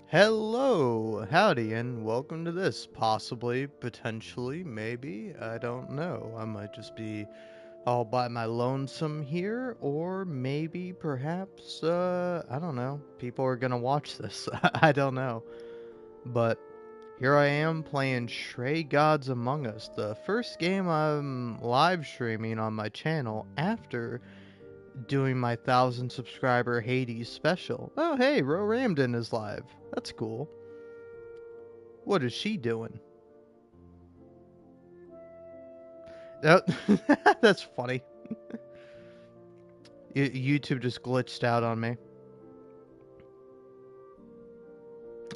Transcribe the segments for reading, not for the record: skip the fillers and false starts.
Hello, howdy, and welcome to this. Possibly, potentially, maybe, I don't know. I might just be all by my lonesome here, or maybe, perhaps, I don't know. People are gonna watch this. I don't know. But here I am playing Stray Gods Among Us, the first game I'm live streaming on my channel after doing my 1,000 subscriber Hades special. Oh, hey, Ro Ramden is live. That's cool. What is she doing? Oh, that's funny. YouTube just glitched out on me.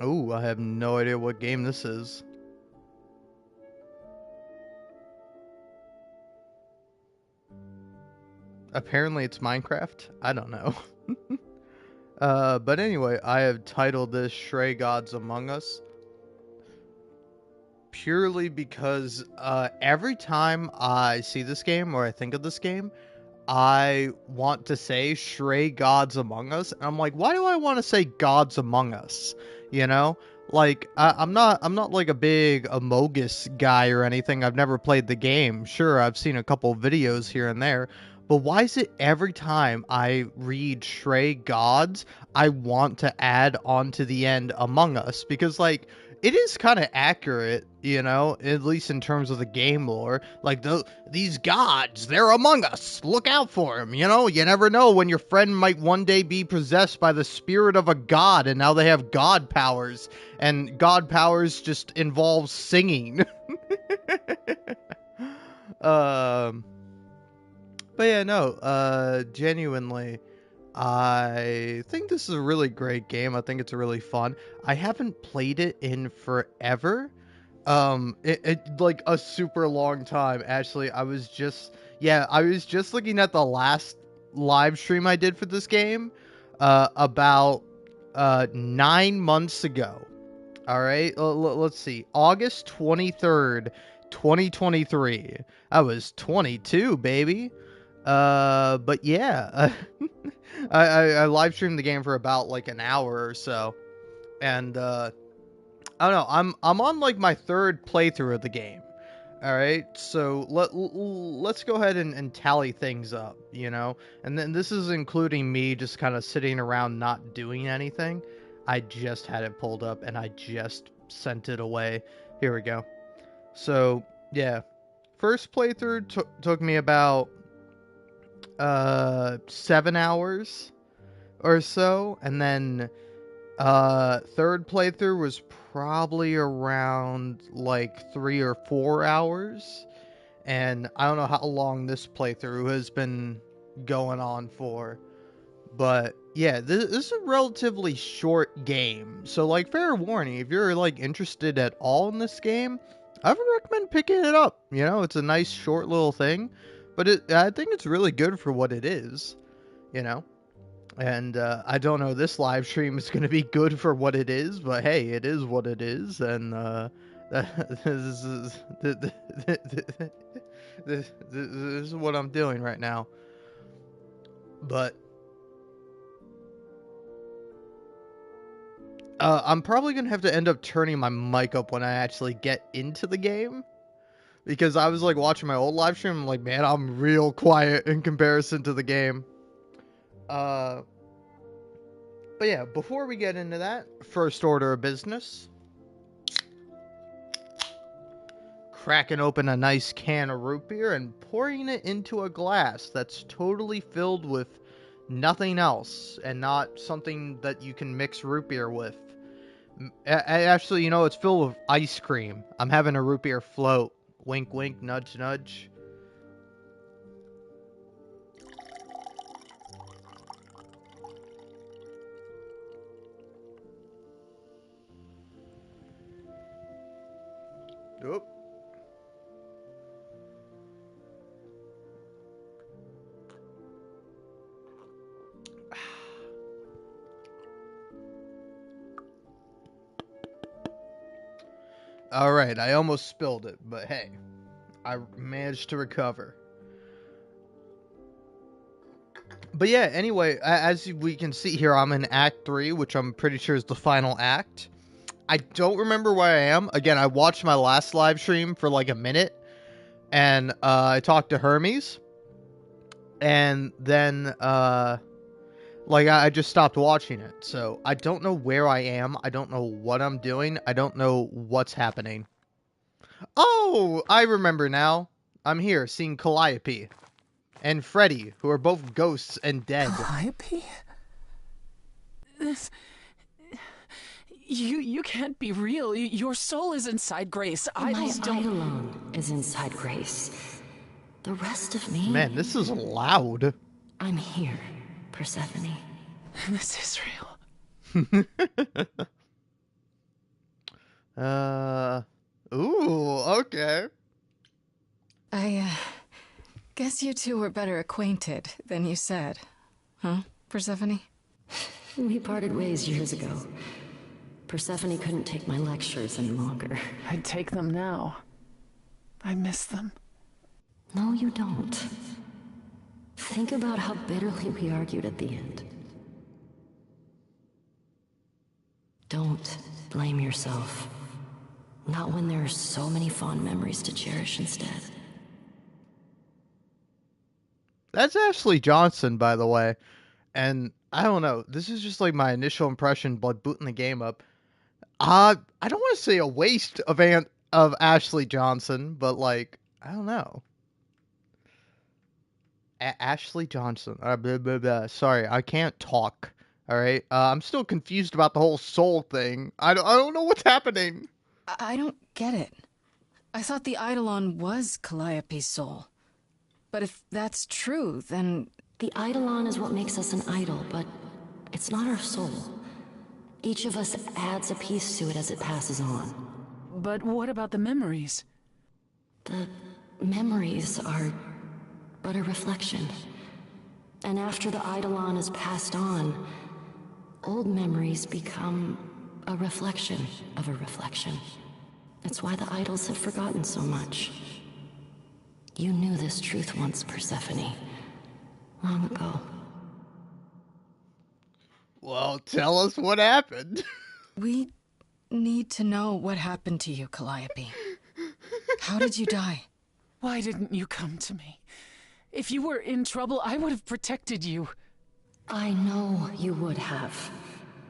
Oh, I have no idea what game this is. Apparently it's Minecraft. I don't know. But anyway, I have titled this Stray Gods Among Us purely because every time I see this game or I think of this game, I want to say Stray Gods Among Us, and I'm like, why do I want to say Gods Among Us? You know, like I'm not like a big Amogus guy or anything. I've never played the game. Sure, I've seen a couple videos here and there, but why is it every time I read Stray Gods, I want to add on to the end Among Us? Because like it is kind of accurate, you know, at least in terms of the game lore. Like these gods, they're among us. Look out for them. You know, you never know when your friend might one day be possessed by the spirit of a god, and now they have god powers, and god powers just involves singing. um, but yeah, no, genuinely. I think this is a really great game. I think it's really fun. I haven't played it in forever. It like a super long time. Actually, I was just looking at the last live stream I did for this game, about 9 months ago. All right, let's see, August 23rd, 2023. I was 22, baby. But yeah, I live streamed the game for about like an hour or so, and I don't know. I'm on like my third playthrough of the game. All right, so let's go ahead and tally things up, you know. And then this is including me just kind of sitting around not doing anything. I just had it pulled up and I just sent it away. Here we go. So yeah, first playthrough took me about 7 hours or so, and then third playthrough was probably around like 3 or 4 hours, and I don't know how long this playthrough has been going on for, but yeah, this is a relatively short game. So like, fair warning, if you're like interested at all in this game, I would recommend picking it up. You know, it's a nice short little thing, but I think it's really good for what it is. You know. And I don't know, this live stream is going to be good for what it is, but hey, it is what it is, and this is this is what I'm doing right now. But I'm probably going to have to end up turning my mic up when I actually get into the game, because I was like watching my old live stream, I'm like, man, I'm real quiet in comparison to the game. Uh, but yeah, before we get into that, first order of business. Cracking open a nice can of root beer and pouring it into a glass that's totally filled with nothing else and not something that you can mix root beer with. Actually, you know, it's filled with ice cream. I'm having a root beer float. Wink, wink, nudge, nudge. Oop. All right, I almost spilled it, but hey, I managed to recover. But yeah, anyway, as we can see here, I'm in Act 3, which I'm pretty sure is the final act. I don't remember where I am. Again, I watched my last live stream for like a minute, and I talked to Hermes, and then like I just stopped watching it. So I don't know where I am. I don't know what I'm doing. I don't know what's happening. Oh, I remember now. I'm here seeing Calliope and Freddy, who are both ghosts and dead. Calliope? This... You can't be real. Your soul is inside Grace. My Eidolon is inside Grace. The rest of me... Man, this is loud. I'm here, Persephone. This is real. Ooh, okay. I guess you two were better acquainted than you said. Huh, Persephone? We parted ways years ago. Persephone couldn't take my lectures any longer. I'd take them now. I miss them. No, you don't. Think about how bitterly we argued at the end. Don't blame yourself. Not when there are so many fond memories to cherish instead. That's Ashley Johnson, by the way. And I don't know. This is just like my initial impression, but booting the game up. I don't want to say a waste of Ashley Johnson, but like, I don't know. Ashley Johnson. Blah, blah, blah. Sorry, I can't talk. All right. I'm still confused about the whole soul thing. I don't know what's happening. I don't get it. I thought the Eidolon was Calliope's soul. But if that's true, then... The Eidolon is what makes us an idol, but it's not our soul. Each of us adds a piece to it as it passes on. But what about the memories? The memories are but a reflection. And after the Eidolon is passed on, old memories become a reflection of a reflection. That's why the idols have forgotten so much. You knew this truth once, Persephone. Long ago. Well, tell us what happened. We need to know what happened to you, Calliope. How did you die? Why didn't you come to me? If you were in trouble, I would have protected you. I know you would have.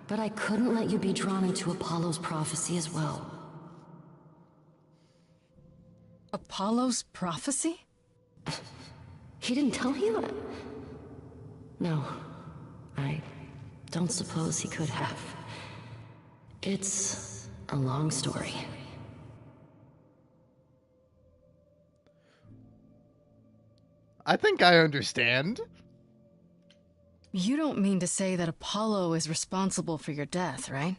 But I couldn't let you be drawn into Apollo's prophecy as well. Apollo's prophecy? He didn't tell you? No. I don't suppose he could have. It's a long story. I think I understand. You don't mean to say that Apollo is responsible for your death, right?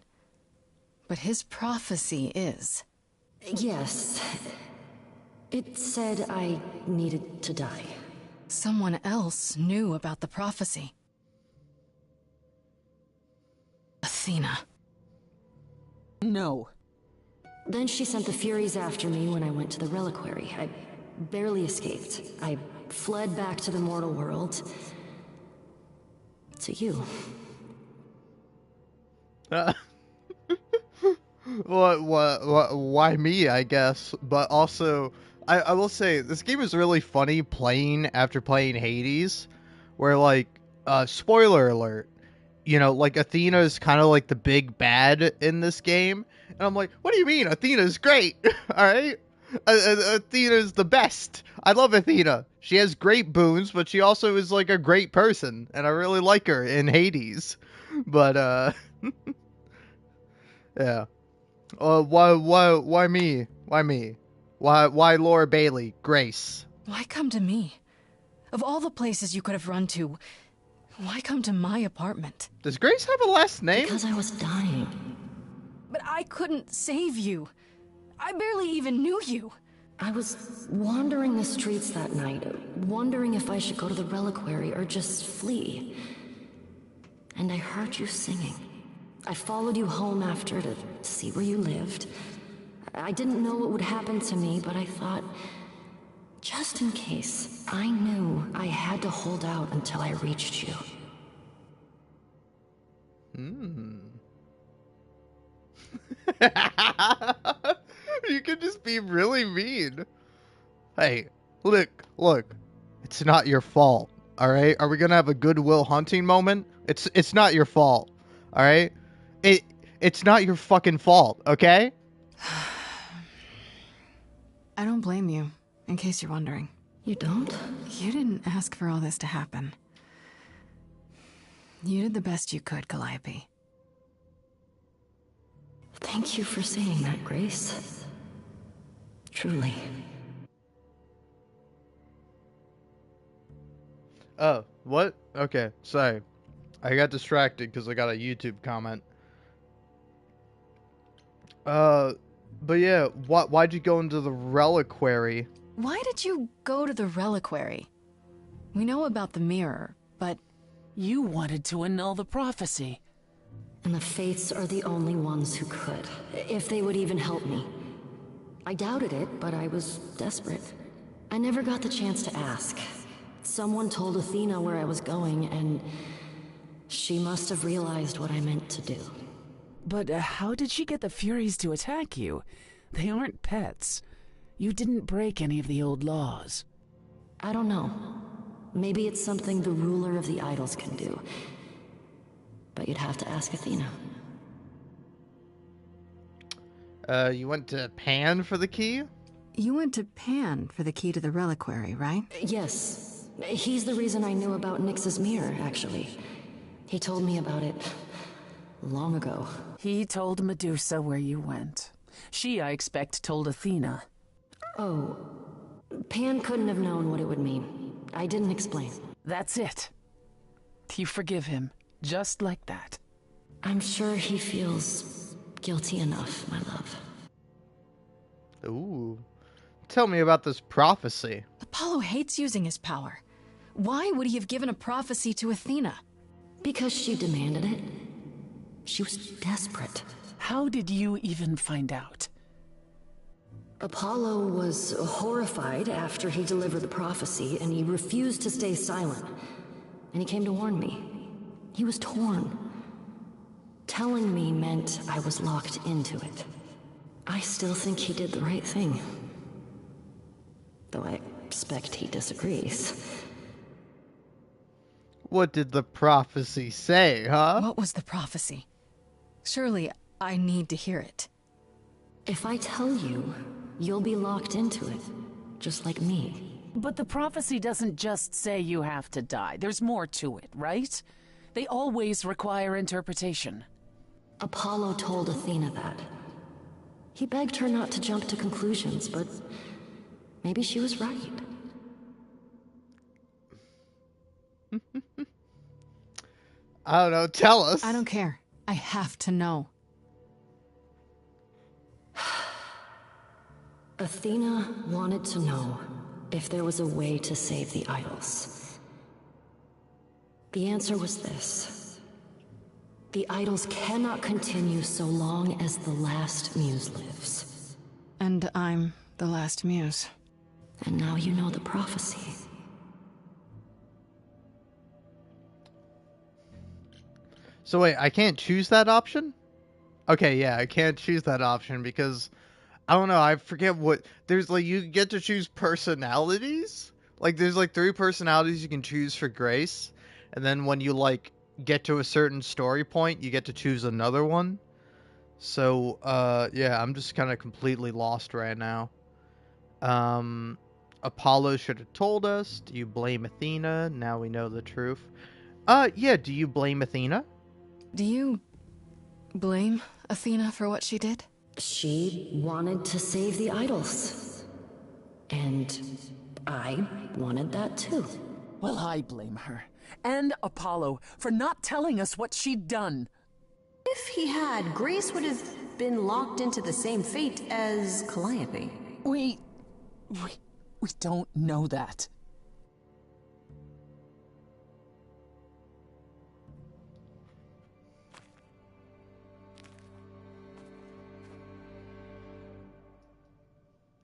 But his prophecy is. Yes. It said I needed to die. Someone else knew about the prophecy. Athena. No. Then she sent the Furies after me when I went to the reliquary. I barely escaped. I fled back to the mortal world. To you. Why me, I guess. But also, I will say, this game is really funny playing after playing Hades. Where, like, spoiler alert, you know, like, Athena is kind of like the big bad in this game. And I'm like, what do you mean? Athena's great, alright? Athena's the best. I love Athena. She has great boons, but she also is, like, a great person. And I really like her in Hades. But, yeah. Why me? Why me? Why Laura Bailey? Grace? Why come to me? Of all the places you could have run to, why come to my apartment? Does Grace have a last name? Because I was dying. But I couldn't save you. I barely even knew you. I was wandering the streets that night, wondering if I should go to the reliquary or just flee. And I heard you singing. I followed you home after to see where you lived. I didn't know what would happen to me, but I thought Just in case, I knew I had to hold out until I reached you. You can just be really mean. Hey, look. It's not your fault. All right? Are we gonna have a Goodwill Hunting moment? It's not your fault. All right? It's not your fucking fault. Okay? I don't blame you, in case you're wondering. You don't? You didn't ask for all this to happen. You did the best you could, Calliope. Thank you for saying that, Grace. Truly. Oh, what? Okay, sorry. I got distracted because I got a YouTube comment. But yeah, why'd you go into the reliquary? Why did you go to the reliquary? We know about the mirror, but You wanted to annul the prophecy. And the Fates are the only ones who could, if they would even help me. I doubted it, but I was desperate. I never got the chance to ask. Someone told Athena where I was going, and she must have realized what I meant to do. But how did she get the Furies to attack you? They aren't pets. You didn't break any of the old laws. I don't know. Maybe it's something the ruler of the idols can do. But you'd have to ask Athena. You went to Pan for the key? you went to Pan for the key to the reliquary, right? Yes. He's the reason I knew about Nyx's mirror, actually. He told me about it long ago. He told Medusa where you went. She, I expect, told Athena. Oh, Pan couldn't have known what it would mean. I didn't explain. That's it. You forgive him, just like that. I'm sure he feels guilty enough, my love. Ooh. Tell me about this prophecy. Apollo hates using his power. Why would he have given a prophecy to Athena? Because she demanded it. She was desperate. How did you even find out? Apollo was horrified after he delivered the prophecy, and he refused to stay silent. And he came to warn me. He was torn. Telling me meant I was locked into it. I still think he did the right thing. Though I expect he disagrees. What did the prophecy say, huh? What was the prophecy? Surely I need to hear it. If I tell you, you'll be locked into it, just like me. But the prophecy doesn't just say you have to die. There's more to it, right? They always require interpretation. Apollo told Athena that. He begged her not to jump to conclusions, but maybe she was right. I don't know, tell us. I don't care. I have to know. Athena wanted to know if there was a way to save the idols. The answer was this. The idols cannot continue so long as the last muse lives. And I'm the last muse. And now you know the prophecy. So wait, I can't choose that option? Okay, yeah, I can't choose that option because I don't know, I forget what there's like you get to choose personalities? Like there's like 3 personalities you can choose for Grace, and then when you like get to a certain story point, you get to choose another one. So, yeah, I'm just kind of completely lost right now. Apollo should have told us. Do you blame Athena? Now we know the truth. Yeah, do you blame Athena? Do you blame Athena for what she did? She wanted to save the idols. And I wanted that too. Well, I blame her. And Apollo for not telling us what she'd done. If he had, Grace would have been locked into the same fate as Calliope. We don't know that.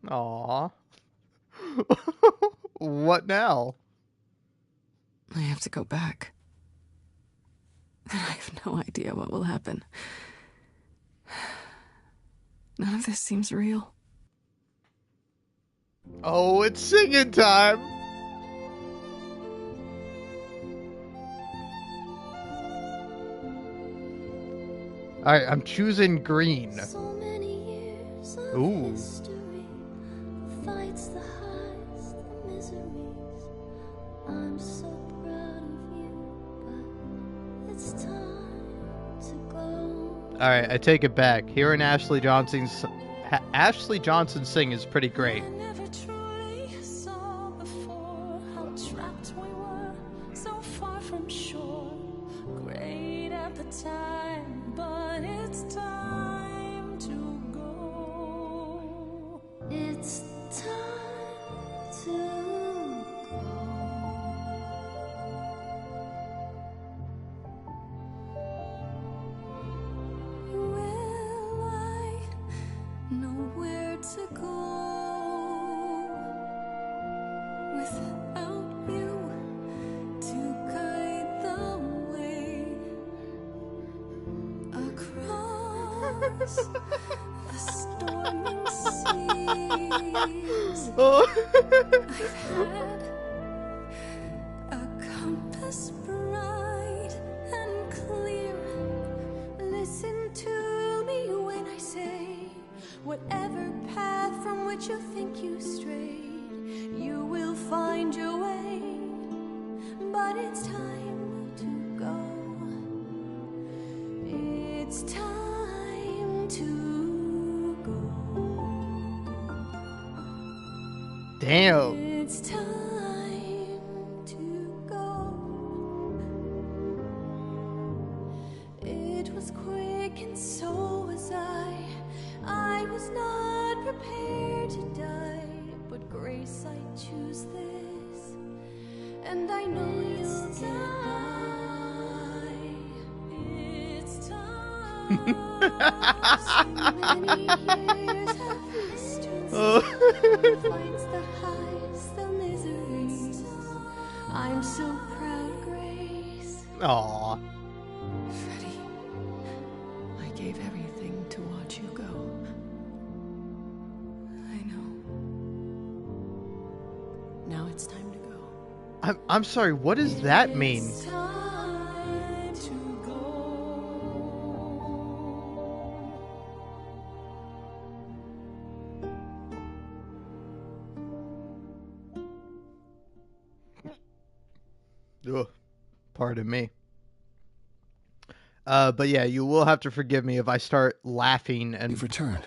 Aww. What now? I have to go back. And I have no idea what will happen. None of this seems real. Oh, it's singing time! Alright, I'm choosing green. So many years of Ooh. history, fights, the highs, the miseries. I'm so proud of you, but it's time to go. Alright, I take it back. Hearing Ashley Johnson sing is pretty great. I never truly saw before how trapped we were, so far from shore. Great at the time, but it's time to go. It's time to go. Will I know where to go without you to guide the way across the storming seas? Oh. I've had a compass bright and clear. Listen to me when I say, whatever path from which you think you strayed, you will find your way. But it's time to go. It's time to go. Damn. It's time to go. It was quick and so was I. I was not prepared to die, but grace, I choose this, and I know you'll get by. It's time. So many years of history. Fights, the highs, the miseries. I'm so proud, Grace. Aw. Freddie, I gave everything to watch you go. I know. Now it's time to go. I'm sorry, what does that mean? It's time to go. Ugh. Pardon me. But yeah, you will have to forgive me if I start laughing and You've returned.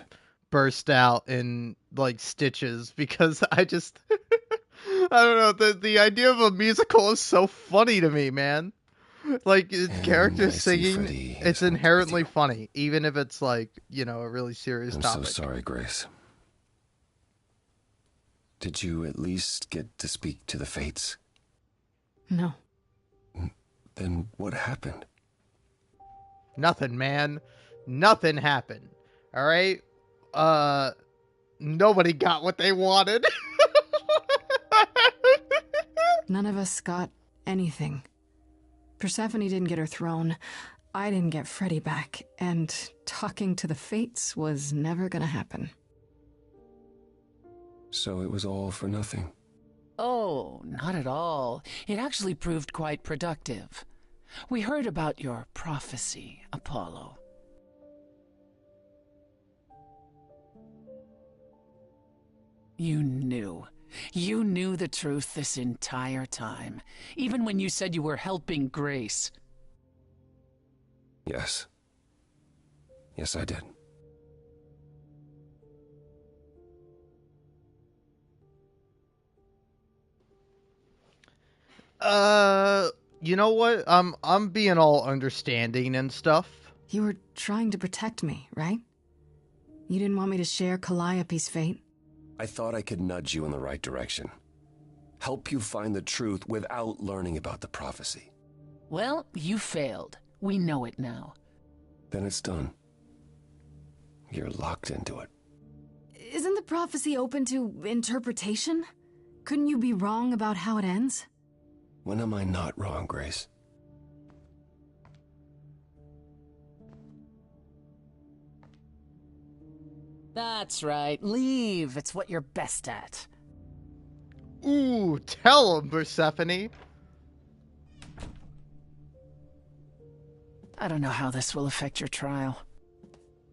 burst out in like stitches because I just I don't know, the idea of a musical is so funny to me, man. Like And I characters see singing, Freddie it's is with inherently you. funny, even if it's like, you know, a really serious I'm topic. so sorry, Grace. Did you at least get to speak to the Fates? No. Then what happened? Nothing, man. Nothing happened. All right? Nobody got what they wanted. None of us got anything. Persephone didn't get her throne. I didn't get Freddie back. And talking to the Fates was never gonna happen. So it was all for nothing. Oh, not at all. It actually proved quite productive. We heard about your prophecy, Apollo. You knew. You knew the truth this entire time, even when you said you were helping Grace. Yes. Yes, I did. You know what? I'm being all understanding and stuff. You were trying to protect me, right? You didn't want me to share Calliope's fate? I thought I could nudge you in the right direction. Help you find the truth without learning about the prophecy. Well, you failed. We know it now. Then it's done. You're locked into it. Isn't the prophecy open to interpretation? Couldn't you be wrong about how it ends? When am I not wrong, Grace? That's right. Leave. It's what you're best at. Ooh, tell him, Persephone. I don't know how this will affect your trial.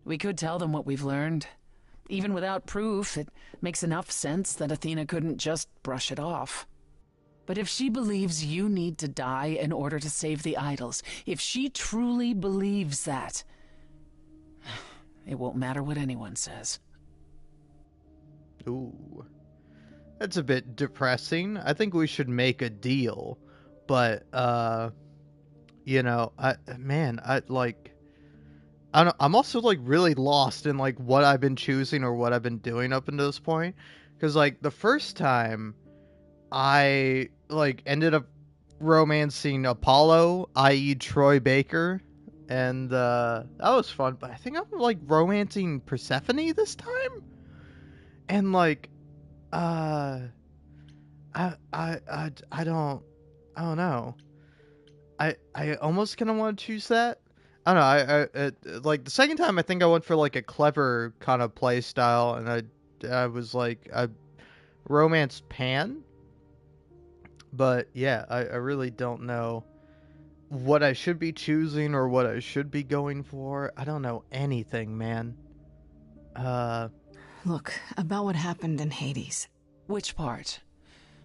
We could tell them what we've learned. Even without proof, it makes enough sense that Athena couldn't just brush it off. But if she believes you need to die in order to save the idols, if she truly believes that, it won't matter what anyone says. Ooh. That's a bit depressing. I think we should make a deal. But, you know, I don't know, I'm also, like, really lost in, like, what I've been choosing or what I've been doing up until this point. Because, like, the first time I, like, ended up romancing Apollo, i.e. Troy Baker, and, that was fun. But I think I'm, like, romancing Persephone this time? And, like, I don't know. I almost kind of want to choose that. I don't know. Like the second time, I think I went for like a clever kind of play style, and I was like I romanced Pan. But yeah, I really don't know what I should be choosing or what I should be going for. I don't know anything, man. Look, about what happened in Hades. Which part?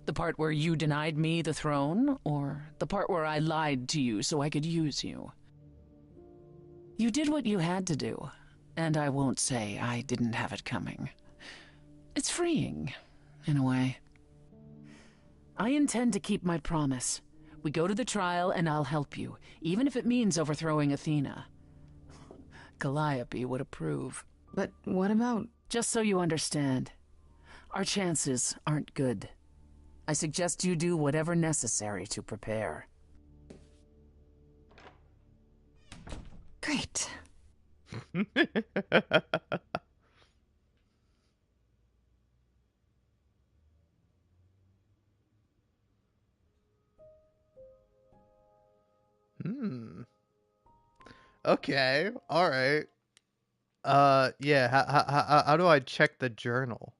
The part where you denied me the throne, or the part where I lied to you so I could use you? You did what you had to do, and I won't say I didn't have it coming. It's freeing, in a way. I intend to keep my promise. We go to the trial and I'll help you, even if it means overthrowing Athena. Calliope would approve. But what about... Just so you understand, our chances aren't good. I suggest you do whatever necessary to prepare. Great. Okay. All right. Yeah. How do I check the journal?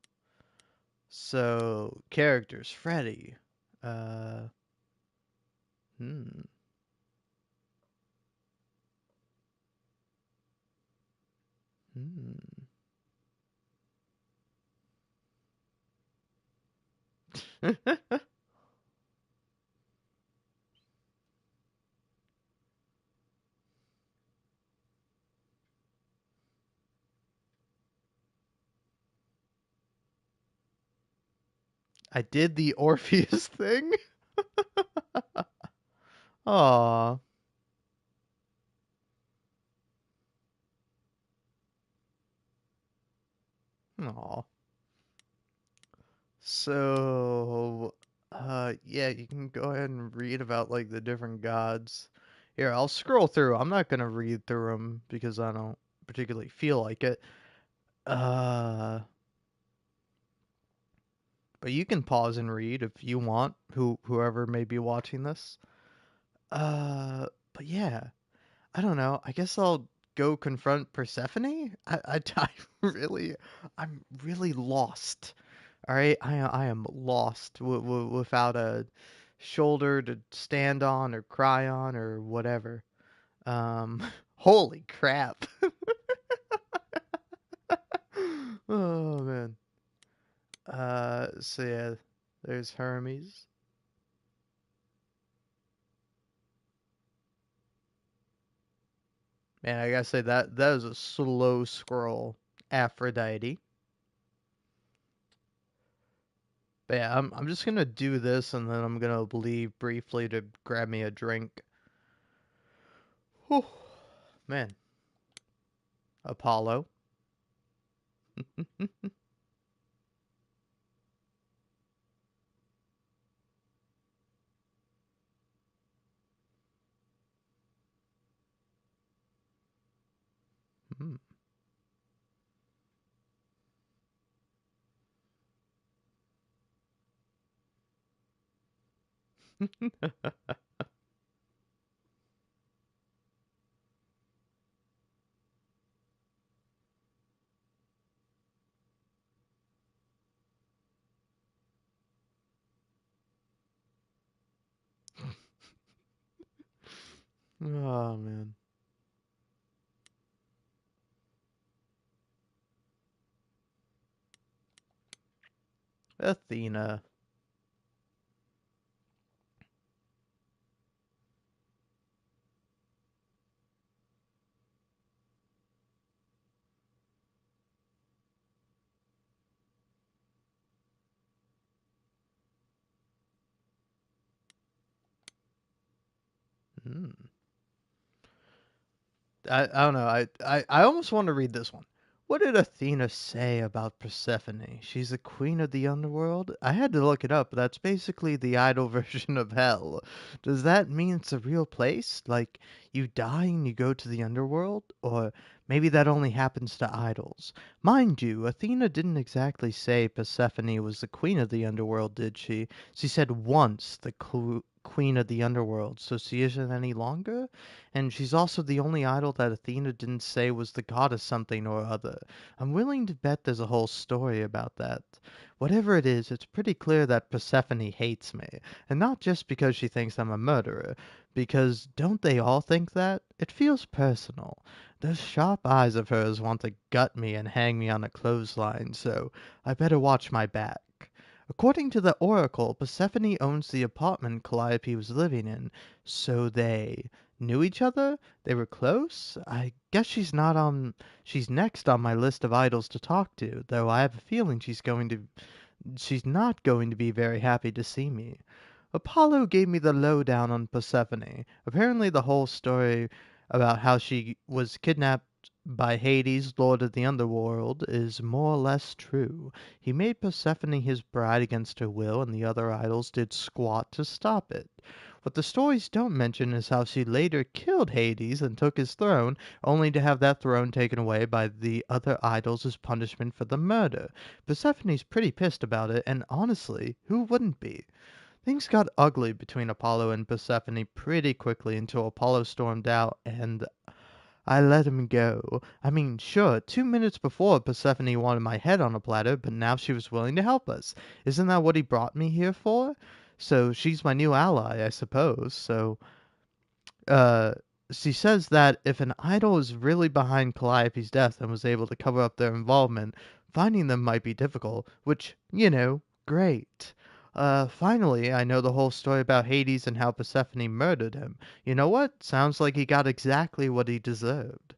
So characters, Freddy. Uh. Hmm. Hmm. I did the Orpheus thing. Aw. Aw. So, yeah, you can go ahead and read about like the different gods. Here, I'll scroll through. I'm not gonna read through them because I don't particularly feel like it. Uh, but you can pause and read if you want, whoever may be watching this. But yeah, I don't know. I guess I'll go confront Persephone. I really, I'm really lost. All right, I am lost without a shoulder to stand on or cry on or whatever. Holy crap. Oh man. So yeah, there's Hermes. Man, I gotta say that is a slow scroll. Aphrodite. But yeah, I'm just gonna do this and then I'm gonna leave briefly to grab me a drink. Whew. Man. Apollo. Hmm. Oh man. Athena. Hmm. I don't know. I almost want to read this one. What did Athena say about Persephone? She's the queen of the underworld? I had to look it up, but that's basically the idol version of hell. Does that mean it's a real place? Like, you die and you go to the underworld? Or maybe that only happens to idols? Mind you, Athena didn't exactly say Persephone was the queen of the underworld, did she? She said once the queen of the underworld, so she isn't any longer? And she's also the only idol that Athena didn't say was the goddess something or other. I'm willing to bet there's a whole story about that. Whatever it is, it's pretty clear that Persephone hates me. And not just because she thinks I'm a murderer, because don't they all think that? It feels personal. Those sharp eyes of hers want to gut me and hang me on a clothesline, so I better watch my back. According to the oracle, Persephone owns the apartment Calliope was living in, so they knew each other? They were close? I guess she's next on my list of idols to talk to, though I have a feeling she's not going to be very happy to see me. Apollo gave me the lowdown on Persephone. Apparently the whole story about how she was kidnapped by Hades, lord of the underworld, is more or less true. He made Persephone his bride against her will, and the other idols did squat to stop it. What the stories don't mention is how she later killed Hades and took his throne, only to have that throne taken away by the other idols as punishment for the murder. Persephone's pretty pissed about it, and honestly, who wouldn't be? Things got ugly between Apollo and Persephone pretty quickly until Apollo stormed out and I let him go. I mean, sure, 2 minutes before Persephone wanted my head on a platter, but now she was willing to help us. Isn't that what he brought me here for? So she's my new ally, I suppose. So, uh, she says that if an idol is really behind Calliope's death and was able to cover up their involvement, finding them might be difficult, which, great. Finally, I know the whole story about Hades and how Persephone murdered him. You know what? Sounds like he got exactly what he deserved.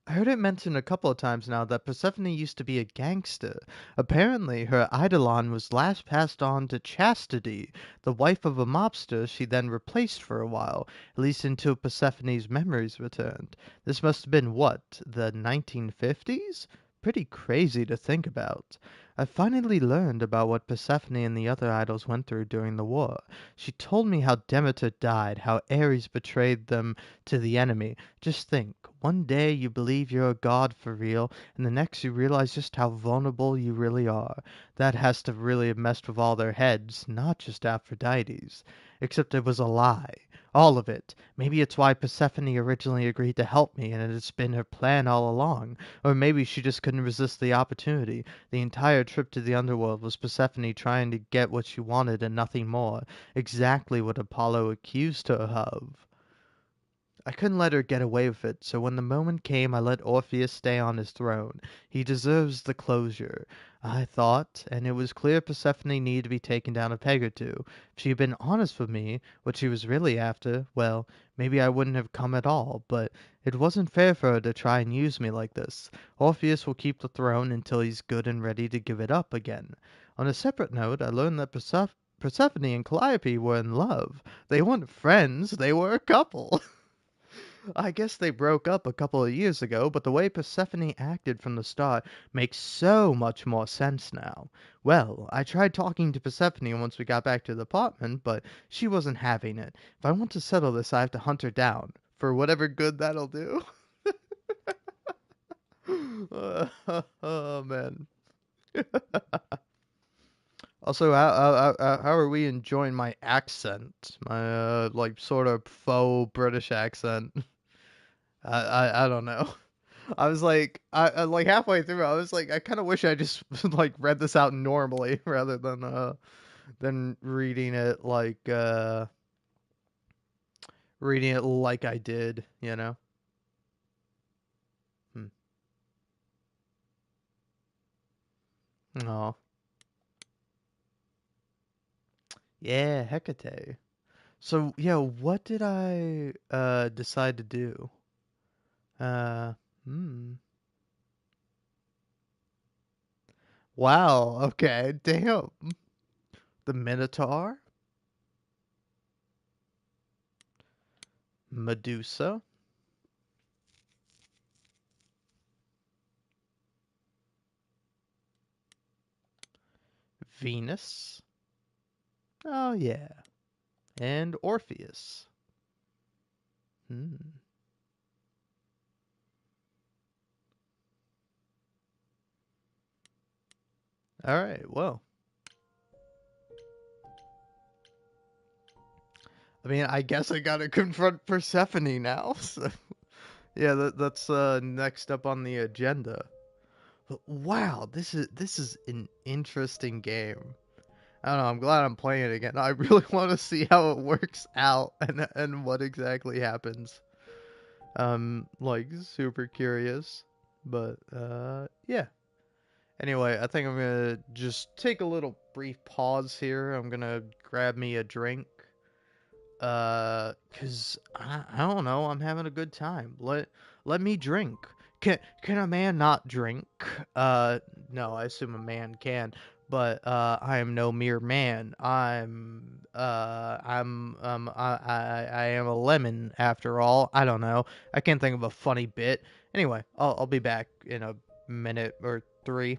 I heard it mentioned a couple of times now that Persephone used to be a gangster. Apparently, her eidolon was last passed on to Chastity, the wife of a mobster she then replaced for a while, at least until Persephone's memories returned. This must have been what, the 1950s? Pretty crazy to think about. I finally learned about what Persephone and the other idols went through during the war. She told me how Demeter died, how Ares betrayed them to the enemy. Just think, one day you believe you're a god for real, and the next you realize just how vulnerable you really are. That has to really have messed with all their heads, not just Aphrodite's. Except it was a lie. All of it. Maybe it's why Persephone originally agreed to help me, and it's been her plan all along. Or maybe she just couldn't resist the opportunity. The entire trip to the underworld was Persephone trying to get what she wanted and nothing more. Exactly what Apollo accused her of. I couldn't let her get away with it, so when the moment came I let Orpheus stay on his throne. He deserves the closure, I thought, and it was clear Persephone needed to be taken down a peg or two. If she had been honest with me, what she was really after, well, maybe I wouldn't have come at all, but it wasn't fair for her to try and use me like this. Orpheus will keep the throne until he's good and ready to give it up again. On a separate note, I learned that Persephone and Calliope were in love. They weren't friends, they were a couple. I guess they broke up a couple of years ago, but the way Persephone acted from the start makes so much more sense now. Well, I tried talking to Persephone once we got back to the apartment, but she wasn't having it. If I want to settle this, I have to hunt her down. For whatever good that'll do. Oh, man. Also, how are we enjoying my accent? My like sort of faux British accent. I don't know. I was like, I like halfway through, I was like, I kind of wish I just like read this out normally rather than reading it like I did, you know. Hmm. Oh, yeah, Hecate. So yeah, what did I decide to do? Uh, hmm. Wow. Okay. Damn. The Minotaur, Medusa, Venus. Oh yeah, and Orpheus. Hmm. All right. Well, I mean, I guess I gotta confront Persephone now. So, yeah, that's next up on the agenda. But wow, this is an interesting game. I don't know. I'm glad I'm playing it again. I really want to see how it works out and what exactly happens. Like super curious. But yeah. Anyway, I think I'm gonna just take a little brief pause here. I'm gonna grab me a drink. Cause I don't know. I'm having a good time. Let me drink. Can a man not drink? No, I assume a man can. But I am no mere man. I am a lemon after all. I don't know. I can't think of a funny bit. Anyway, I'll be back in a minute or three.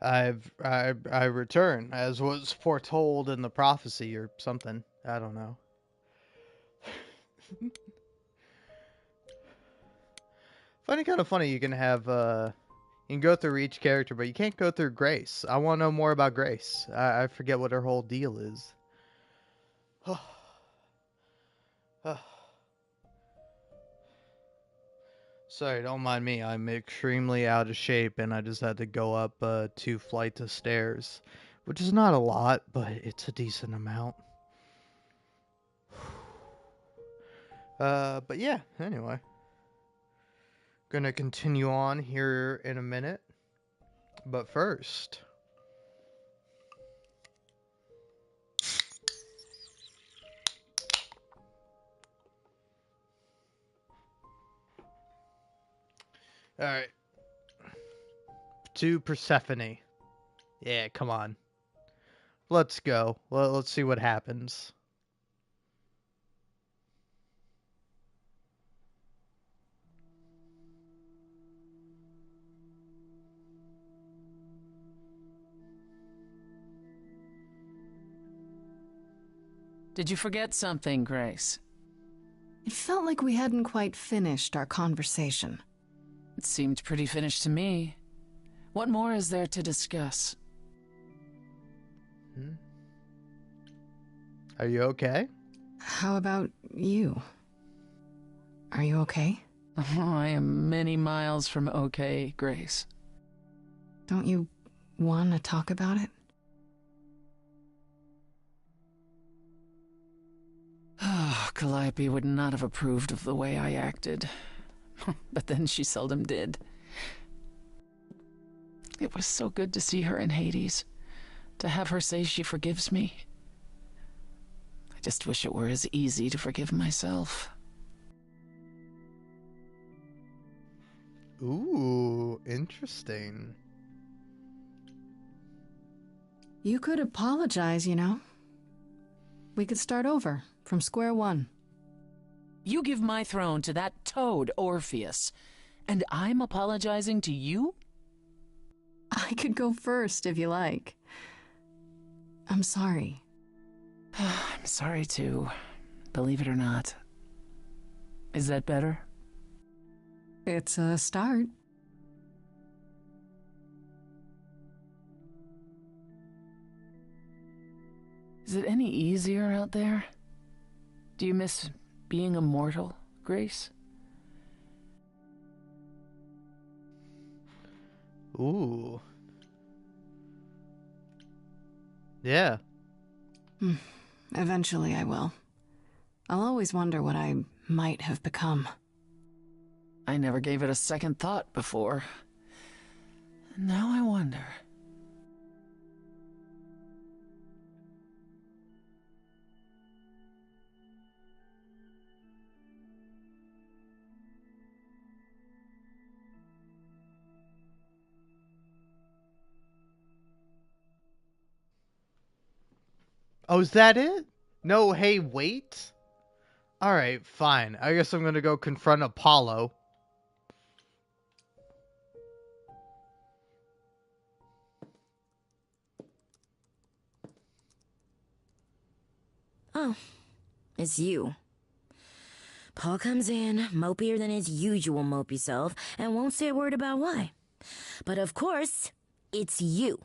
I return as was foretold in the prophecy or something. I don't know. Funny, kind of funny. You can have you can go through each character, but you can't go through Grace. I want to know more about Grace. I forget what her whole deal is. Sorry, don't mind me. I'm extremely out of shape, and I just had to go up 2 flights of stairs, which is not a lot, but it's a decent amount. But yeah. Anyway, gonna continue on here in a minute, but first. Alright. To Persephone. Yeah, come on. Let's go. Let's see what happens. Did you forget something, Grace? It felt like we hadn't quite finished our conversation. It seemed pretty finished to me. What more is there to discuss? Are you okay? How about you? Are you okay? Oh, I am many miles from okay, Grace. Don't you want to talk about it? Calliope would not have approved of the way I acted. But then she seldom did. It was so good to see her in Hades. To have her say she forgives me. I just wish it were as easy to forgive myself. Ooh, interesting. You could apologize, you know. We could start over, from square one. You give my throne to that toad, Orpheus, and I'm apologizing to you? I could go first, if you like. I'm sorry. I'm sorry too, believe it or not. Is that better? It's a start. Is it any easier out there? Do you miss being immortal, Grace? Ooh. Yeah. Eventually I will. I'll always wonder what I might have become. I never gave it a second thought before. Now I wonder. Oh, is that it? No, hey, wait? Alright, fine. I guess I'm gonna go confront Apollo. Oh, it's you. Paul comes in, mopier than his usual mopey self, and won't say a word about why. But of course, it's you.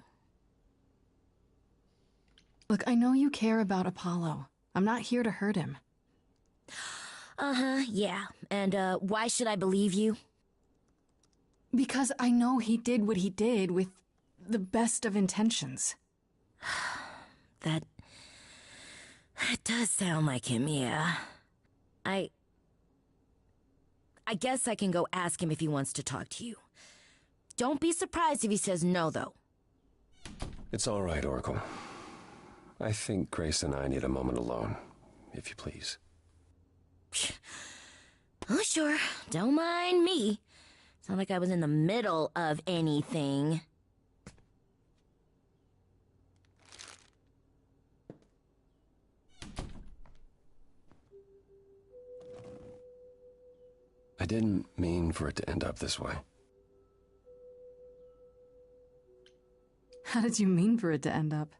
Look, I know you care about Apollo. I'm not here to hurt him. Uh-huh, yeah. And, why should I believe you? Because I know he did what he did with the best of intentions. That does sound like him, yeah. I guess I can go ask him if he wants to talk to you. Don't be surprised if he says no, though. It's all right, Oracle. I think Grace and I need a moment alone, if you please. Oh, sure. Don't mind me. It's not like I was in the middle of anything. I didn't mean for it to end up this way. How did you mean for it to end up?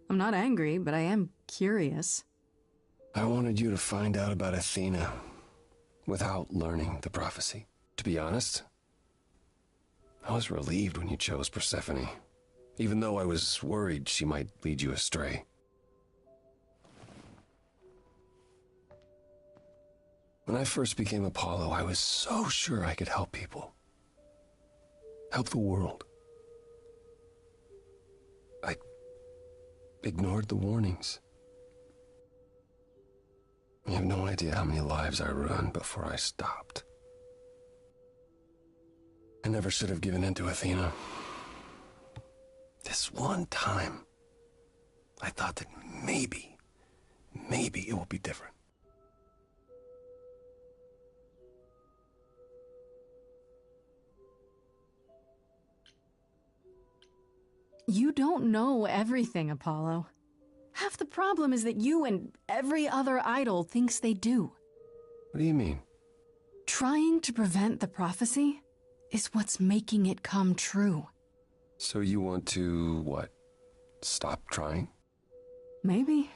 I'm not angry, but I am curious. I wanted you to find out about Athena without learning the prophecy. To be honest, I was relieved when you chose Persephone, even though I was worried she might lead you astray. When I first became Apollo, I was so sure I could help people. Help the world. I ignored the warnings. You have no idea how many lives I ruined before I stopped. I never should have given in to Athena. This one time, I thought that maybe it will be different. You don't know everything, Apollo. Half the problem is that you and every other idol thinks they do. What do you mean? Trying to prevent the prophecy is what's making it come true. So you want to, what? Stop trying? Maybe.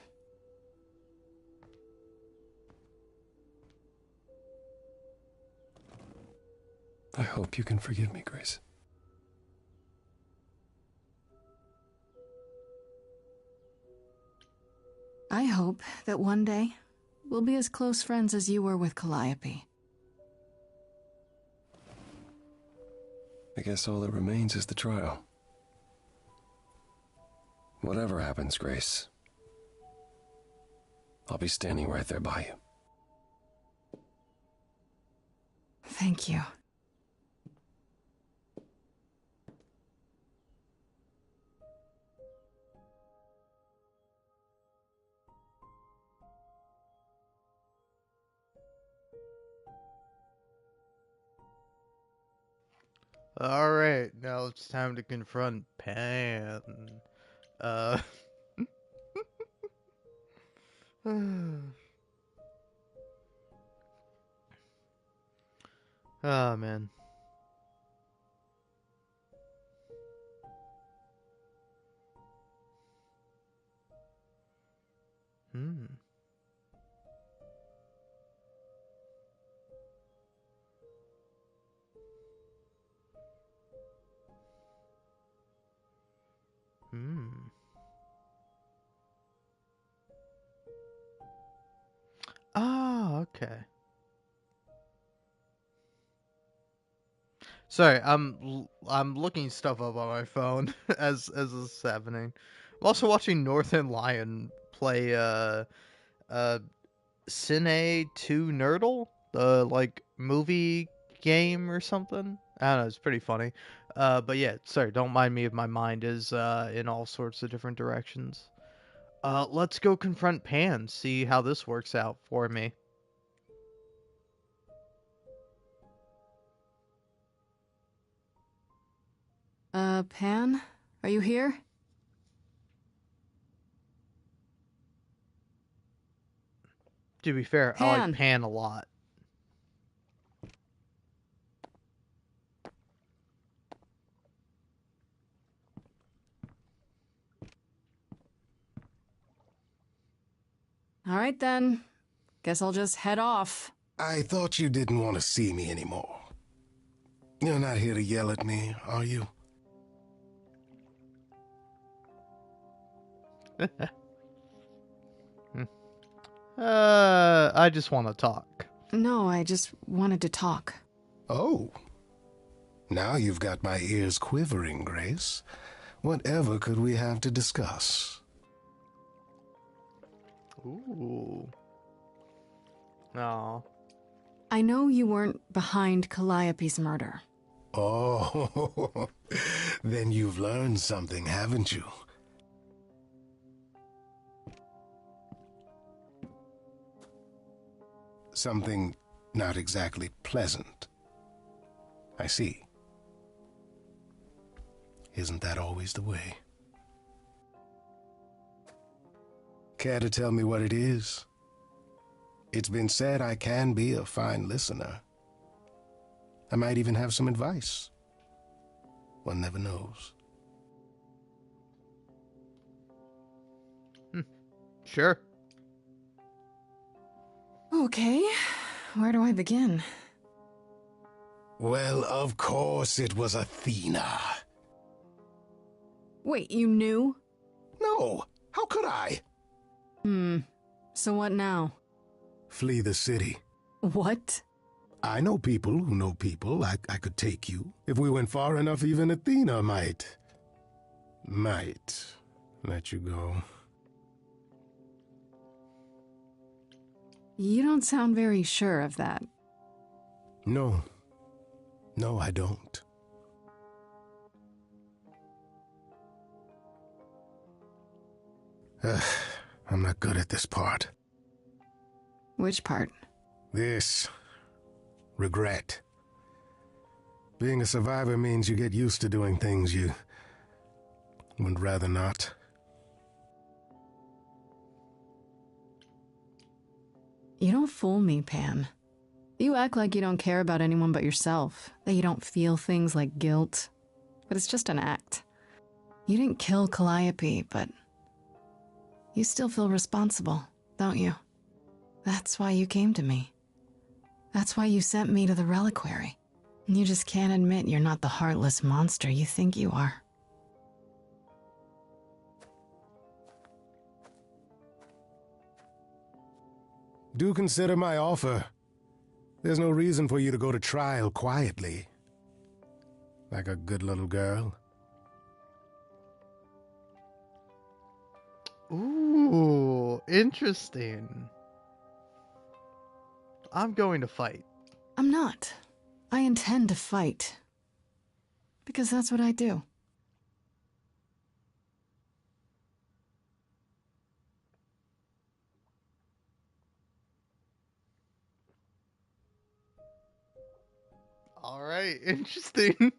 I hope you can forgive me, Grace. I hope that one day we'll be as close friends as you were with Calliope. I guess all that remains is the trial. Whatever happens, Grace, I'll be standing right there by you. Thank you. Alright, now it's time to confront Pan. Oh man. Oh, okay. Sorry, I'm looking stuff up on my phone as this is happening. I'm also watching Northern Lion play Cine 2 Nerdle, the like movie game or something. I don't know, it's pretty funny. But yeah, sorry, don't mind me if my mind is in all sorts of different directions. Let's go confront Pan, see how this works out for me. Pan? Are you here? To be fair, I Pan. like Pan a lot. All right then. Guess I'll just head off. I thought you didn't want to see me anymore. You're not here to yell at me, are you? I just want to talk. No, I just wanted to talk. Oh. Now you've got my ears quivering, Grace. Whatever could we have to discuss? Ooh. No. I know you weren't behind Calliope's murder. Oh, then you've learned something, haven't you? Something not exactly pleasant. I see. Isn't that always the way? Care to tell me what it is? It's been said I can be a fine listener. I might even have some advice. One never knows. Sure. Okay, where do I begin? Well, of course it was Athena. Wait, you knew? No, how could I? So what now? Flee the city. What? I know people who know people. I could take you. If we went far enough, even Athena might let you go. You don't sound very sure of that. No, I don't. I'm not good at this part. Which part? This. Regret. Being a survivor means you get used to doing things you Would rather not. You don't fool me, Pan. You act like you don't care about anyone but yourself, that you don't feel things like guilt. But it's just an act. You didn't kill Calliope, but you still feel responsible, don't you? That's why you came to me. That's why you sent me to the reliquary. You just can't admit you're not the heartless monster you think you are. Do consider my offer. There's no reason for you to go to trial quietly. Like a good little girl. Ooh, interesting. I'm going to fight. I'm not. I intend to fight. Because that's what I do. Alright, interesting.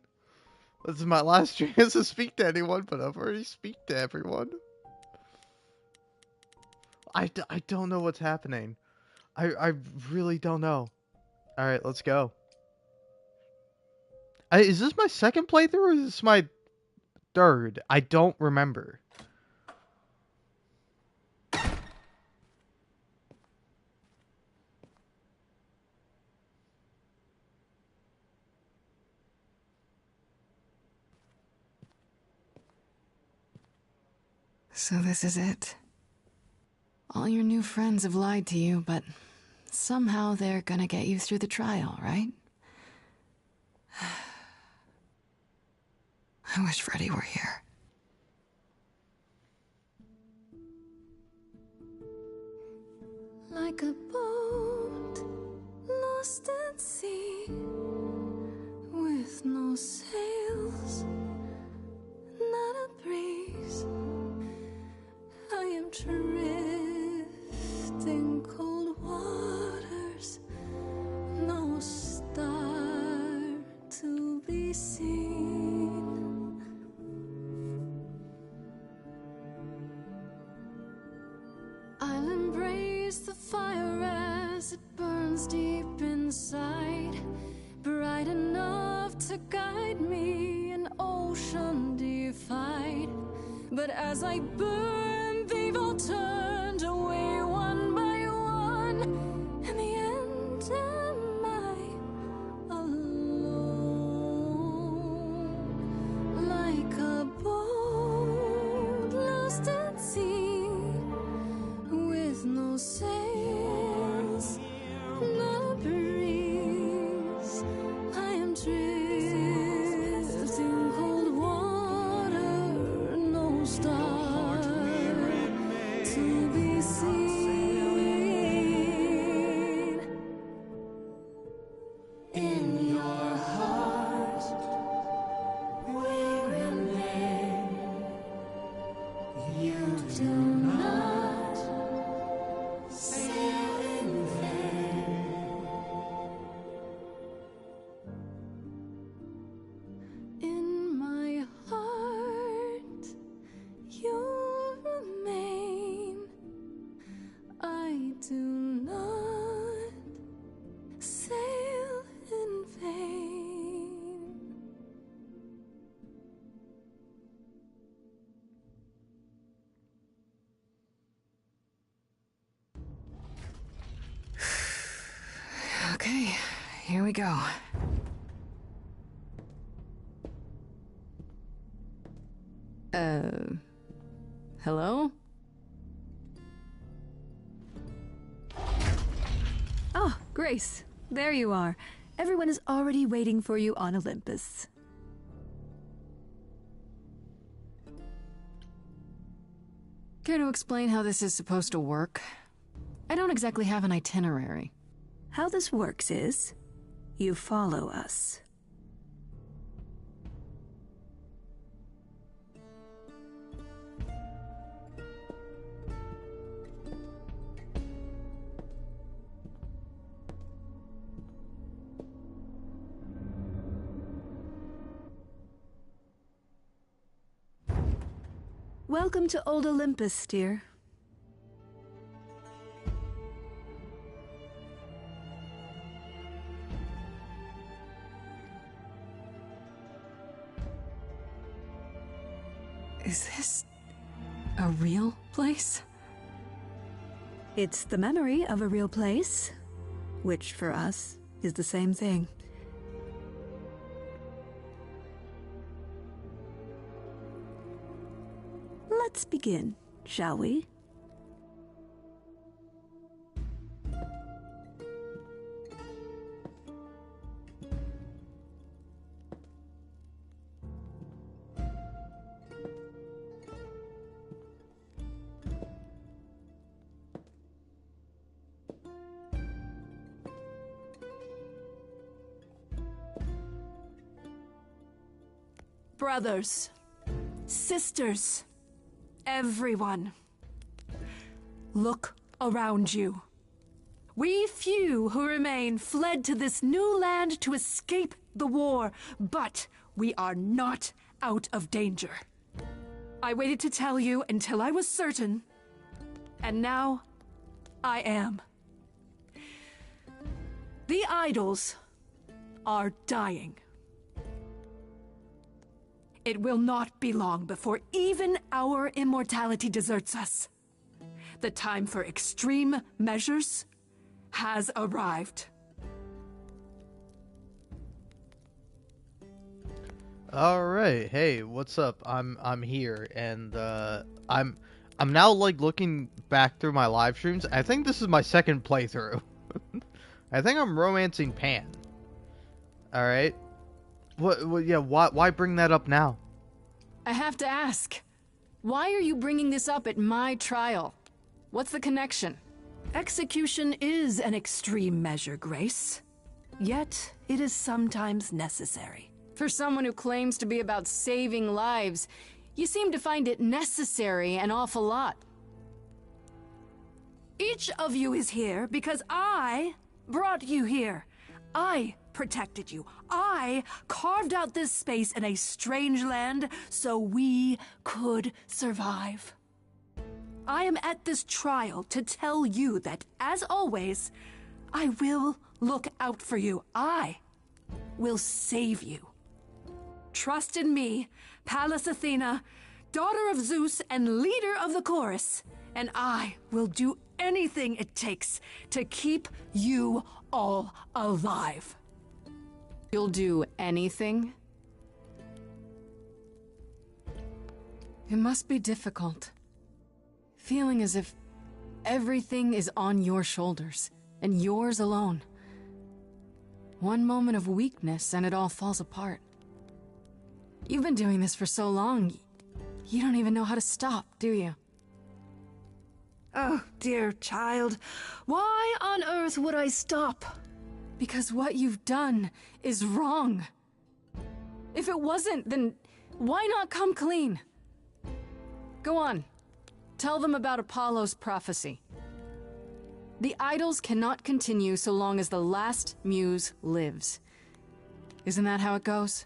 This is my last chance to speak to anyone, but I've already speak to everyone. I don't know what's happening. I really don't know. Alright, let's go. Is this my second playthrough or is this my third? I don't remember. So this is it. All your new friends have lied to you, but somehow they're gonna get you through the trial, right? I wish Freddy were here. Like a boat lost at sea, with no sails, not a breeze. I am drifting cold waters, no star to be seen. I'll embrace the fire as it burns deep inside, bright enough to guide me, an ocean defied. But as I burn, they've all turned away one by one. In the end, am I alone? Like a boat lost at sea, with no sails, not a breeze. I am drifting cold water, no star to be seen. In your heart we remain. You do not sail in vain. In my heart you remain. I do not sail in vain. Okay, here we go. Hello? Oh, Grace, there you are. Everyone is already waiting for you on Olympus. Care to explain how this is supposed to work? I don't exactly have an itinerary. How this works is, you follow us. Welcome to Old Olympus, dear. Is this a real place? It's the memory of a real place, which for us is the same thing. Let's begin, shall we? Brothers, sisters, everyone, look around you. We few who remain fled to this new land to escape the war, but we are not out of danger. I waited to tell you until I was certain, and now I am. The idols are dying. It will not be long before even our immortality deserts us. The time for extreme measures has arrived. All right, hey, what's up? I'm here, and I'm now like looking back through my live streams. I think this is my second playthrough. I think I'm romancing Pan. All right. What? Yeah. Why bring that up now? I have to ask. Why are you bringing this up at my trial? What's the connection? Execution is an extreme measure, Grace. Yet, it is sometimes necessary. For someone who claims to be about saving lives, you seem to find it necessary an awful lot. Each of you is here because I brought you here. I protected you. I carved out this space in a strange land so we could survive. I am at this trial to tell you that, as always, I will look out for you. I will save you. Trust in me, Pallas Athena, daughter of Zeus and leader of the chorus, and I will do anything it takes to keep you all alive. You'll do anything? It must be difficult. Feeling as if everything is on your shoulders, and yours alone. One moment of weakness and it all falls apart. You've been doing this for so long, you don't even know how to stop, do you? Oh, dear child, why on earth would I stop? Because what you've done is wrong. If it wasn't, then why not come clean? Go on. Tell them about Apollo's prophecy. The idols cannot continue so long as the last muse lives. Isn't that how it goes?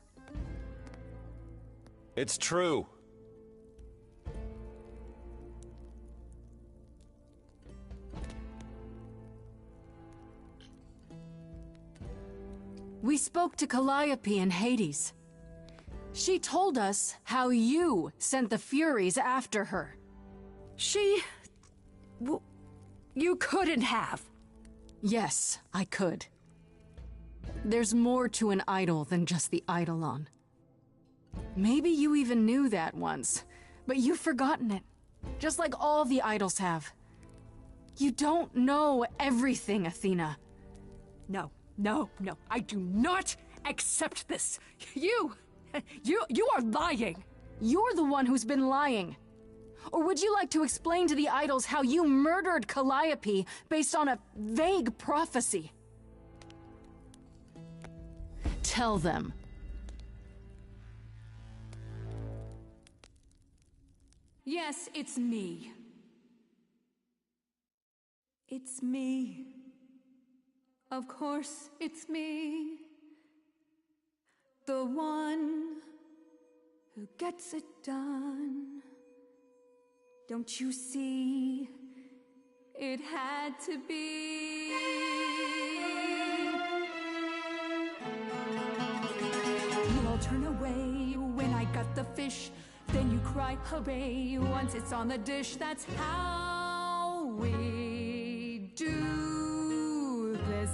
It's true. We spoke to Calliope in Hades. She told us how you sent the Furies after her. You couldn't have. Yes, I could. There's more to an idol than just the Eidolon. Maybe you even knew that once, but you've forgotten it, just like all the idols have. You don't know everything, Athena. No, I do not accept this. You are lying. You're the one who's been lying. Or would you like to explain to the idols how you murdered Calliope based on a vague prophecy? Tell them. Yes, it's me. It's me. Of course, it's me. The one who gets it done. Don't you see? It had to be. You all turn away when I got the fish. Then you cry hooray once it's on the dish. That's how we do this.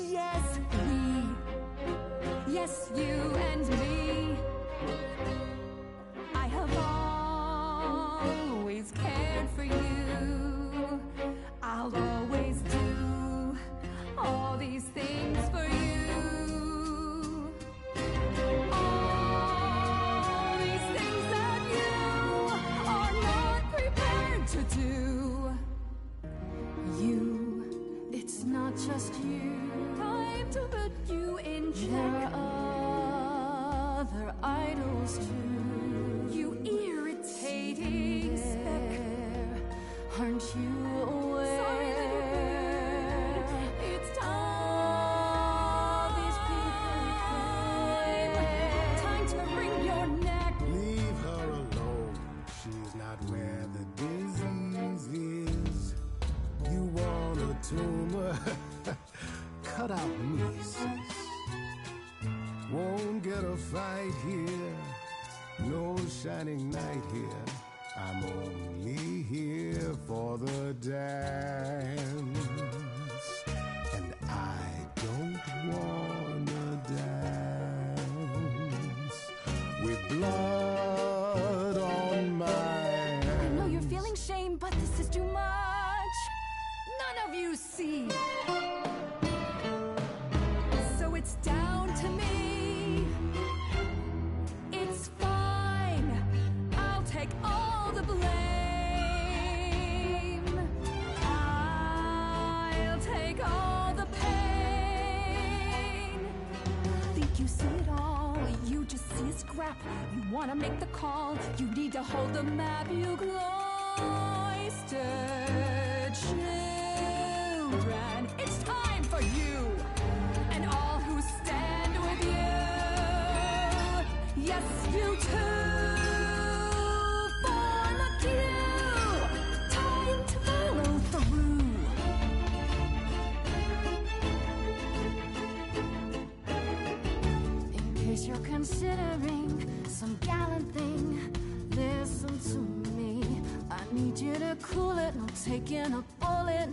Yes, we. Yes, you and me. I have always cared for you. I'll always do all these things for you. All these things that you are not prepared to do. You, it's not just you. Time to put you in check. There are other idols too. You irritating speck. Aren't you aware? Sorry, little bird. It's time. These people time to wring your neck. Leave her alone. She's not where the disease is. You want a tumor? Cut out nieces. Won't get a fight here. No shining knight here. I'm only here for the dance. And I don't wanna dance with blood on my hands. I know you're feeling shame, but this is too much. None of you see. So it's down to me. It's fine. I'll take all the blame. I'll take all the pain. Think you see it all. You just see a scrap. You wanna make the call. You need to hold the map. You cloistered children. It's time for you and all who stand with you. Yes, you too. Form a queue. Time to follow through. In case you're considering some gallant thing, listen to me. I need you to cool it, no taking a bullet.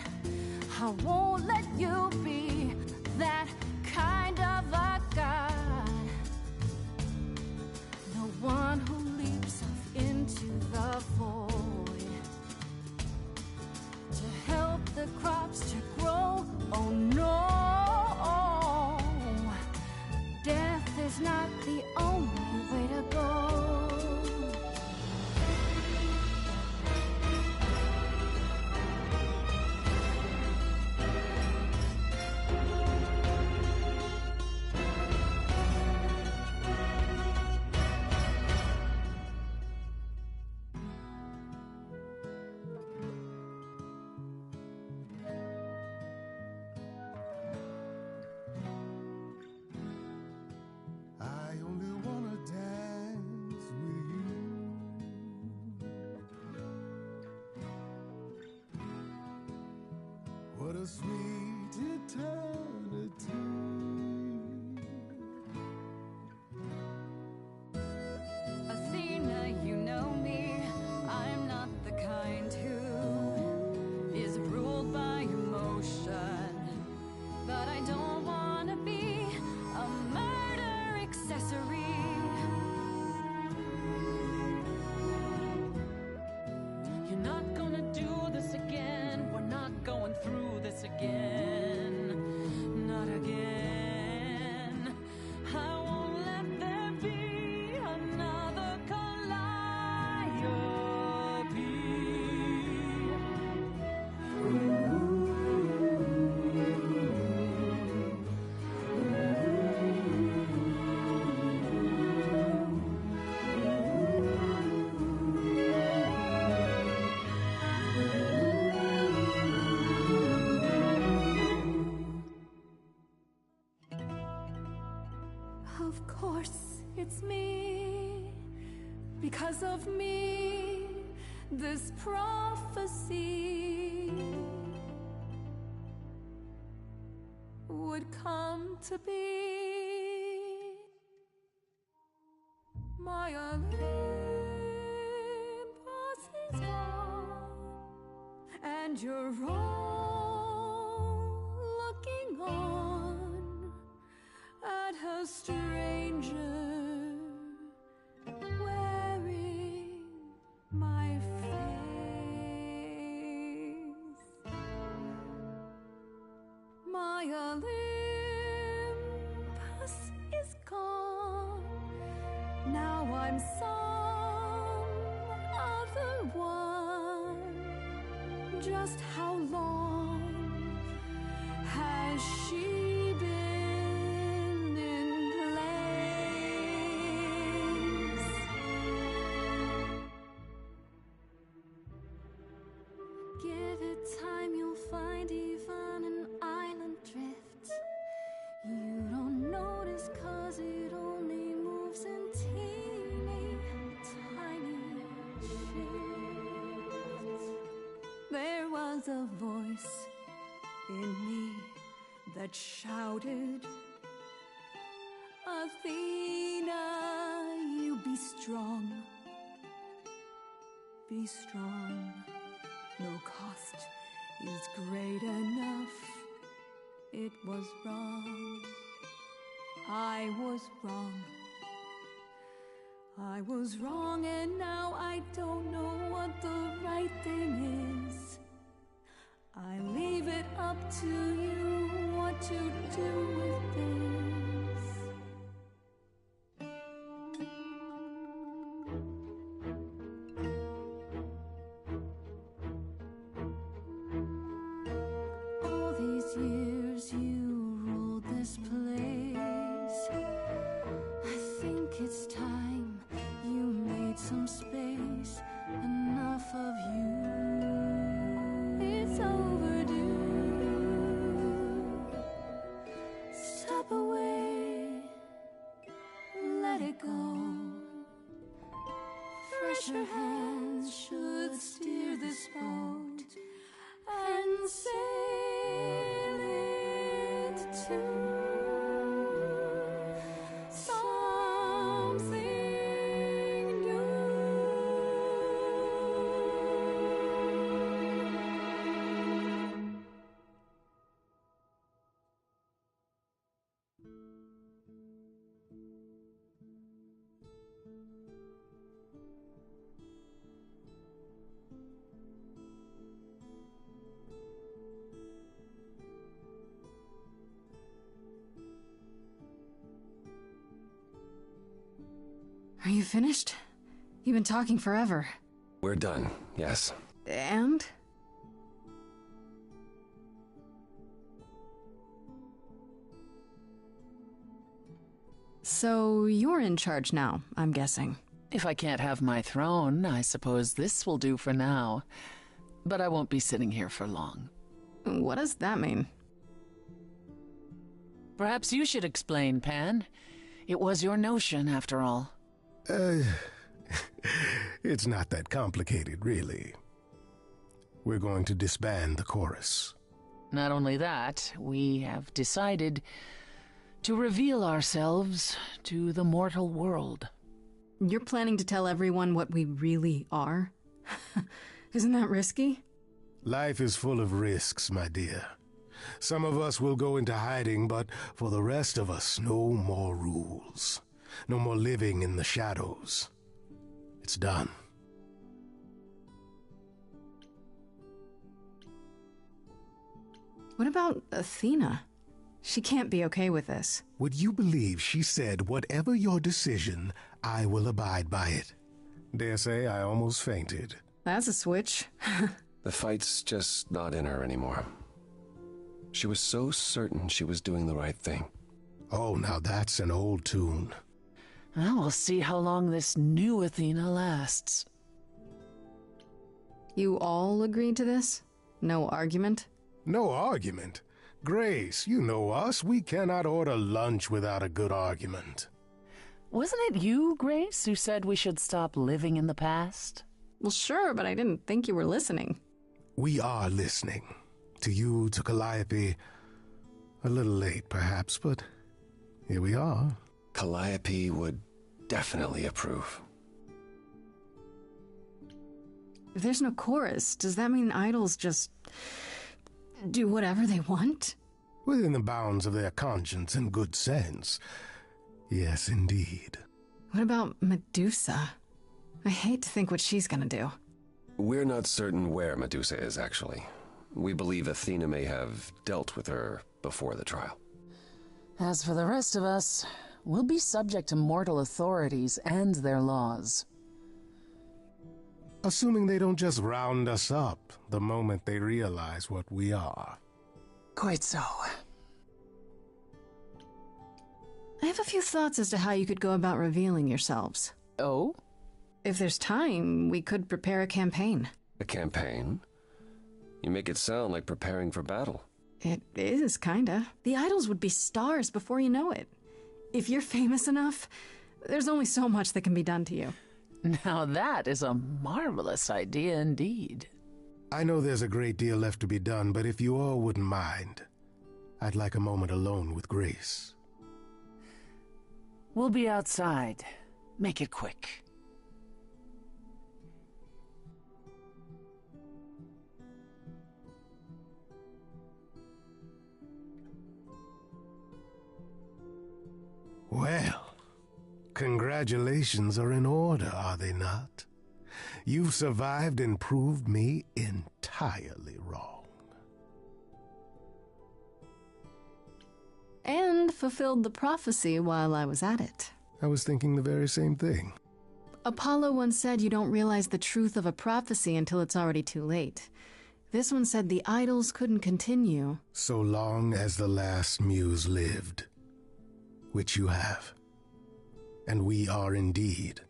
I won't let you be that kind of a god. The one who leaps off into the void to help the crops to grow. Oh no, death is not the only way to go. I only wanna dance with you. What a sweet eternity. Athena, you know me. I'm not the kind who is ruled by emotion. But I don't want to be a murder accessory. You're not gonna do this again. We're not going through this again. Not again. I won't let there be another Calliope. Of course, it's me. Because of me, this prophecy would come to be. My Olympus is gone, and you're all looking on at a stranger wearing my face. My Olympus is gone, now I'm some other one. Just how long has she been in place? Give it time, you'll find even an island drift. You don't notice 'cause it only moves in teeny tiny shifts. There was a voice in me that shouted, Athena, you be strong. Be strong. No cost is great enough. It was wrong. I was wrong. I was wrong, and now I don't know what the right thing is. I leave it up to you what to do with this. All these years you ruled this place. I think it's time you made some space. Enough of you. It's overdue. Step away. Let it go. Fresher hands should steer this boat and sail it to something new. Are you finished? You've been talking forever. We're done, yes. And? So you're in charge now, I'm guessing. If I can't have my throne, I suppose this will do for now. But I won't be sitting here for long. What does that mean? Perhaps you should explain, Pan. It was your notion, after all. It's not that complicated, really. We're going to disband the chorus. Not only that, we have decided to reveal ourselves to the mortal world. You're planning to tell everyone what we really are? Isn't that risky? Life is full of risks, my dear. Some of us will go into hiding, but for the rest of us, no more rules. No more living in the shadows. It's done. What about Athena? She can't be okay with this. Would you believe she said, whatever your decision, I will abide by it? Dare say I almost fainted. That's a switch. The fight's just not in her anymore. She was so certain she was doing the right thing. Oh, now that's an old tune. Well, we'll see how long this new Athena lasts. You all agreed to this? No argument? No argument? Grace, you know us. We cannot order lunch without a good argument. Wasn't it you, Grace, who said we should stop living in the past? Well, sure, but I didn't think you were listening. We are listening. To you, to Calliope. A little late, perhaps, but here we are. Calliope would definitely approve. If there's no chorus, does that mean idols just do whatever they want? Within the bounds of their conscience and good sense. Yes, indeed. What about Medusa? I hate to think what she's gonna do. We're not certain where Medusa is, actually. We believe Athena may have dealt with her before the trial. As for the rest of us, we'll be subject to mortal authorities and their laws. Assuming they don't just round us up the moment they realize what we are. Quite so. I have a few thoughts as to how you could go about revealing yourselves. Oh? If there's time, we could prepare a campaign. A campaign? You make it sound like preparing for battle. It is, kinda. The idols would be stars before you know it. If you're famous enough, there's only so much that can be done to you. Now that is a marvelous idea indeed. I know there's a great deal left to be done, but if you all wouldn't mind, I'd like a moment alone with Grace. We'll be outside. Make it quick. Well, congratulations are in order, are they not? You've survived and proved me entirely wrong. And fulfilled the prophecy while I was at it. I was thinking the very same thing. Apollo once said you don't realize the truth of a prophecy until it's already too late. This one said the idols couldn't continue. So long as the last muse lived. Which you have. And we are indeed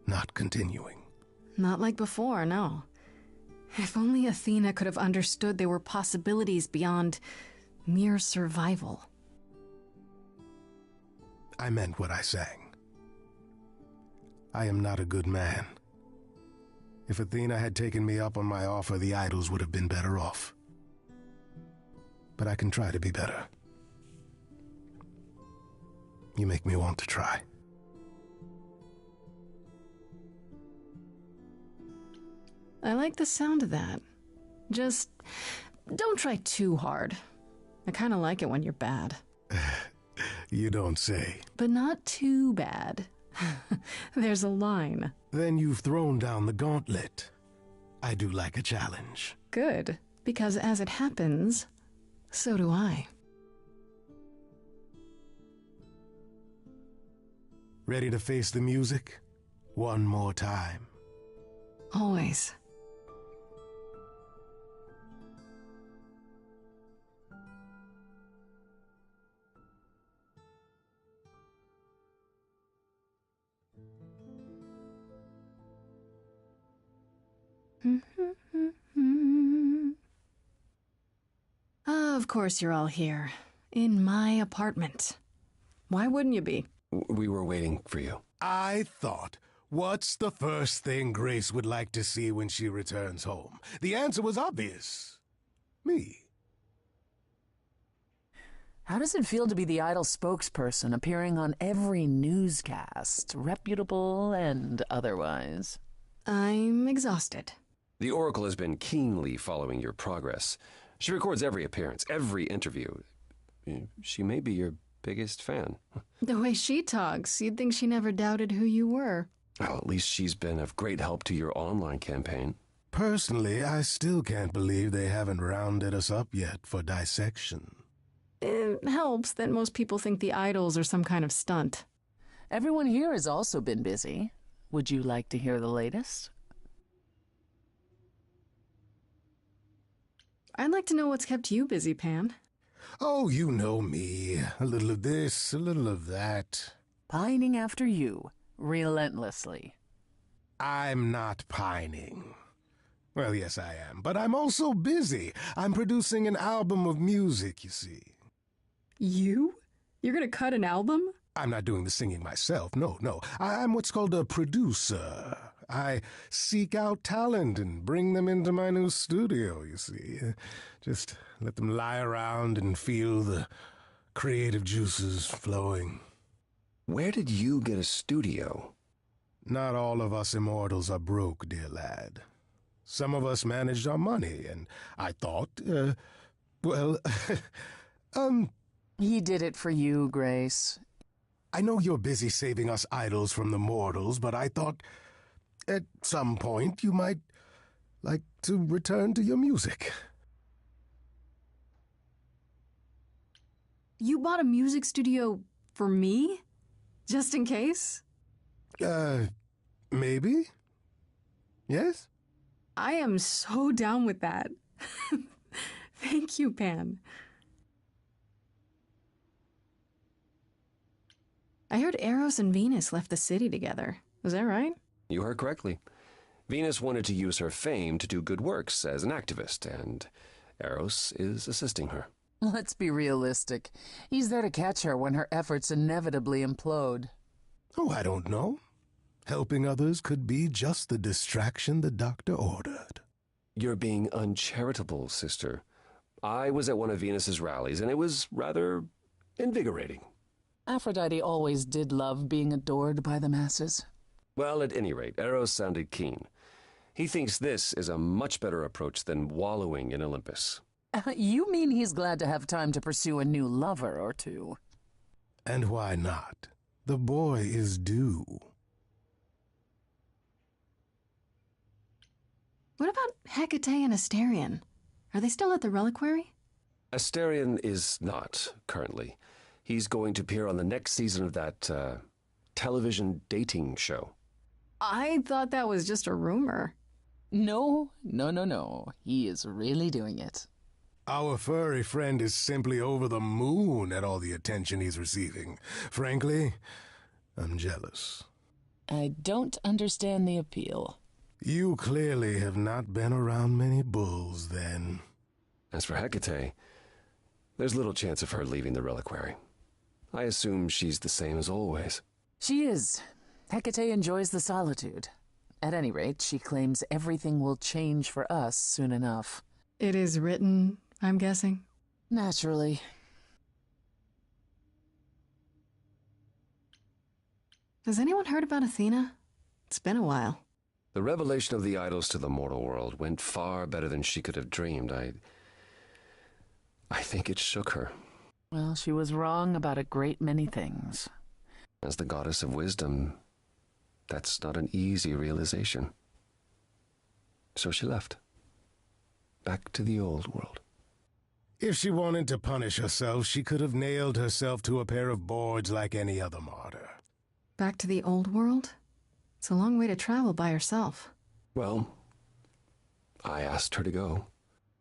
not continuing. Not like before, no. If only Athena could have understood there were possibilities beyond mere survival. I meant what I sang. I am not a good man. If Athena had taken me up on my offer, the idols would have been better off. But I can try to be better. You make me want to try. I like the sound of that. Just don't try too hard. I kind of like it when you're bad. You don't say. But not too bad. There's a line. Then you've thrown down the gauntlet. I do like a challenge. Good, because as it happens, so do I. Ready to face the music? One more time. Always. Of course you're all here. In my apartment. Why wouldn't you be? We were waiting for you. I thought, what's the first thing Grace would like to see when she returns home? The answer was obvious. Me. How does it feel to be the idol spokesperson appearing on every newscast, reputable and otherwise? I'm exhausted. The Oracle has been keenly following your progress. She records every appearance, every interview. She may be your biggest fan. The way she talks, you'd think she never doubted who you were. Well, at least she's been of great help to your online campaign. Personally, I still can't believe they haven't rounded us up yet for dissection. It helps that most people think the idols are some kind of stunt. Everyone here has also been busy. Would you like to hear the latest? I'd like to know what's kept you busy, Pan. Oh, you know me. A little of this, a little of that. Pining after you, relentlessly. I'm not pining. Well, yes, I am, but I'm also busy. I'm producing an album of music, you see. You? You're gonna cut an album? I'm not doing the singing myself, no. I'm what's called a producer. I seek out talent and bring them into my new studio, you see. Just let them lie around and feel the creative juices flowing. Where did you get a studio? Not all of us immortals are broke, dear lad. Some of us managed our money, and I thought, well, He did it for you, Grace. I know you're busy saving us idols from the mortals, but I thought at some point you might like to return to your music. You bought a music studio for me? Just in case? Maybe? Yes? I am so down with that. Thank you, Pan. I heard Eros and Venus left the city together. Was that right? You heard correctly. Venus wanted to use her fame to do good works as an activist, and Eros is assisting her. Let's be realistic. He's there to catch her when her efforts inevitably implode. Oh, I don't know. Helping others could be just the distraction the doctor ordered. You're being uncharitable, sister. I was at one of Venus's rallies, and it was rather invigorating. Aphrodite always did love being adored by the masses. Well, at any rate, Eros sounded keen. He thinks this is a much better approach than wallowing in Olympus. You mean he's glad to have time to pursue a new lover or two? And why not? The boy is due. What about Hecate and Asterion? Are they still at the reliquary? Asterion is not, currently. He's going to appear on the next season of that, television dating show. I thought that was just a rumor. No. He is really doing it. Our furry friend is simply over the moon at all the attention he's receiving. Frankly, I'm jealous. I don't understand the appeal. You clearly have not been around many bulls, then. As for Hecate, there's little chance of her leaving the reliquary. I assume she's the same as always. She is. Hecate enjoys the solitude. At any rate, she claims everything will change for us soon enough. It is written, I'm guessing. Naturally. Has anyone heard about Athena? It's been a while. The revelation of the idols to the mortal world went far better than she could have dreamed. I think it shook her. Well, she was wrong about a great many things. As the goddess of wisdom, that's not an easy realization. So she left. Back to the old world. If she wanted to punish herself, she could have nailed herself to a pair of boards like any other martyr. Back to the old world? It's a long way to travel by herself. Well, I asked her to go.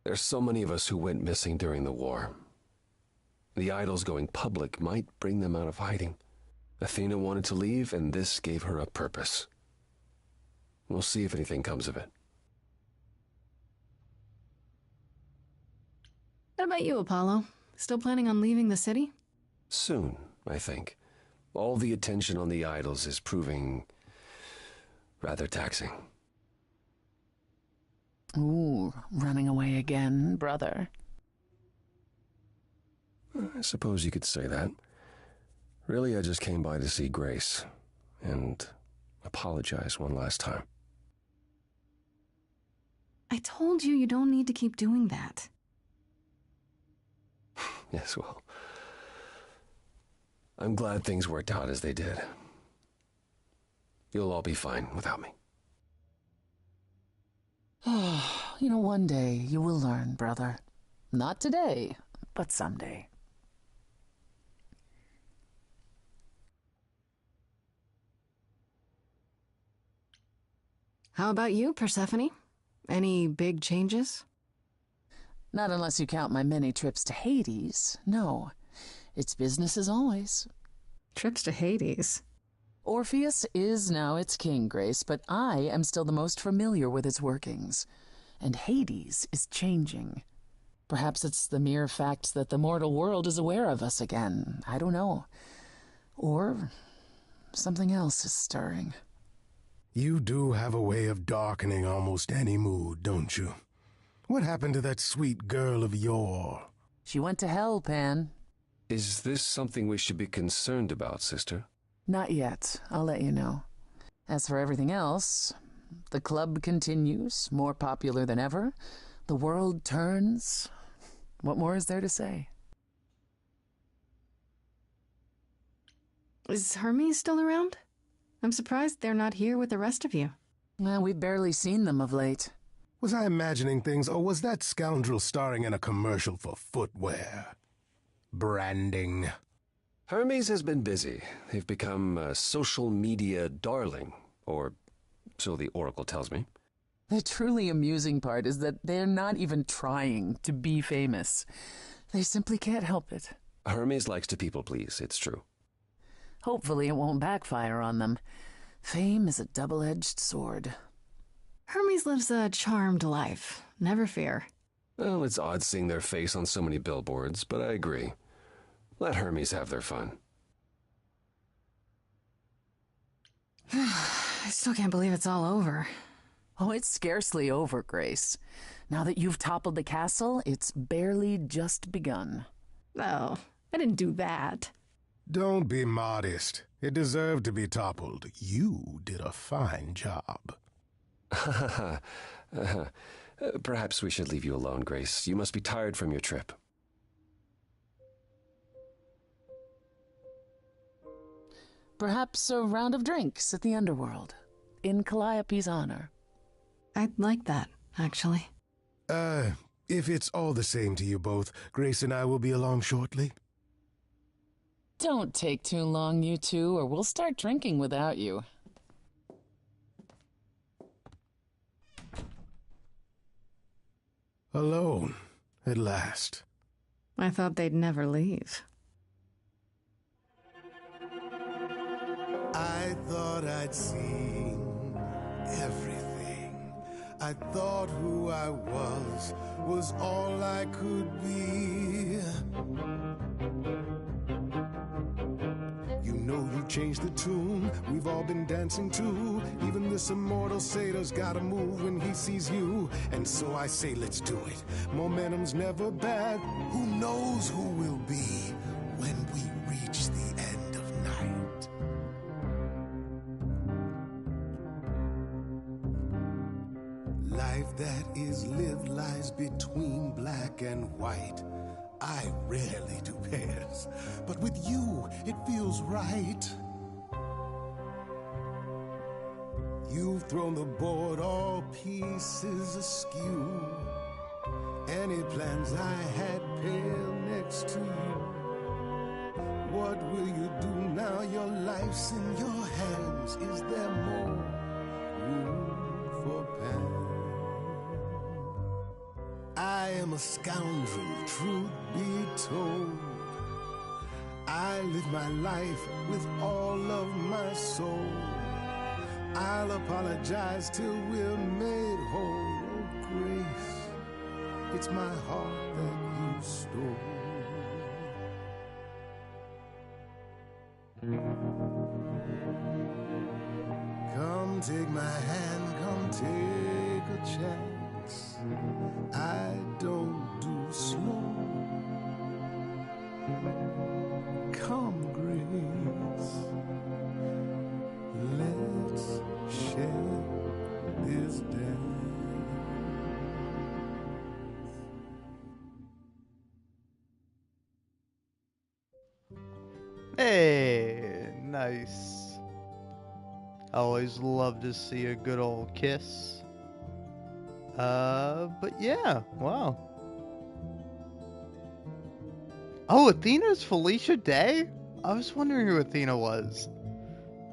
There's so many of us who went missing during the war. The idols going public might bring them out of hiding. Athena wanted to leave, and this gave her a purpose. We'll see if anything comes of it. What about you, Apollo? Still planning on leaving the city? Soon, I think. All the attention on the idols is proving rather taxing. Ooh, running away again, brother. I suppose you could say that. Really, I just came by to see Grace and apologize one last time. I told you don't need to keep doing that. Yes, well, I'm glad things worked out as they did. You'll all be fine without me. One day you will learn, brother. Not today, but someday. How about you, Persephone? Any big changes? Not unless you count my many trips to Hades. No, it's business as always. Trips to Hades? Orpheus is now its king, Grace, but I am still the most familiar with its workings. And Hades is changing. Perhaps it's the mere fact that the mortal world is aware of us again. I don't know. Or something else is stirring. You do have a way of darkening almost any mood, don't you? What happened to that sweet girl of yore? She went to hell, Pan. Is this something we should be concerned about, sister? Not yet. I'll let you know. As for everything else, the club continues, more popular than ever. The world turns. What more is there to say? Is Hermes still around? I'm surprised they're not here with the rest of you. Well, we've barely seen them of late. Was I imagining things, or was that scoundrel starring in a commercial for footwear? Branding. Hermes has been busy. They've become a social media darling, or so the Oracle tells me. The truly amusing part is that they're not even trying to be famous. They simply can't help it. Hermes likes to people please, it's true. Hopefully it won't backfire on them. Fame is a double-edged sword. Hermes lives a charmed life. Never fear. Well, it's odd seeing their face on so many billboards, but I agree. Let Hermes have their fun. I still can't believe it's all over. Oh, it's scarcely over, Grace. Now that you've toppled the castle, it's barely just begun. Oh, I didn't do that. Don't be modest. It deserved to be toppled. You did a fine job. Perhaps we should leave you alone, Grace. You must be tired from your trip. Perhaps a round of drinks at the Underworld, in Calliope's honor. I'd like that, actually. If it's all the same to you both, Grace and I will be along shortly. Don't take too long, you two, or we'll start drinking without you. Alone, at last. I thought they'd never leave. I thought I'd seen everything. I thought who I was all I could be. You know you changed the tune we've all been dancing to. Even this immortal satyr's gotta move when he sees you. And so I say let's do it. Momentum's never bad. Who knows who we'll be when we reach the end of night. Life that is lived lies between black and white. I rarely do pairs, but with you it feels right. You've thrown the board all pieces askew. Any plans I had pale next to you. What will you do now your life's in your hands? Is there more room for Pan? I am a scoundrel, truth be told. I live my life with all of my soul. I'll apologize till we're made whole. Oh, Grace, it's my heart that you stole. Come take my hand, come take a chance. I don't do slow. Come, Grace, let's share this dance. Hey, nice. I always love to see a good old kiss. But yeah, wow. Oh, Athena's Felicia Day? I was wondering who Athena was.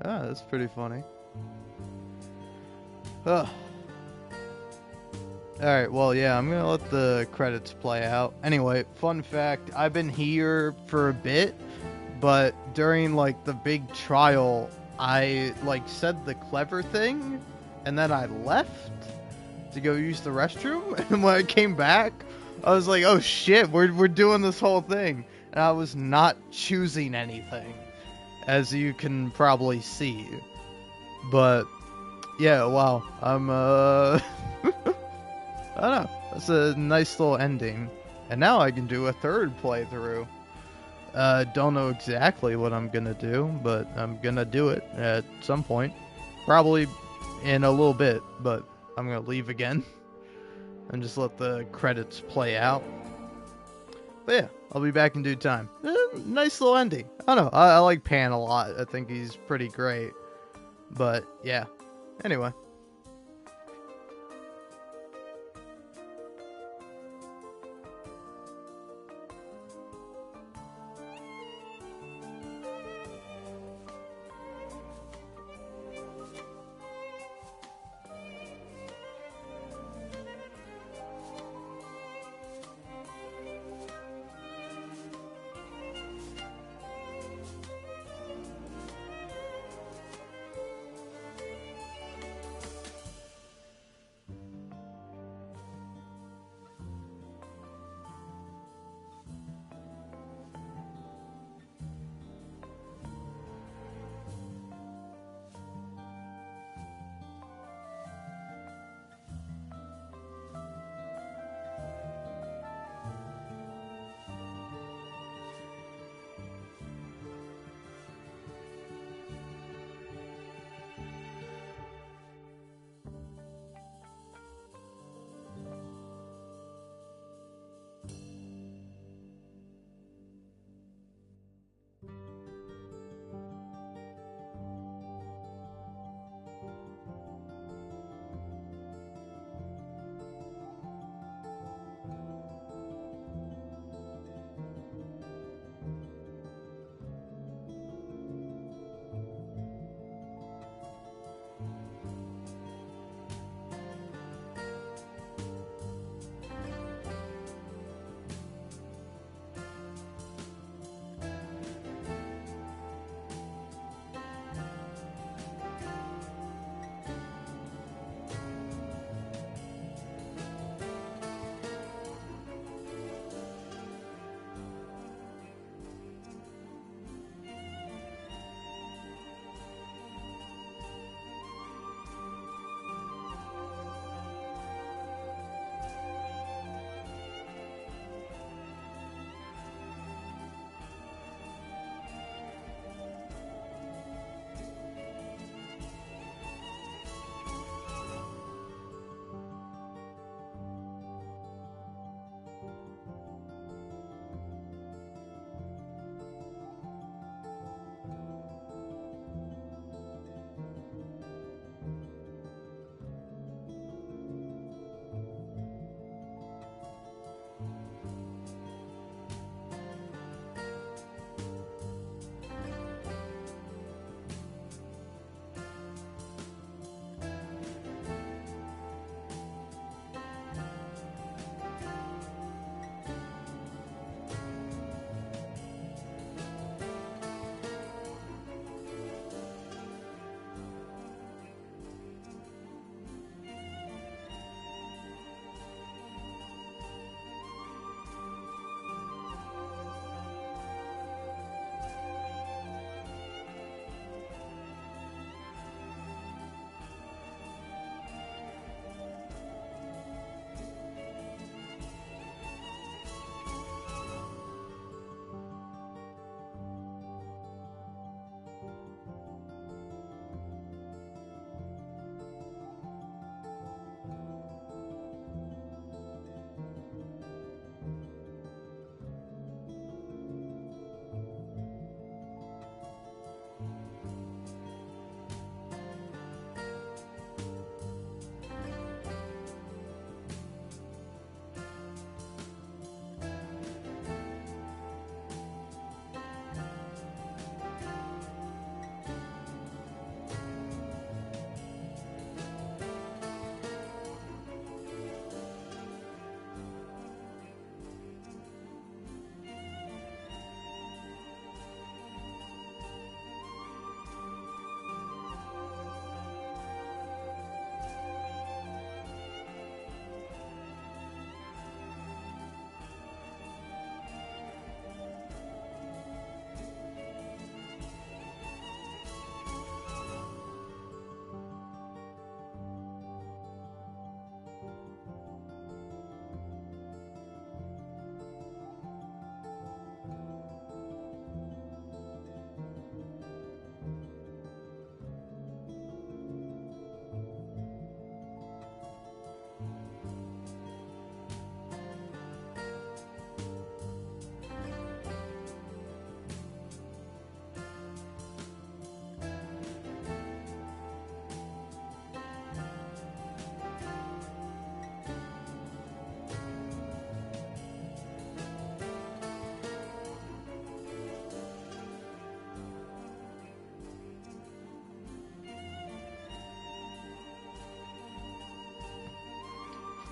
Ah, that's pretty funny. Ugh. Alright, well, yeah, I'm gonna let the credits play out. Anyway, fun fact, I've been here for a bit, but during, like, the big trial, I, like, said the clever thing, and then I left to go use the restroom, and when I came back, I was like, oh shit, we're doing this whole thing, and I was not choosing anything, as you can probably see, but yeah, wow. I don't know. That's a nice little ending. And now I can do a third playthrough. Don't know exactly what I'm gonna do, but I'm gonna do it at some point. Probably in a little bit, but I'm gonna leave again. And just let the credits play out. But yeah, I'll be back in due time. Nice little ending. I don't know. I like Pan a lot. I think he's pretty great. But yeah. Anyway.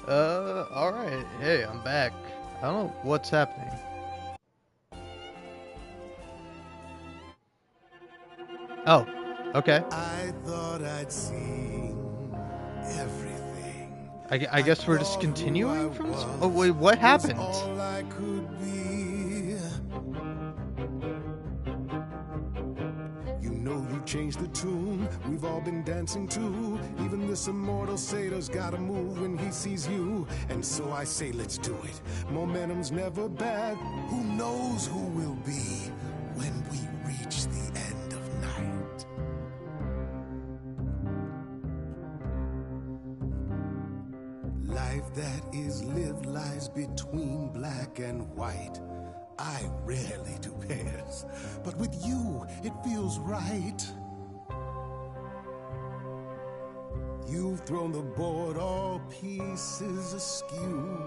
Alright. Hey, I'm back. I don't know what's happening. Oh, okay. I thought I'd seen everything. I guess we're just continuing from this? Oh, wait, what happened? All I could be. You know you changed the tune we've all been dancing to. Even this immortal satyr's gotta move when he sees you. And so I say let's do it. Momentum's never bad. Who knows who we'll be when we reach the end of night. Life that is lived lies between black and white. I rarely do pairs, but with you it feels right. You've thrown the board all pieces askew.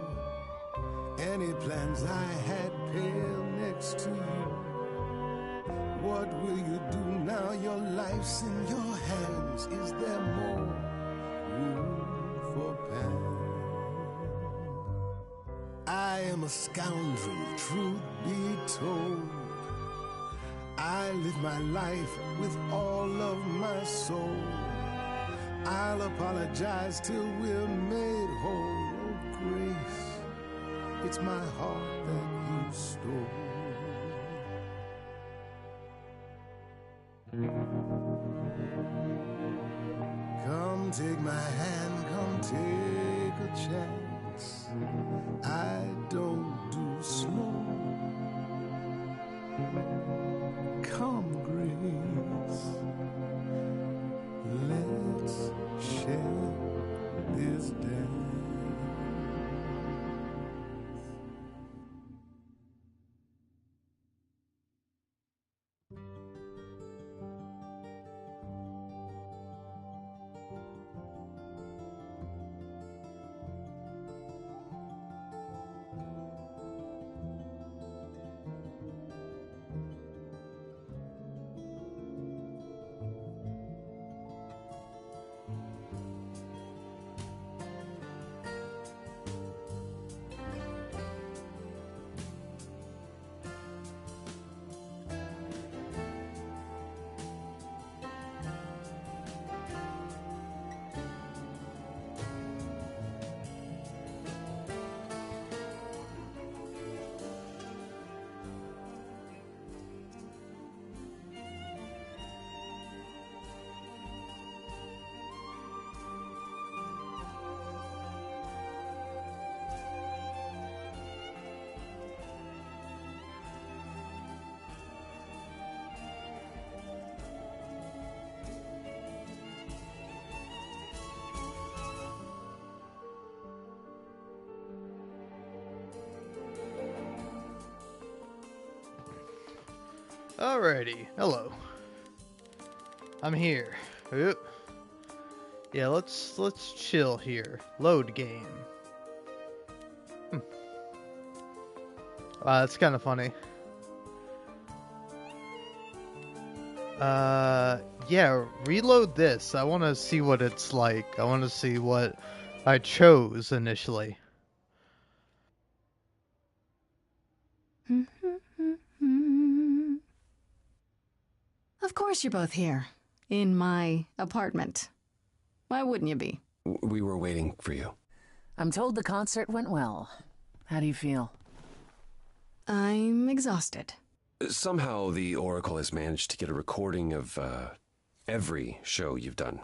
Any plans I had pale next to you. What will you do now your life's in your hands? Is there more room for Pam? I am a scoundrel, truth be told. I live my life with all of my soul. I'll apologize till we're made whole. Oh, Grace, it's my heart that you stole. Come take my hand, come take a chance. I don't do slow. Come, Grace, let's share this dance. Alrighty, hello. I'm here. Oop. Yeah, let's chill here. Load game. Wow, that's kind of funny. Yeah, reload this. I want to see what it's like. I want to see what I chose initially. Of course you're both here. In my apartment. Why wouldn't you be? We were waiting for you. I'm told the concert went well. How do you feel? I'm exhausted. Somehow the Oracle has managed to get a recording of every show you've done.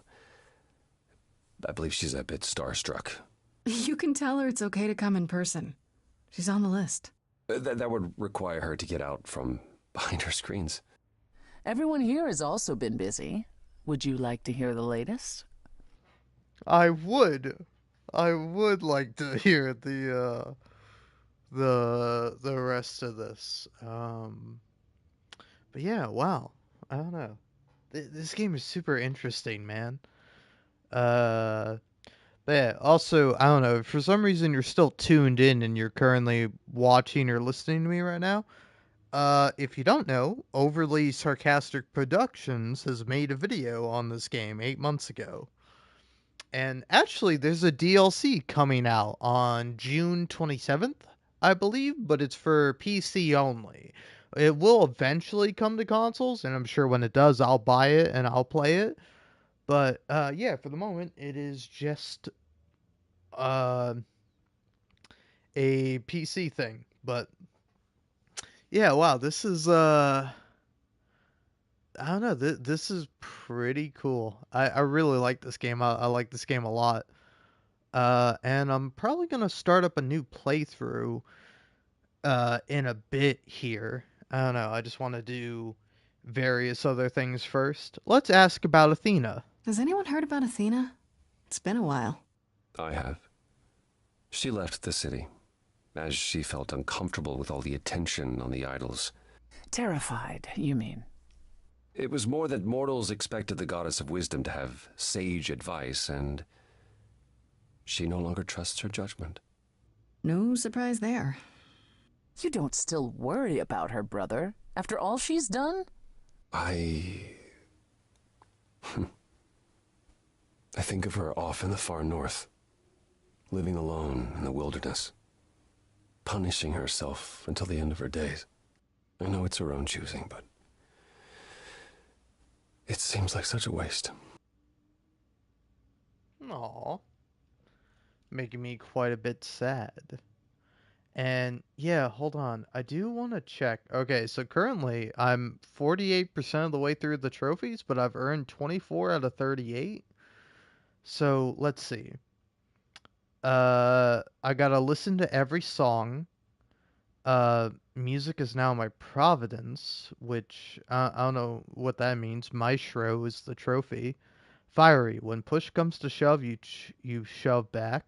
I believe she's a bit starstruck. You can tell her it's okay to come in person. She's on the list. That would require her to get out from behind her screens. Everyone here has also been busy. Would you like to hear the latest? I would like to hear the rest of this. But yeah, wow. I don't know. This game is super interesting, man. But yeah, also, I don't know, for some reason you're still tuned in and you're currently watching or listening to me right now. If you don't know, Overly Sarcastic Productions has made a video on this game 8 months ago. And actually, there's a DLC coming out on June 27th, I believe, but it's for PC only. It will eventually come to consoles, and I'm sure when it does, I'll buy it and I'll play it. But yeah, for the moment, it is just uh, a PC thing. But yeah, wow, this is I don't know, this is pretty cool. I really like this game. I like this game a lot. And I'm probably gonna start up a new playthrough in a bit here. I don't know. I just want to do various other things first. Let's ask about Athena. Has anyone heard about Athena? It's been a while. I have. She left the city, as she felt uncomfortable with all the attention on the idols. Terrified, you mean? It was more that mortals expected the goddess of wisdom to have sage advice, and she no longer trusts her judgment. No surprise there. You don't still worry about her, brother, after all she's done? I think of her off in the far north, living alone in the wilderness, punishing herself until the end of her days. I know it's her own choosing, but it seems like such a waste. Aww. Making me quite a bit sad. And yeah, hold on. I do want to check. Okay, so currently I'm 48% of the way through the trophies, but I've earned 24 out of 38. So let's see. I gotta listen to every song. Music is now my providence, which I don't know what that means. Maestro is the trophy. Fiery. When push comes to shove, you shove back.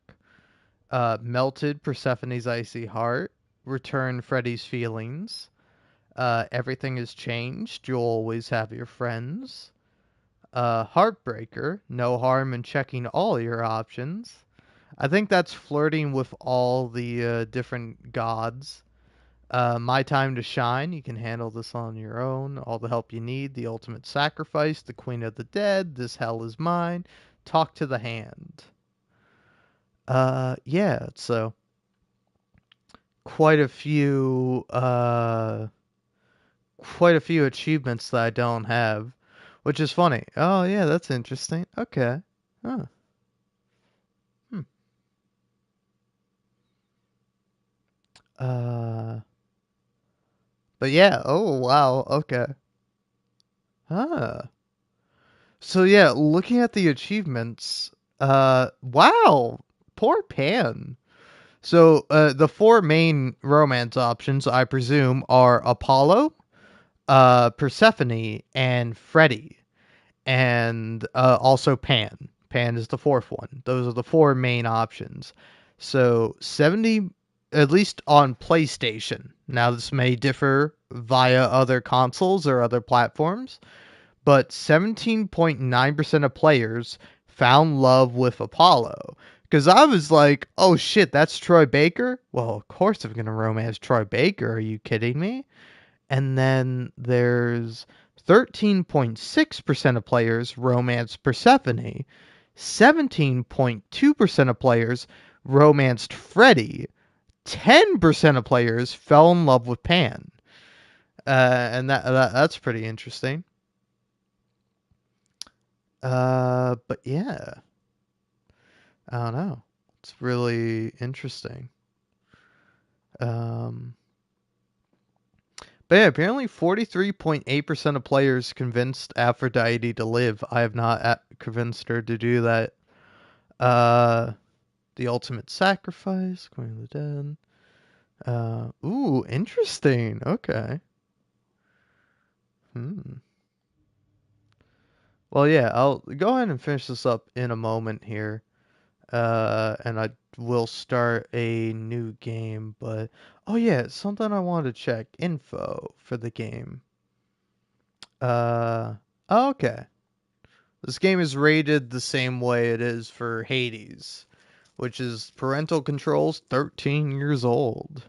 Melted, Persephone's icy heart. Return, Freddy's feelings. Everything has changed. You'll always have your friends. Heartbreaker, no harm in checking all your options. I think that's flirting with all the different gods. My time to shine, you can handle this on your own. All the help you need. The ultimate sacrifice, the queen of the dead. This hell is mine. Talk to the hand. Yeah, so quite a few achievements that I don't have, which is funny. Oh yeah, that's interesting. Okay. Huh. But yeah, oh wow, okay. So yeah, looking at the achievements, wow, poor Pan. So the four main romance options, I presume, are Apollo, Persephone, and Freddy, and also Pan. Pan is the fourth one. Those are the four main options. So 70, at least on PlayStation. Now this may differ via other consoles or other platforms, but 17.9% of players found love with Apollo. Because I was like, oh shit, that's Troy Baker? Well, of course I'm going to romance Troy Baker. Are you kidding me? And then there's 13.6% of players romance Persephone. 17.2% of players romanced Freddy. 10% of players fell in love with Pan. And that's pretty interesting. But yeah. I don't know. It's really interesting. But yeah, apparently 43.8% of players convinced Aphrodite to live. I have not convinced her to do that. The ultimate sacrifice, Queen of the Dead. Ooh, interesting. Okay. Well, yeah, I'll go ahead and finish this up in a moment here. And I will start a new game, but oh yeah, something I wanted to check. Info for the game. Okay. This game is rated the same way it is for Hades, which is parental controls 13 years old.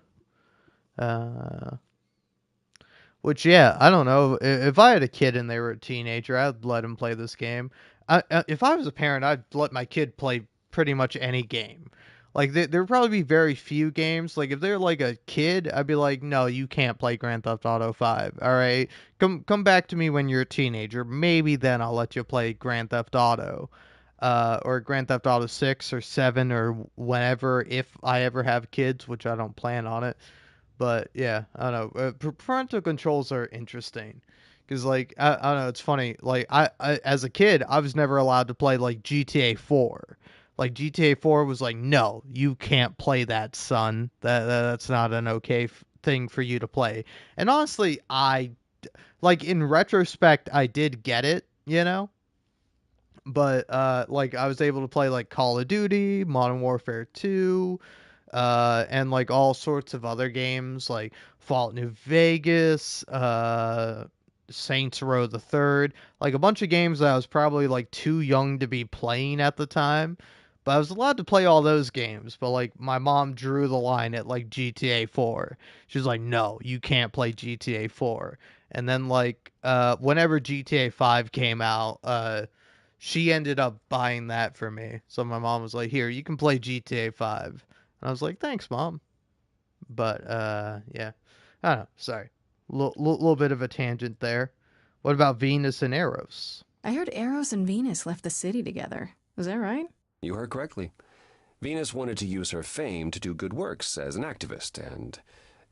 Which, yeah, I don't know. If I had a kid and they were a teenager, I'd let them play this game. if I was a parent, I'd let my kid play pretty much any game. Like there would probably be very few games. Like if they're like a kid, I'd be like, no, you can't play Grand Theft Auto 5. All right, come back to me when you're a teenager. Maybe then I'll let you play Grand Theft Auto, or Grand Theft Auto 6 or 7 or whenever, if I ever have kids, which I don't plan on it. But yeah, I don't know. Parental controls are interesting because, like, I don't know. It's funny. Like, I as a kid, I was never allowed to play like GTA 4. Like GTA 4 was like, no, you can't play that, son. That's not an okay thing for you to play. And honestly, like in retrospect, I did get it, you know. But like I was able to play like Call of Duty, Modern Warfare 2, and like all sorts of other games like Fallout New Vegas, Saints Row the Third, like a bunch of games that I was probably like too young to be playing at the time. But I was allowed to play all those games, but like my mom drew the line at like GTA 4. She was like, "No, you can't play GTA 4." And then like whenever GTA 5 came out, she ended up buying that for me. So my mom was like, "Here, you can play GTA 5." And I was like, "Thanks, Mom." But yeah. I don't know, sorry. Little bit of a tangent there. What about Venus and Eros? I heard Eros and Venus left the city together. Was that right? You heard correctly. Venus wanted to use her fame to do good works as an activist, and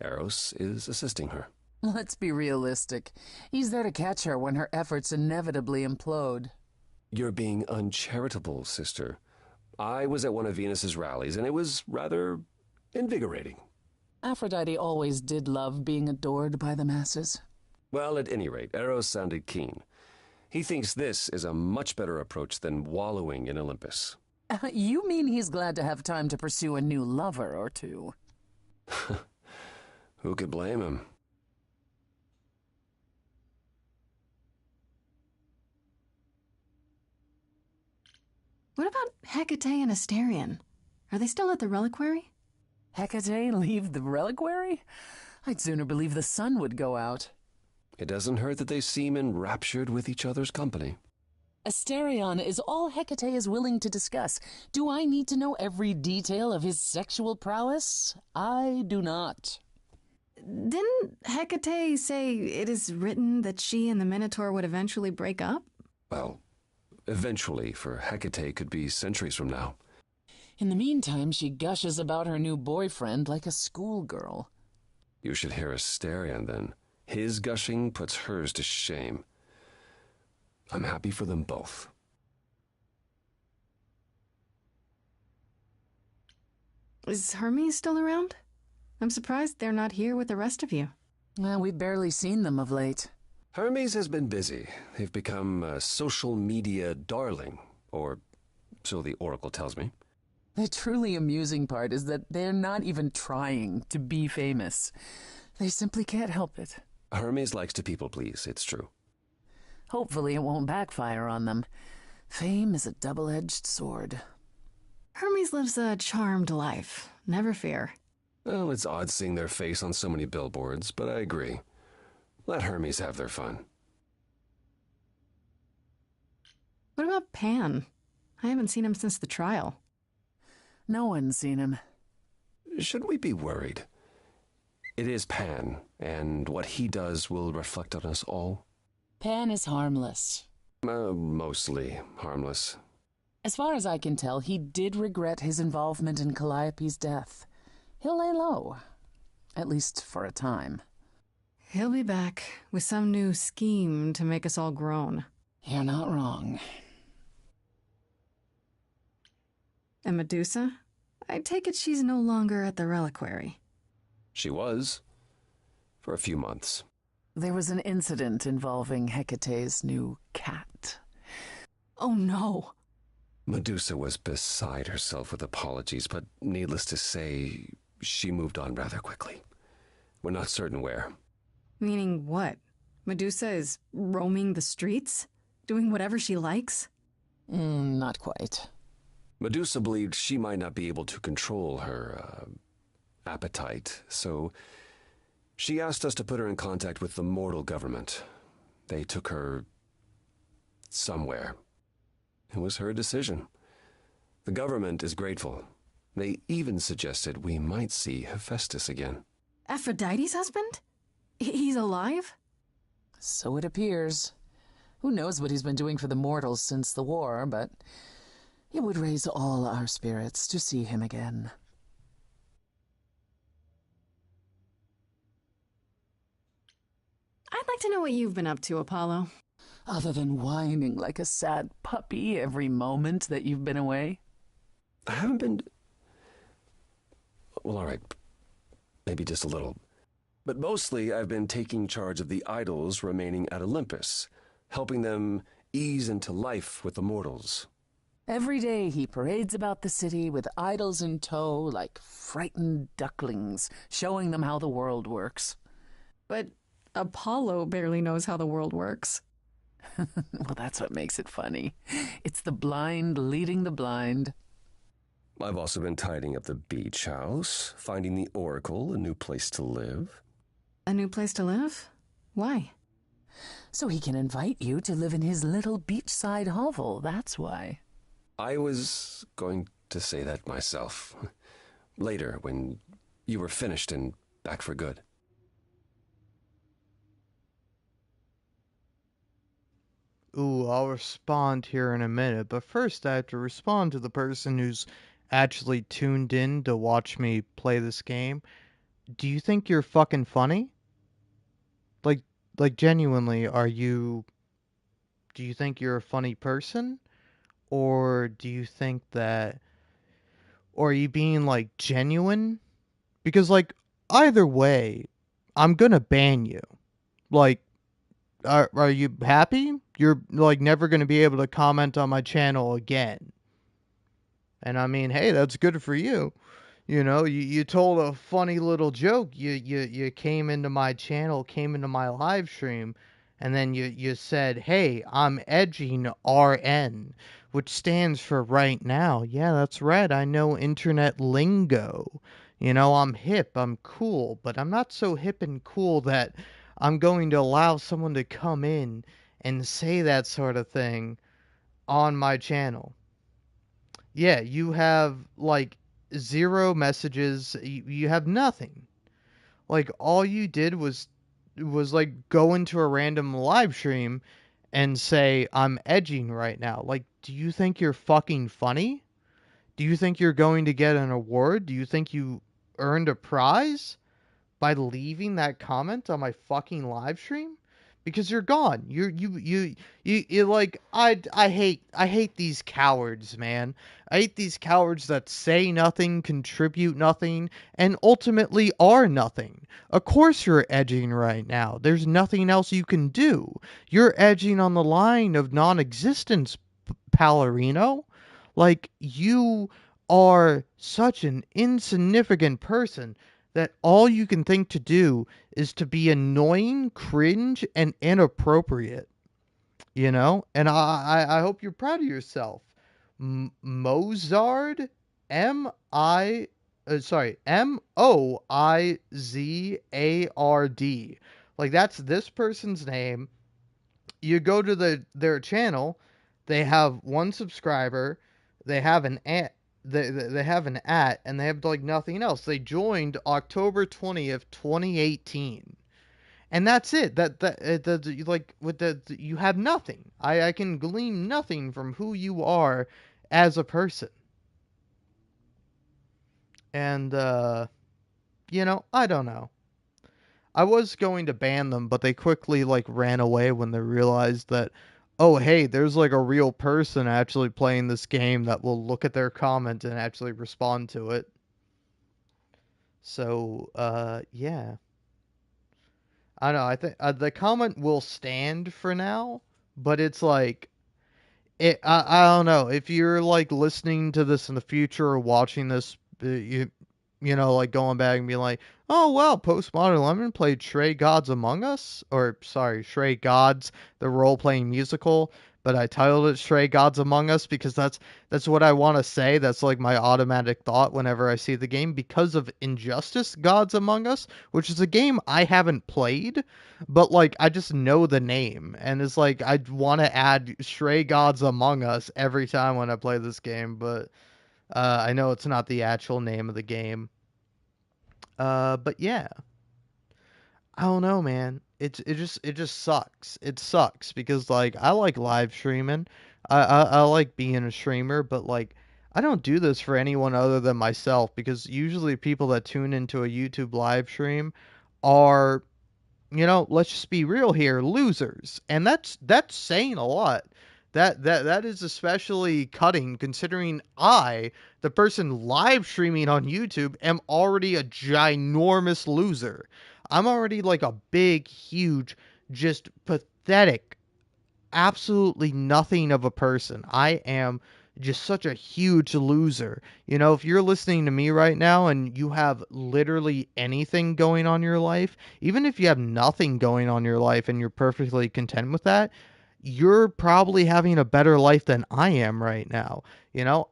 Eros is assisting her. Let's be realistic. He's there to catch her when her efforts inevitably implode. You're being uncharitable, sister. I was at one of Venus's rallies, and it was rather invigorating. Aphrodite always did love being adored by the masses. Well, at any rate, Eros sounded keen. He thinks this is a much better approach than wallowing in Olympus. You mean he's glad to have time to pursue a new lover or two? Who could blame him? What about Hecate and Asterion? Are they still at the reliquary? Hecate leave the reliquary? I'd sooner believe the sun would go out. It doesn't hurt that they seem enraptured with each other's company. Asterion is all Hecate is willing to discuss. Do I need to know every detail of his sexual prowess? I do not. Didn't Hecate say it is written that she and the Minotaur would eventually break up? Well, eventually for Hecate could be centuries from now. In the meantime, she gushes about her new boyfriend like a schoolgirl. You should hear Asterion, then. His gushing puts hers to shame. I'm happy for them both. Is Hermes still around? I'm surprised they're not here with the rest of you. Well, we've barely seen them of late. Hermes has been busy. They've become a social media darling, or so the Oracle tells me. The truly amusing part is that they're not even trying to be famous. They simply can't help it. Hermes likes to people please, it's true. Hopefully it won't backfire on them. Fame is a double-edged sword. Hermes lives a charmed life. Never fear. Well, it's odd seeing their face on so many billboards, but I agree. Let Hermes have their fun. What about Pan? I haven't seen him since the trial. No one's seen him. Should we be worried? It is Pan, and what he does will reflect on us all. Pan is harmless. Mostly harmless. As far as I can tell, he did regret his involvement in Calliope's death. He'll lay low, at least for a time. He'll be back with some new scheme to make us all groan. You're not wrong. And Medusa? I take it she's no longer at the reliquary. She was. For a few months. There was an incident involving Hecate's new cat. Oh no. Medusa was beside herself with apologies, but needless to say, she moved on rather quickly. We're not certain where. Meaning what? Medusa is roaming the streets? Doing whatever she likes? Not quite. Medusa believed she might not be able to control her, appetite, so she asked us to put her in contact with the mortal government. They took her somewhere. It was her decision. The government is grateful. They even suggested we might see Hephaestus again. Aphrodite's husband? He's alive? So it appears. Who knows what he's been doing for the mortals since the war, but it would raise all our spirits to see him again. I'd like to know what you've been up to, Apollo. Other than whining like a sad puppy every moment that you've been away? I haven't been... Well, all right. Maybe just a little. But mostly I've been taking charge of the idols remaining at Olympus, helping them ease into life with the mortals. Every day he parades about the city with idols in tow like frightened ducklings, showing them how the world works. But Apollo barely knows how the world works. Well, that's what makes it funny. It's the blind leading the blind. I've also been tidying up the beach house, finding the Oracle, a new place to live. A new place to live? Why? So he can invite you to live in his little beachside hovel, that's why. I was going to say that myself. Later, when you were finished and back for good. Ooh, I'll respond here in a minute, but first I have to respond to the person who's actually tuned in to watch me play this game. Do you think you're fucking funny? Like genuinely, do you think you're a funny person? Or do you think that, or are you being like genuine? Because like either way, I'm gonna ban you. Like, are you happy? You're like never gonna be able to comment on my channel again. And I mean, hey, that's good for you. You know, you told a funny little joke. You came into my channel, came into my live stream, and then you said, hey, I'm edging RN, which stands for right now. Yeah, that's right. I know internet lingo. You know, I'm hip, I'm cool, but I'm not so hip and cool that I'm going to allow someone to come in and say that sort of thing on my channel. Yeah, you have like 0 messages. You have nothing. Like all you did was like go into a random live stream and say I'm edging right now. Like, do you think you're fucking funny? Do you think you're going to get an award? Do you think you earned a prize by leaving that comment on my fucking live stream? Because you're gone. You like I hate these cowards, man. I hate these cowards that say nothing, contribute nothing, and ultimately are nothing. Of course you're edging right now. There's nothing else you can do. You're edging on the line of non-existence, Palorino. Like, you are such an insignificant person that all you can think to do is to be annoying, cringe, and inappropriate. You know? And I hope you're proud of yourself. Mozard, Moizard. Like, that's this person's name. You go to their channel, they have 1 subscriber, they have an they have an and they have like nothing else. They joined October 20th, 2018. And that's it. Like with you have nothing. I can glean nothing from who you are as a person. And you know, I don't know. I was going to ban them, but they quickly like ran away when they realized that, oh, hey, there's like a real person actually playing this game that will look at their comment and actually respond to it. So, yeah. I don't know, I think the comment will stand for now, but it's like, I don't know, if you're like listening to this in the future or watching this, you know, like going back and being like, oh, well, Postmodern Lemon played Stray Gods Among Us, or sorry, Stray Gods, the role-playing musical, but I titled it Stray Gods Among Us because that's what I want to say. That's like my automatic thought whenever I see the game, because of Injustice Gods Among Us, which is a game I haven't played, but like I just know the name, and it's like I want to add Stray Gods Among Us every time when I play this game, but I know it's not the actual name of the game. But yeah, I don't know, man. It just sucks. It sucks because like I like live streaming. I like being a streamer, but like I don't do this for anyone other than myself, because usually people that tune into a YouTube live stream are, let's just be real here, losers. And that's saying a lot. That is especially cutting, considering I, the person live streaming on YouTube, am already a ginormous loser. I'm already like a big, huge, just pathetic, absolutely nothing of a person. I am just such a huge loser. If you're listening to me right now and you have literally anything going on in your life, even if you have nothing going on in your life and you're perfectly content with that, you're probably having a better life than I am right now.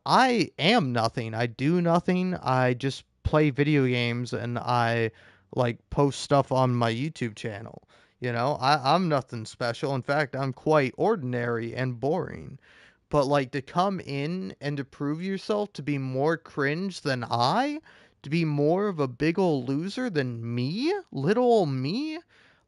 I am nothing. I do nothing. I just play video games and I like post stuff on my YouTube channel. I'm nothing special. In fact, I'm quite ordinary and boring. But like to come in and to prove yourself to be more cringe than I, to be more of a big old loser than me, little old me,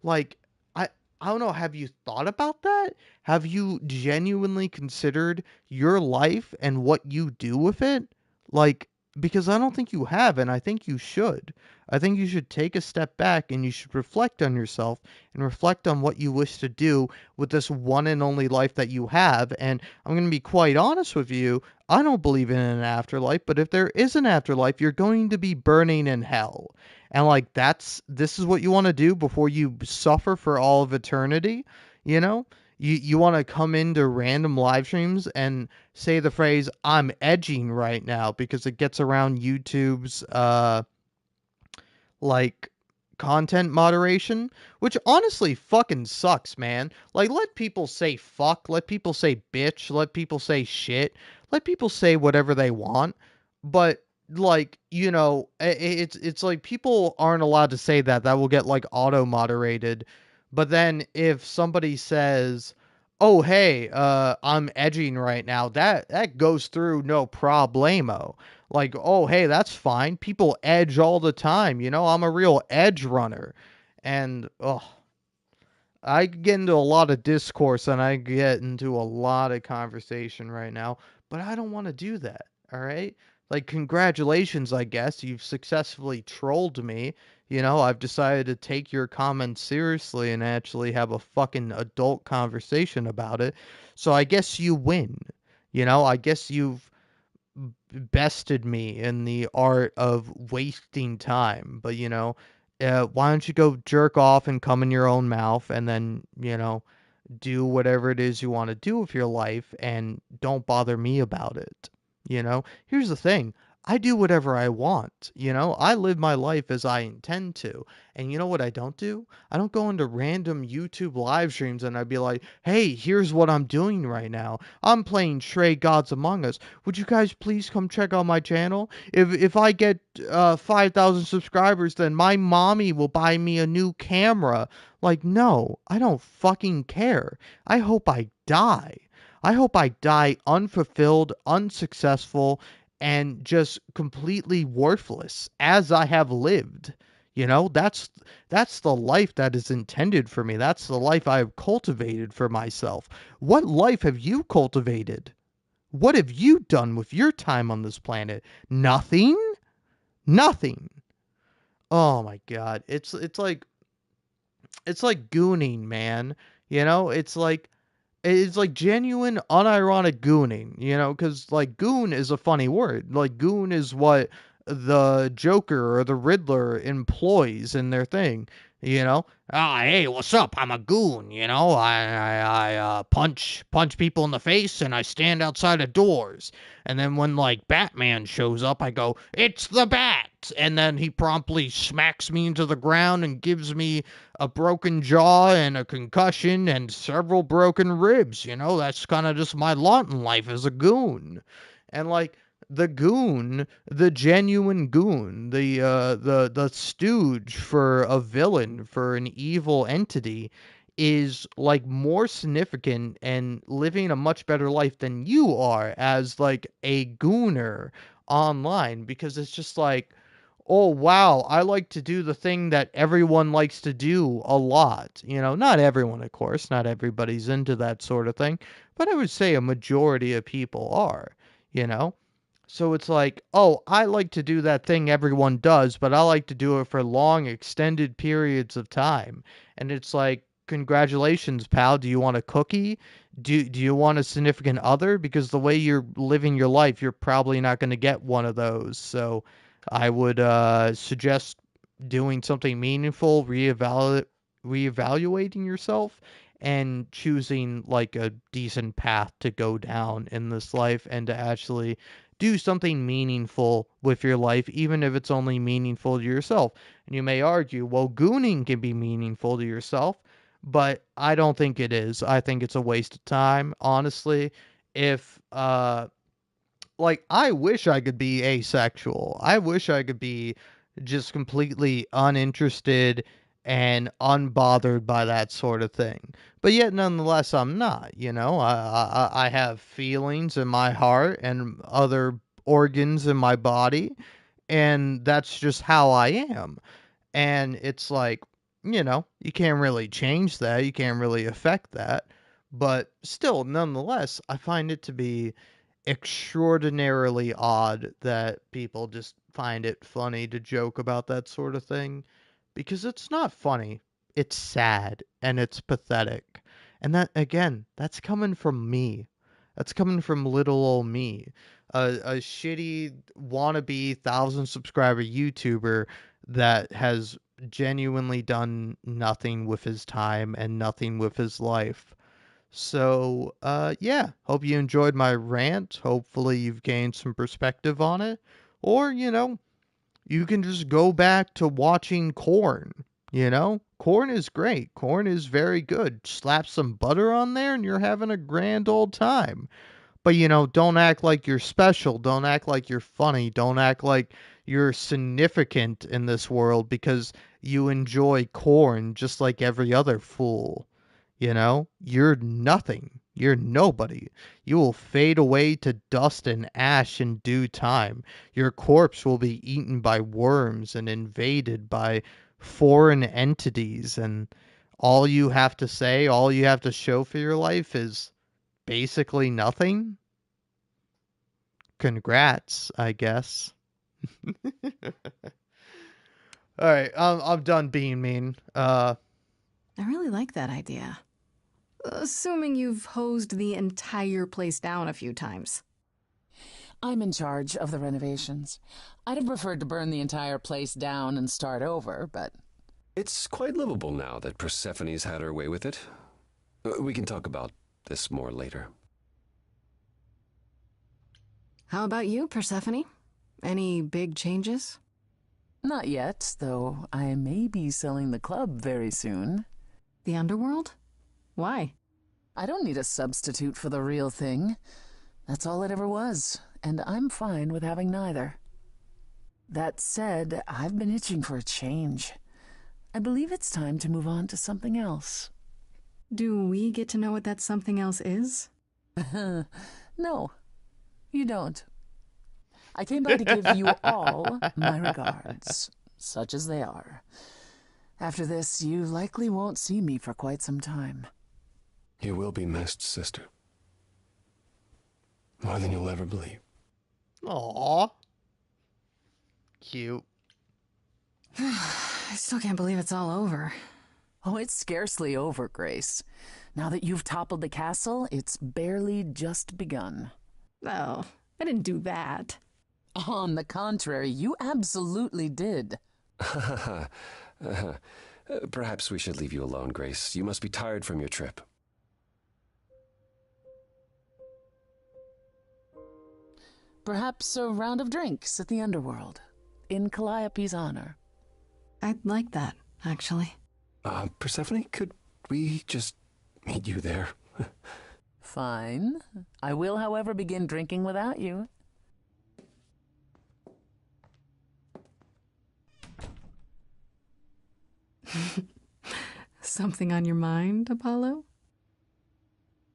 like I don't know, have you thought about that? Have you genuinely considered your life and what you do with it? Like, because I don't think you have, and I think you should. I think you should take a step back and you should reflect on yourself and reflect on what you wish to do with this one and only life that you have. And I'm going to be quite honest with you. I don't believe in an afterlife, but if there is an afterlife, you're going to be burning in hell. And like this is what you want to do before you suffer for all of eternity, You want to come into random live streams and say the phrase "I'm edging right now" because it gets around YouTube's like content moderation, which honestly fucking sucks, man. Like, let people say fuck, let people say bitch, let people say shit, let people say whatever they want, but like, it's like people aren't allowed to say that. That will get like auto moderated. But then if somebody says, "Oh hey, I'm edging right now," that goes through no problemo. Like, "Oh hey, that's fine. People edge all the time, I'm a real edge runner." And I get into a lot of discourse and I get into a lot of conversation right now, but I don't want to do that. All right? Like, congratulations, I guess. You've successfully trolled me. I've decided to take your comments seriously and actually have a fucking adult conversation about it. So I guess you win. I guess you've bested me in the art of wasting time. But, why don't you go jerk off and come in your own mouth and then, do whatever it is you want to do with your life and don't bother me about it. Here's the thing. I do whatever I want. I live my life as I intend to. And you know what I don't do? I don't go into random YouTube live streams and I'd be like, "Hey, here's what I'm doing right now. I'm playing Stray Gods Among Us. Would you guys please come check out my channel? If I get 5,000 subscribers, then my mommy will buy me a new camera." Like, no, I don't fucking care. I hope I die. I hope I die unfulfilled, unsuccessful, and just completely worthless as I have lived. That's the life that is intended for me. That's the life I have cultivated for myself. What life have you cultivated? What have you done with your time on this planet? Nothing? Nothing. Oh my god. It's like gooning, man. It's like genuine, unironic gooning, because like goon is a funny word. Like goon is what the Joker or the Riddler employs in their thing. You know, hey, what's up? I'm a goon. You know, I punch people in the face and I stand outside of doors. And then when like Batman shows up, I go, it's the Bat. And then he promptly smacks me into the ground and gives me a broken jaw and a concussion and several broken ribs. You know, that's kind of just my lot in life as a goon. And like, the goon, the genuine goon, the stooge for a villain, for an evil entity, is like more significant and living a much better life than you are as like a gooner online, because it's just like, oh wow, I like to do the thing that everyone likes to do a lot. You know, not everyone, of course, not everybody's into that sort of thing, but I would say a majority of people are, you know? So it's like, oh, I like to do that thing everyone does, but I like to do it for long, extended periods of time. And it's like, congratulations, pal. Do you want a cookie? Do you want a significant other? Because the way you're living your life, you're probably not going to get one of those. So I would suggest doing something meaningful, reevaluating yourself, and choosing like a decent path to go down in this life, and to actually do something meaningful with your life, even if it's only meaningful to yourself. And you may argue, well, gooning can be meaningful to yourself, but I don't think it is. I think it's a waste of time, honestly. If like, I wish I could be asexual. I wish I could be just completely uninterested and unbothered by that sort of thing. But yet, nonetheless, I'm not. You know, I have feelings in my heart and other organs in my body, and that's just how I am. And it's like, you know, you can't really change that. You can't really affect that. But still, nonetheless, I find it to be extraordinarily odd that people just find it funny to joke about that sort of thing, because it's not funny. It's sad and it's pathetic. And that, again, that's coming from me. That's coming from little old me. A shitty wannabe 1,000 subscriber YouTuber that has genuinely done nothing with his time and nothing with his life. So, yeah, hope you enjoyed my rant. Hopefully you've gained some perspective on it. Or, you know, you can just go back to watching Corn. You know, Corn is great. Corn is very good. Slap some butter on there and you're having a grand old time. But, you know, don't act like you're special. Don't act like you're funny. Don't act like you're significant in this world because you enjoy Corn just like every other fool. You know, you're nothing. You're nobody. You will fade away to dust and ash in due time. Your corpse will be eaten by worms and invaded by foreign entities. And all you have to say, all you have to show for your life is basically nothing. Congrats, I guess. All right, I'm done being mean. I really like that idea. Assuming you've hosed the entire place down a few times. I'm in charge of the renovations. I'd have preferred to burn the entire place down and start over, but... It's quite livable now that Persephone's had her way with it. We can talk about this more later. How about you, Persephone? Any big changes? Not yet, though I may be selling the club very soon. The underworld? Why? I don't need a substitute for the real thing. That's all it ever was, and I'm fine with having neither. That said, I've been itching for a change. I believe it's time to move on to something else. Do we get to know what that something else is? No, you don't. I came by to give you all my regards, such as they are. After this, you likely won't see me for quite some time. You will be missed, sister. More than you'll ever believe. Aww. Cute. I still can't believe it's all over. Oh, it's scarcely over, Grace. Now that you've toppled the castle, it's barely just begun. Oh, I didn't do that. On the contrary, you absolutely did. Perhaps we should leave you alone, Grace. You must be tired from your trip. Perhaps a round of drinks at the Underworld, in Calliope's honor. I'd like that, actually. Persephone, could we just meet you there? Fine. I will, however, begin drinking without you. Something on your mind, Apollo?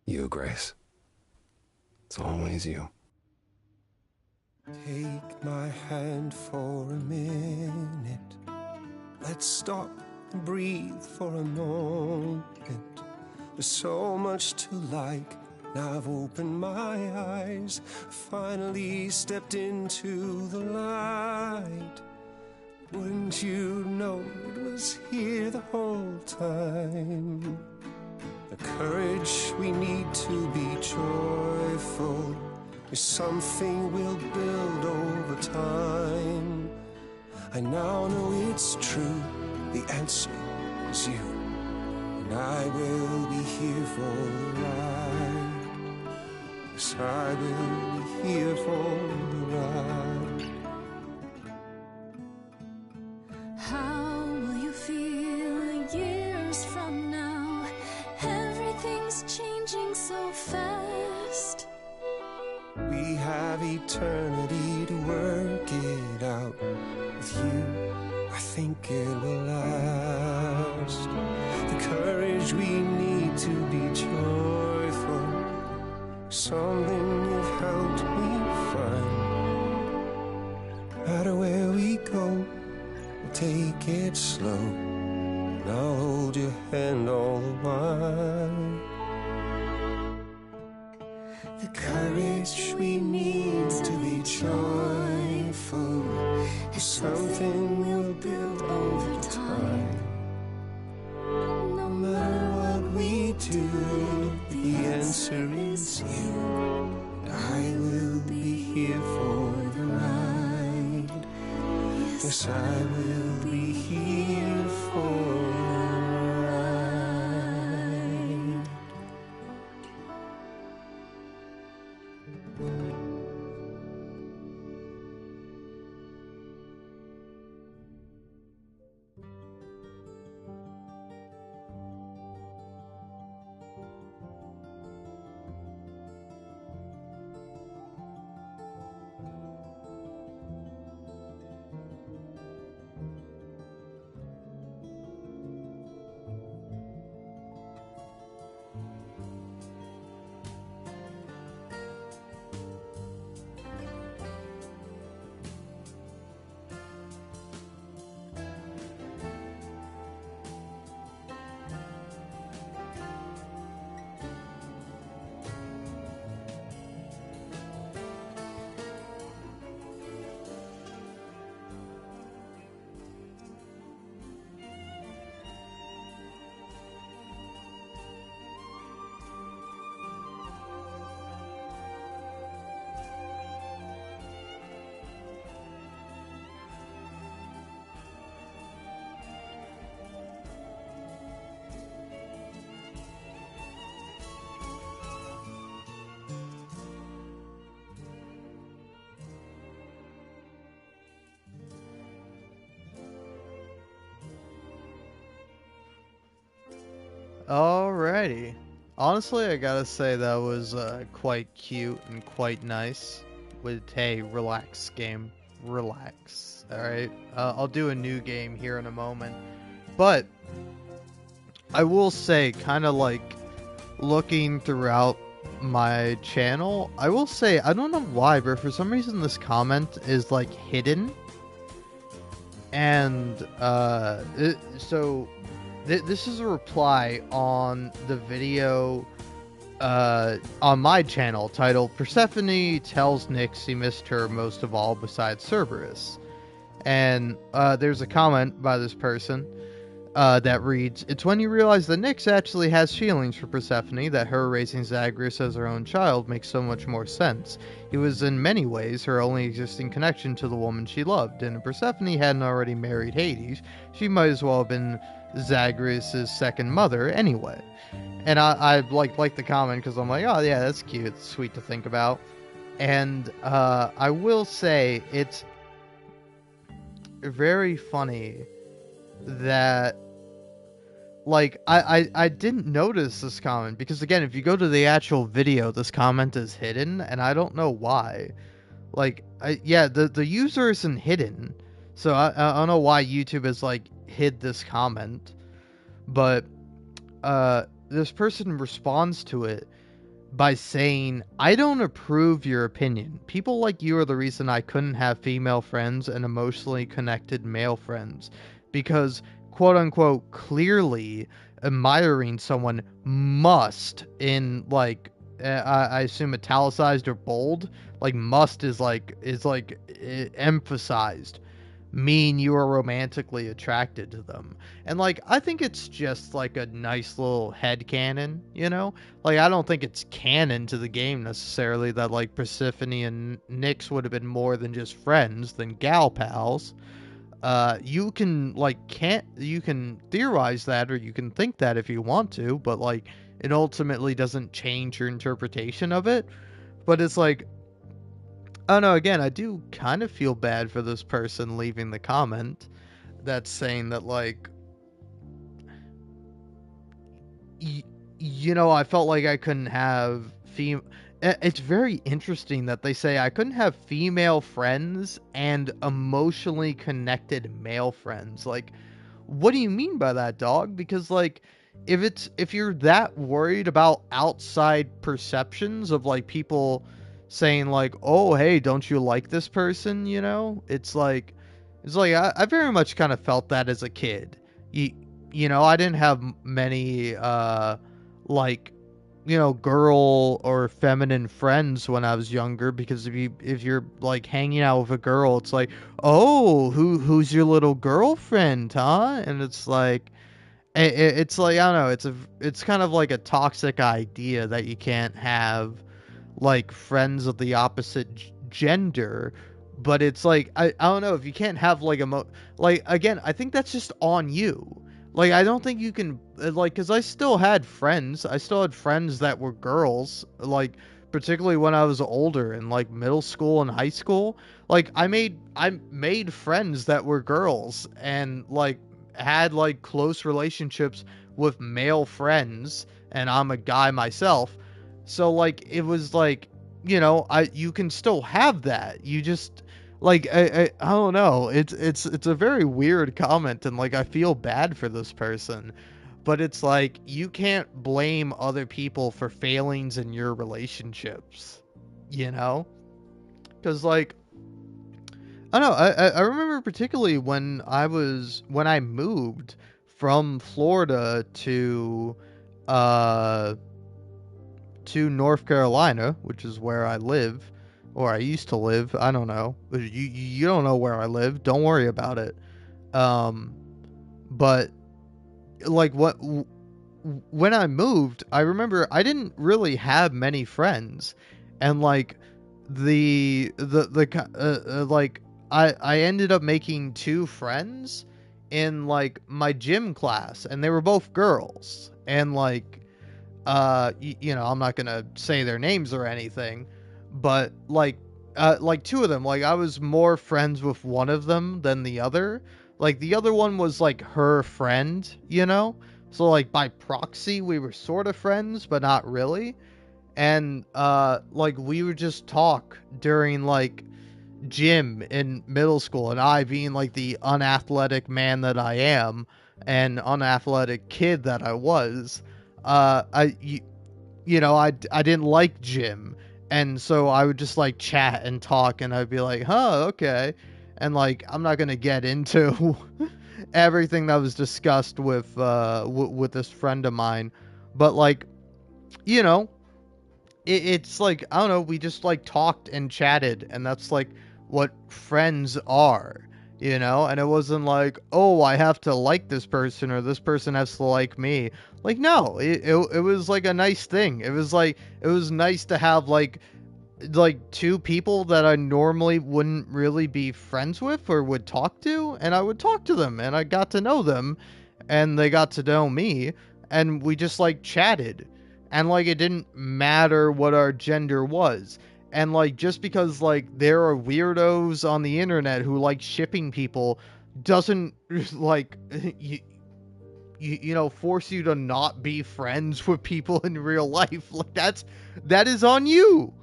You, Grace. It's always you. Take my hand for a minute. Let's stop and breathe for a moment. There's so much to like. Now I've opened my eyes, finally stepped into the light. Wouldn't you know it was here the whole time? The courage we need to be joyful is something we'll build over time. I now know it's true, the answer is you, and I will be here for the ride. Yes, I will be here for the ride. How will you feel years from now? Everything's changing so fast. We have eternity to work it out. With you, I think it will last. The courage we need to be joyful, something you've helped me find. No matter where we go, we'll take it slow, and I'll hold your hand all the while. The courage we need to be joyful is something we'll build over time. No matter what we do, the answer is you. And I will be here for the ride. Yes, I will be here for the ride. Alrighty. Honestly, I gotta say that was quite cute and quite nice. With, hey, relax game. Relax. Alright? I'll do a new game here in a moment. But, I will say, kind of like, looking throughout my channel, I will say, I don't know why, but for some reason this comment is, like, hidden. And, this is a reply on the video on my channel titled Persephone tells Nyx he missed her most of all besides Cerberus. And there's a comment by this person that reads, "It's when you realize that Nyx actually has feelings for Persephone that her raising Zagreus as her own child makes so much more sense. He was in many ways her only existing connection to the woman she loved, and if Persephone hadn't already married Hades, she might as well have been Zagreus' second mother anyway." And I like the comment because I'm like, oh yeah, that's cute, it's sweet to think about. And I will say it's very funny that, like, I didn't notice this comment because, again, if you go to the actual video, this comment is hidden, and I don't know why. Like, the user isn't hidden, so I don't know why YouTube has, like, hid this comment. But this person responds to it by saying, "I don't approve your opinion. People like you are the reason I couldn't have female friends and emotionally connected male friends. Because, quote unquote, clearly admiring someone must," in, like, I assume italicized or bold, like, must is emphasized, mean you are romantically attracted to them. And, like, I think it's just, like, a nice little headcanon, you know? Like, I don't think it's canon to the game necessarily that, like, Persephone and Nyx would have been more than just friends, than gal pals. You can, like, you can theorize that, or you can think that if you want to, but, like, it ultimately doesn't change your interpretation of it. But it's like, I don't know, again, I do kind of feel bad for this person leaving the comment that's saying that, like, you know, I felt like I couldn't have it's very interesting that they say I couldn't have female friends and emotionally connected male friends. Like, what do you mean by that, dog? Because, like, if you're that worried about outside perceptions of, like, people saying, like, oh, hey, don't you like this person, you know? It's like I very much kind of felt that as a kid. You know, I didn't have many like, you know, girl or feminine friends when I was younger, because if you're like hanging out with a girl, it's like, oh, who's your little girlfriend, huh? And it's like, it's like, I don't know, it's kind of like a toxic idea that you can't have, like, friends of the opposite gender. But it's like, I don't know, if you can't have, like, like, again, I think that's just on you. Like, I don't think you can, like, because I still had friends that were girls, like, particularly when I was older in, like, middle school and high school. Like, I made friends that were girls, and, like, had, like, close relationships with male friends, and I'm a guy myself. So, like, it was like, you know, you can still have that. You just, like, I don't know. It's a very weird comment, and, like, I feel bad for this person. But it's like, you can't blame other people for failings in your relationships, you know? Because, like, I don't know, I remember particularly when I moved from Florida to North Carolina, which is where I live, or I used to live. I don't know. You don't know where I live. Don't worry about it. But, like, when I moved, I remember I didn't really have many friends, and, like, like, I ended up making 2 friends in, like, my gym class, and they were both girls, and, like, you know, I'm not gonna say their names or anything, but, like 2 of them, like, I was more friends with one of them than the other. Like, the other one was, like, her friend, you know? So, like, by proxy, we were sort of friends, but not really. And, like, we would just talk during, like, gym in middle school, and I, being, like, the unathletic man that I am, and unathletic kid that I was, you know, I didn't like gym, and so I would just, like, chat and talk, and I'd be like, huh, okay, and, like, I'm not gonna get into everything that was discussed with this friend of mine, but, like, you know, it's like, I don't know, we just, like, talked and chatted, and that's, like, what friends are, you know? And it wasn't like, oh, I have to like this person or this person has to like me. Like, no, it was like a nice thing. It was like, it was nice to have like two people that I normally wouldn't really be friends with or would talk to, and I would talk to them and I got to know them and they got to know me, and we just like chatted, and like it didn't matter what our gender was. And like just because like there are weirdos on the internet who like shipping people doesn't like you know, force you to not be friends with people in real life. Like that is on you.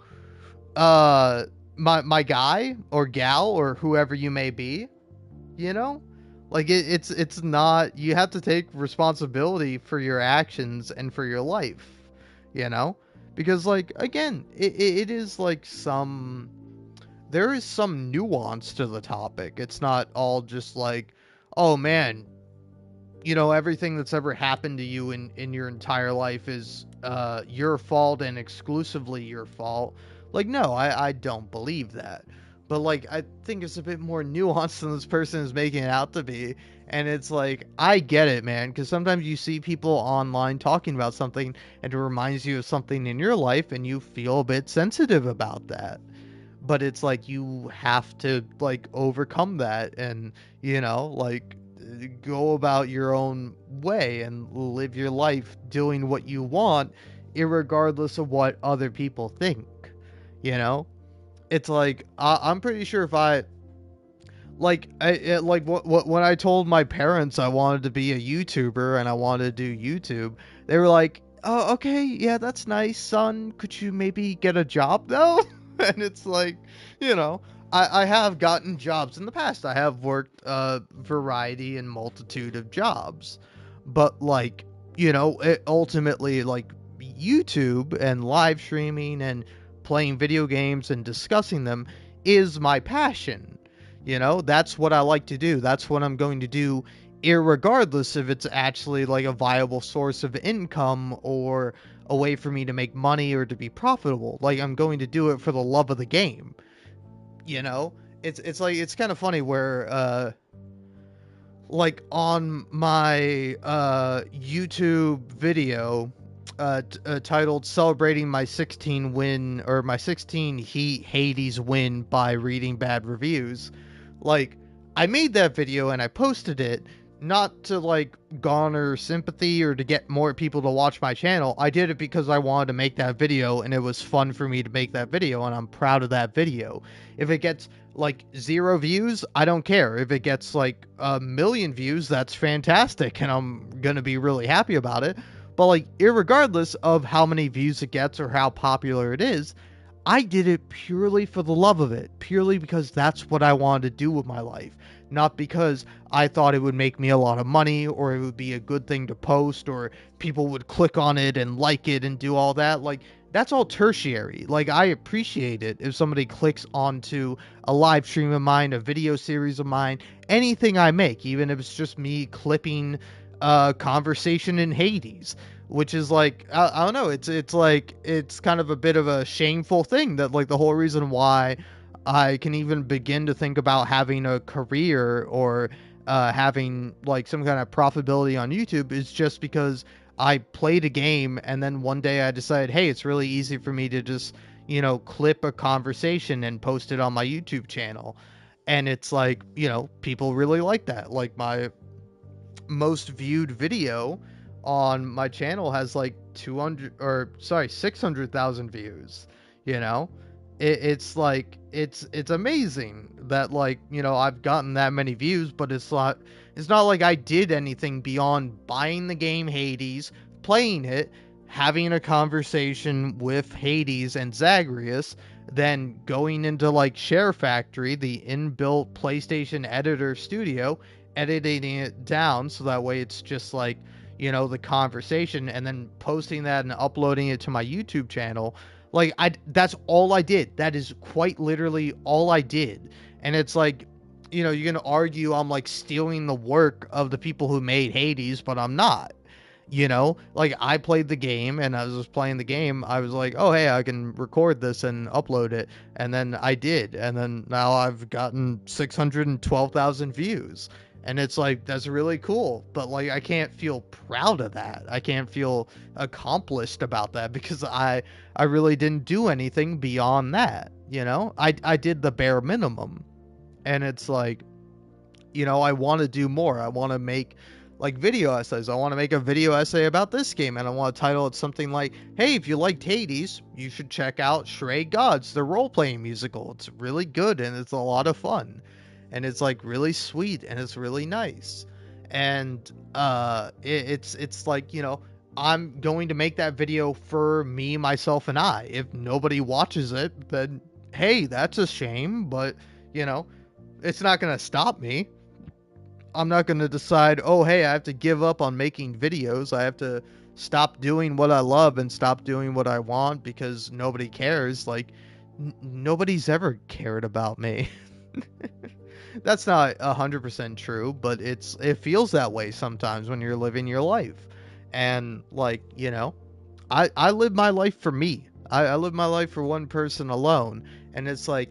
My guy or gal or whoever you may be, you know, like it's not, you have to take responsibility for your actions and for your life, you know, because like, again, it is like there is some nuance to the topic. It's not all just like, oh man, you know, everything that's ever happened to you in your entire life is your fault and exclusively your fault. Like, no, I don't believe that. But, like, I think it's a bit more nuanced than this person is making it out to be. And it's like, I get it, man. Because sometimes you see people online talking about something and it reminds you of something in your life and you feel a bit sensitive about that. But it's like, you have to, like, overcome that and, you know, like, go about your own way and live your life doing what you want, irregardless of what other people think. You know, it's like I'm pretty sure if I like when I told my parents I wanted to be a YouTuber and I wanted to do YouTube, they were like, "Oh, okay, yeah, that's nice, son. Could you maybe get a job though?" And it's like, you know, I have gotten jobs in the past. I have worked a variety and multitude of jobs, but like, you know, it ultimately like YouTube and live streaming and playing video games and discussing them is my passion. You know, that's what I like to do. That's what I'm going to do, irregardless if it's actually like a viable source of income or a way for me to make money or to be profitable. Like, I'm going to do it for the love of the game. You know, it's like, it's kind of funny where like on my YouTube video titled "Celebrating my 16 win" or my 16 Hades win by reading bad reviews. Like, I made that video and I posted it not to like garner sympathy or to get more people to watch my channel. I did it because I wanted to make that video and it was fun for me to make that video and I'm proud of that video. If it gets like 0 views, I don't care. If it gets like 1 million views, that's fantastic and I'm gonna be really happy about it. But like, irregardless of how many views it gets or how popular it is, I did it purely for the love of it, purely because that's what I wanted to do with my life, not because I thought it would make me a lot of money or it would be a good thing to post or people would click on it and like it and do all that. Like, that's all tertiary. Like, I appreciate it if somebody clicks onto a live stream of mine, a video series of mine, anything I make, even if it's just me clipping conversation in Hades, which is like, I don't know, it's like, it's kind of a bit of a shameful thing that like the whole reason why I can even begin to think about having a career or having like some kind of profitability on YouTube is just because I played a game and then one day I decided, hey, it's really easy for me to just, you know, clip a conversation and post it on my YouTube channel. And it's like, you know, people really like that. Like, my most viewed video on my channel has like 600,000 views. You know, it's like, it's amazing that like, you know, I've gotten that many views, but it's not like I did anything beyond buying the game Hades, playing it, having a conversation with Hades and Zagreus, then going into like Share Factory, the inbuilt PlayStation editor studio, editing it down so that way it's just like, you know, the conversation, and then posting that and uploading it to my YouTube channel. Like, that's all I did. That is quite literally all I did. And it's like, you know, you're gonna argue I'm like stealing the work of the people who made Hades, but I'm not. You know, like I played the game and I was just playing the game. I was like, oh, hey, I can record this and upload it. And then I did. And then now I've gotten 612,000 views. And it's like, that's really cool. But like, I can't feel proud of that. I can't feel accomplished about that because I really didn't do anything beyond that. You know, I did the bare minimum. And it's like, you know, I want to do more. I want to make like video essays. I want to make a video essay about this game, and I want to title it something like, hey, if you liked Hades, you should check out Stray Gods, the role-playing musical. It's really good and it's a lot of fun. And it's like really sweet and it's really nice. And it's like, you know, I'm going to make that video for me, myself, and I. If nobody watches it, then hey, that's a shame, but you know, it's not going to stop me. I'm not going to decide, oh, hey, I have to give up on making videos. I have to stop doing what I love and stop doing what I want because nobody cares. Like, nobody's ever cared about me. That's not 100% true, but it feels that way sometimes when you're living your life. And, like, you know, I live my life for me. I live my life for one person alone. And it's like,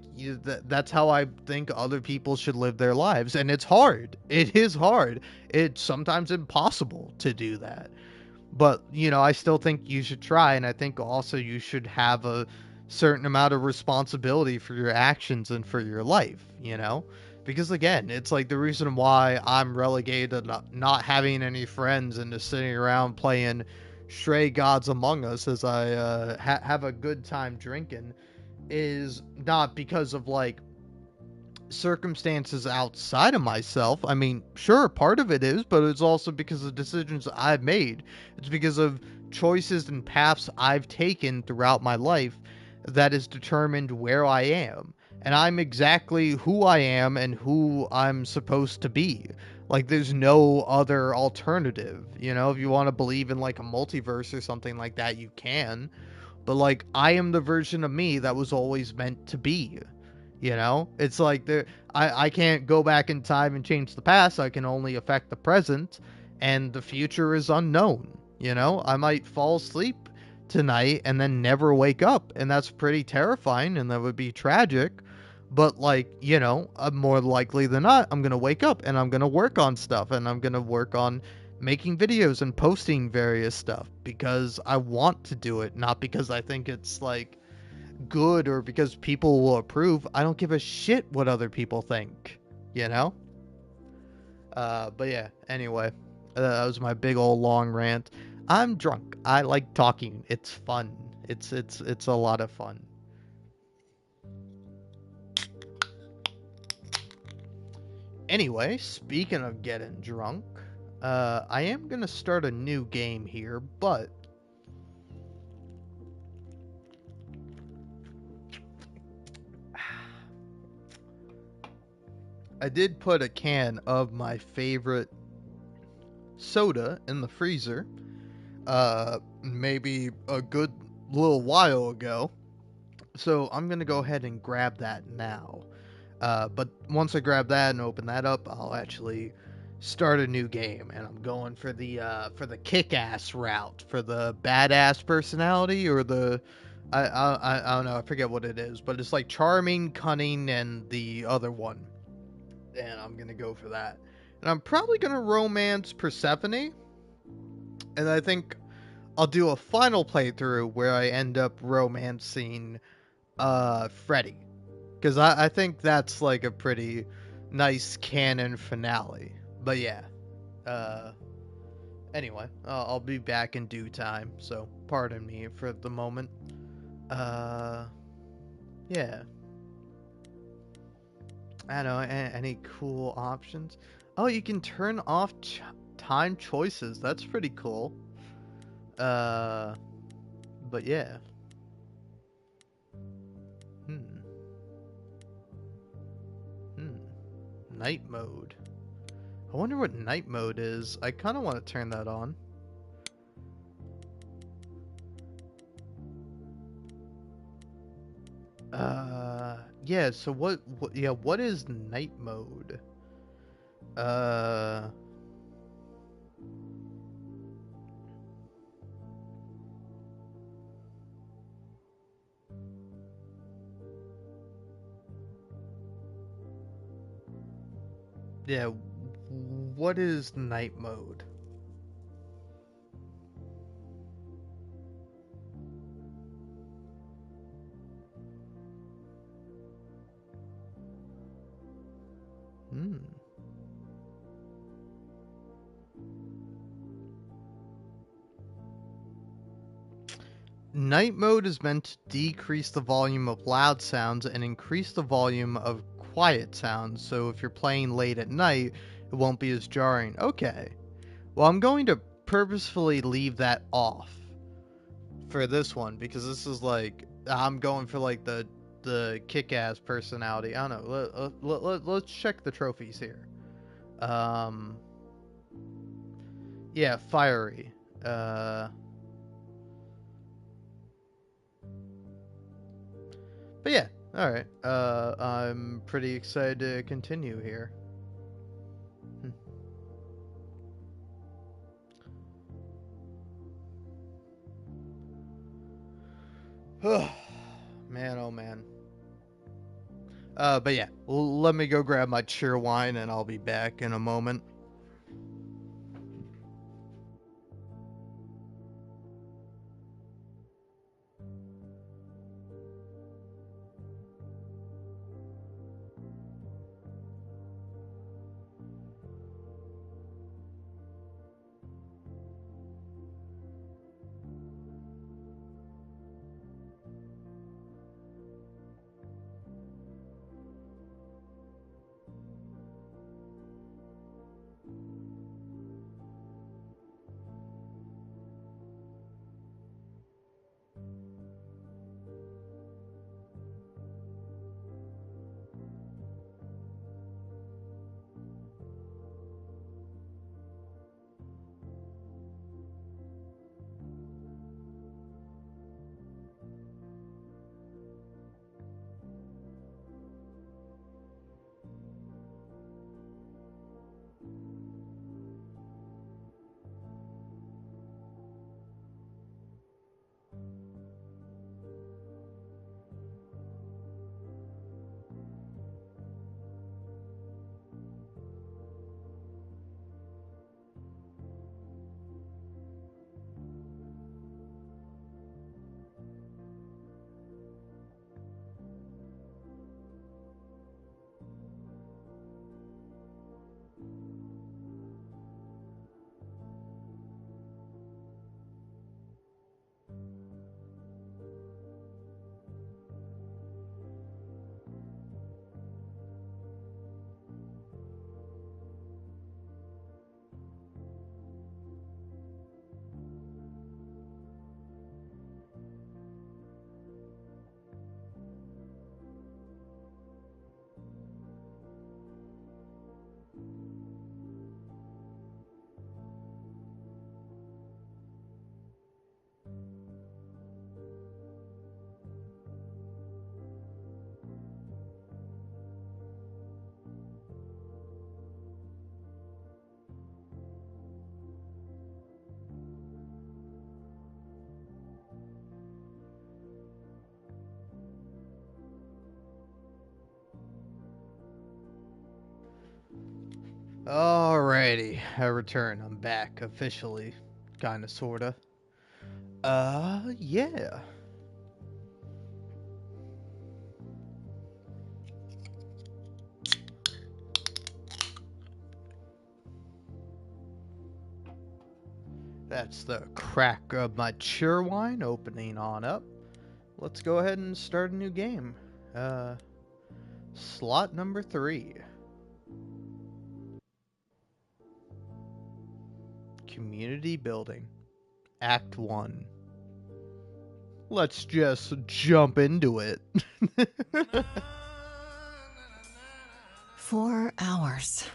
that's how I think other people should live their lives. And it's hard. It is hard. It's sometimes impossible to do that. But, you know, I still think you should try. And I think also you should have a certain amount of responsibility for your actions and for your life, you know? Because, again, it's like the reason why I'm relegated to not having any friends and just sitting around playing Stray Gods Among Us as I have a good time drinking is not because of like circumstances outside of myself. I mean, sure, part of it is, but it's also because of decisions I've made. It's because of choices and paths I've taken throughout my life that has determined where I am. And I'm exactly who I am and who I'm supposed to be. Like, there's no other alternative. You know, if you want to believe in like a multiverse or something like that, you can. But like, I am the version of me that was always meant to be. You know, it's like I can't go back in time and change the past. I can only affect the present, and the future is unknown. You know, I might fall asleep tonight and then never wake up, and that's pretty terrifying, and that would be tragic. But like, you know, more likely than not, I'm gonna wake up and I'm gonna work on stuff, and I'm gonna work on making videos and posting various stuff because I want to do it, not because I think it's like good or because people will approve. I don't give a shit what other people think, you know? But yeah, anyway, that was my big old long rant. I'm drunk. I like talking. It's fun. It's a lot of fun. Anyway, speaking of getting drunk, I am gonna start a new game here, but I did put a can of my favorite soda in the freezer, maybe a good little while ago, so I'm gonna go ahead and grab that now. But once I grab that and open that up, I'll actually start a new game, and I'm going for the kick-ass route, for the badass personality, or the I don't know, I forget what it is, but it's like charming, cunning, and the other one, and I'm gonna go for that. And I'm probably gonna romance Persephone, and I think I'll do a final playthrough where I end up romancing Freddy. Because I think that's like a pretty nice canon finale. But yeah. Anyway, I'll be back in due time. So pardon me for the moment. Yeah. I don't know. Any cool options? Oh, you can turn off time choices. That's pretty cool. But yeah. Night mode. I wonder what night mode is. I kind of want to turn that on. Yeah, so what is night mode? Yeah, what is night mode? Night mode is meant to decrease the volume of loud sounds and increase the volume of quiet sounds, so if you're playing late at night, it won't be as jarring. Okay. Well, I'm going to purposefully leave that off for this one, because this is like, I'm going for like the kick-ass personality. I don't know. Let's check the trophies here. Yeah, fiery. But yeah, alright. I'm pretty excited to continue here. Man, oh man. But yeah, let me go grab my cheerwine and I'll be back in a moment. Alrighty, I return. I'm back officially, kinda, sorta. Yeah. That's the crack of my cheerwine opening on up. Let's go ahead and start a new game. Slot number 3. Community building. Act 1. Let's just jump into it. 4 hours.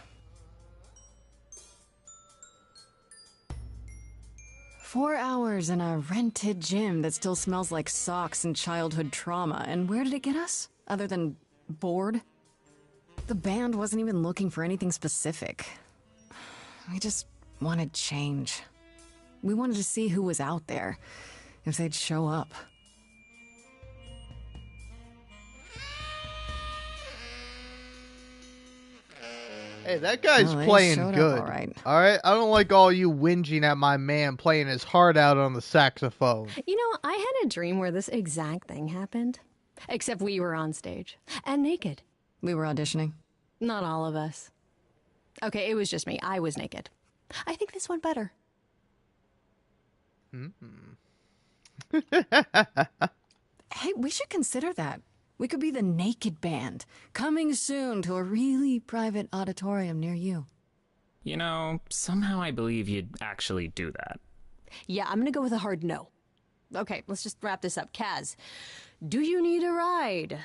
4 hours in a rented gym that still smells like socks and childhood trauma. And where did it get us? Other than bored? The band wasn't even looking for anything specific. We just wanted change. We wanted to see who was out there, if they'd show up. Hey, that guy's Well, they playing showed up good. all right. All right, I don't like all you whinging at my man playing his heart out on the saxophone. You know, I had a dream where this exact thing happened. Except we were on stage. And naked. We were auditioning. Not all of us. Okay, it was just me. I was naked. I think this went better. Hey, we should consider that. We could be the Naked Band, coming soon to a really private auditorium near you. You know, somehow I believe you'd actually do that. Yeah, I'm gonna go with a hard no. Okay, let's just wrap this up. Kaz, do you need a ride?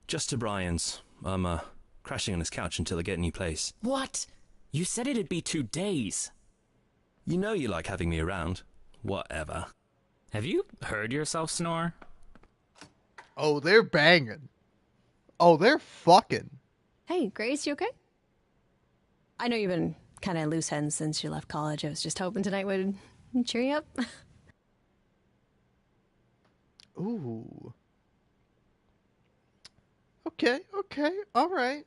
Just to Brian's. I'm, crashing on his couch until I get a new place. What? You said it'd be 2 days. You know you like having me around. Whatever. Have you heard yourself snore? Oh, they're banging. Oh, they're fucking. Hey, Grace, you okay? I know you've been kind of loose ends since you left college. I was just hoping tonight would cheer you up. Ooh. Okay, all right.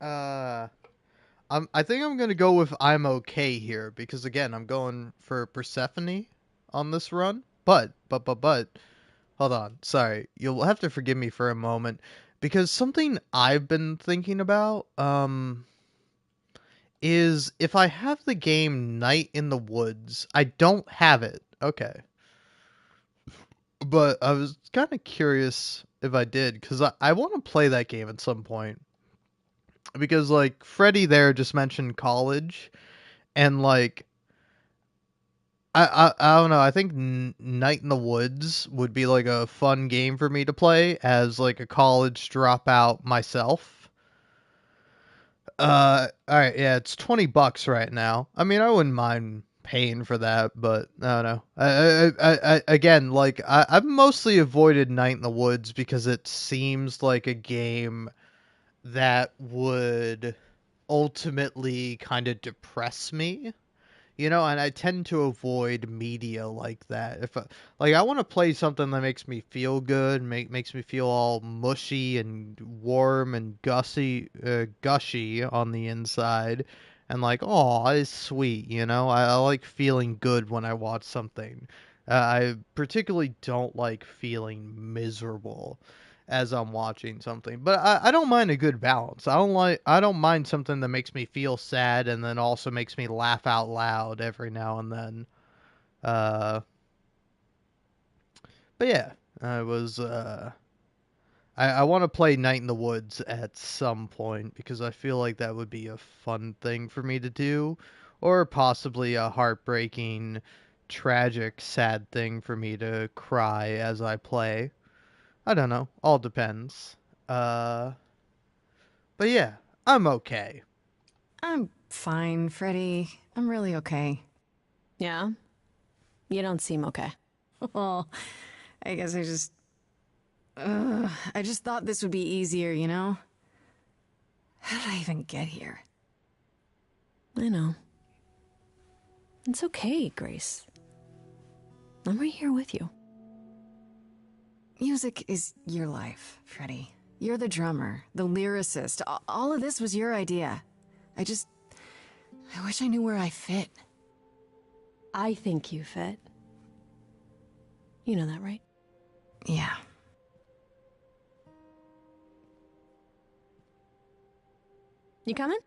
I think I'm gonna go with I'm okay here because again I'm going for Persephone on this run. But hold on, sorry, you'll have to forgive me for a moment because something I've been thinking about is if I have the game Night in the Woods, I don't have it. Okay. But I was kind of curious if I did, because I want to play that game at some point. Because, like, Freddie there just mentioned college, and, like, I don't know, I think Night in the Woods would be, like, a fun game for me to play as, like, a college dropout myself. Alright, yeah, it's $20 right now. I mean, I wouldn't mind paying for that, but I don't know. I again, like I've mostly avoided Night in the Woods because it seems like a game that would ultimately kind of depress me, you know, and I tend to avoid media like that. If I want to play something that makes me feel good, makes me feel all mushy and warm and gushy on the inside. And like, oh, it's sweet, you know? I like feeling good when I watch something. I particularly don't like feeling miserable as I'm watching something. But I don't mind a good balance. I don't mind something that makes me feel sad and then also makes me laugh out loud every now and then. But yeah, I want to play Night in the Woods at some point because I feel like that would be a fun thing for me to do, or possibly a heartbreaking, tragic, sad thing for me to cry as I play. I don't know. All depends. But yeah, I'm okay. I'm fine, Freddie. I'm really okay. Yeah? You don't seem okay. Well, I guess I just thought this would be easier, you know? How did I even get here? I know. It's okay, Grace. I'm right here with you. Music is your life, Freddie. You're the drummer, the lyricist. All of this was your idea. I wish I knew where I fit. I think you fit. You know that, right? Yeah. You coming?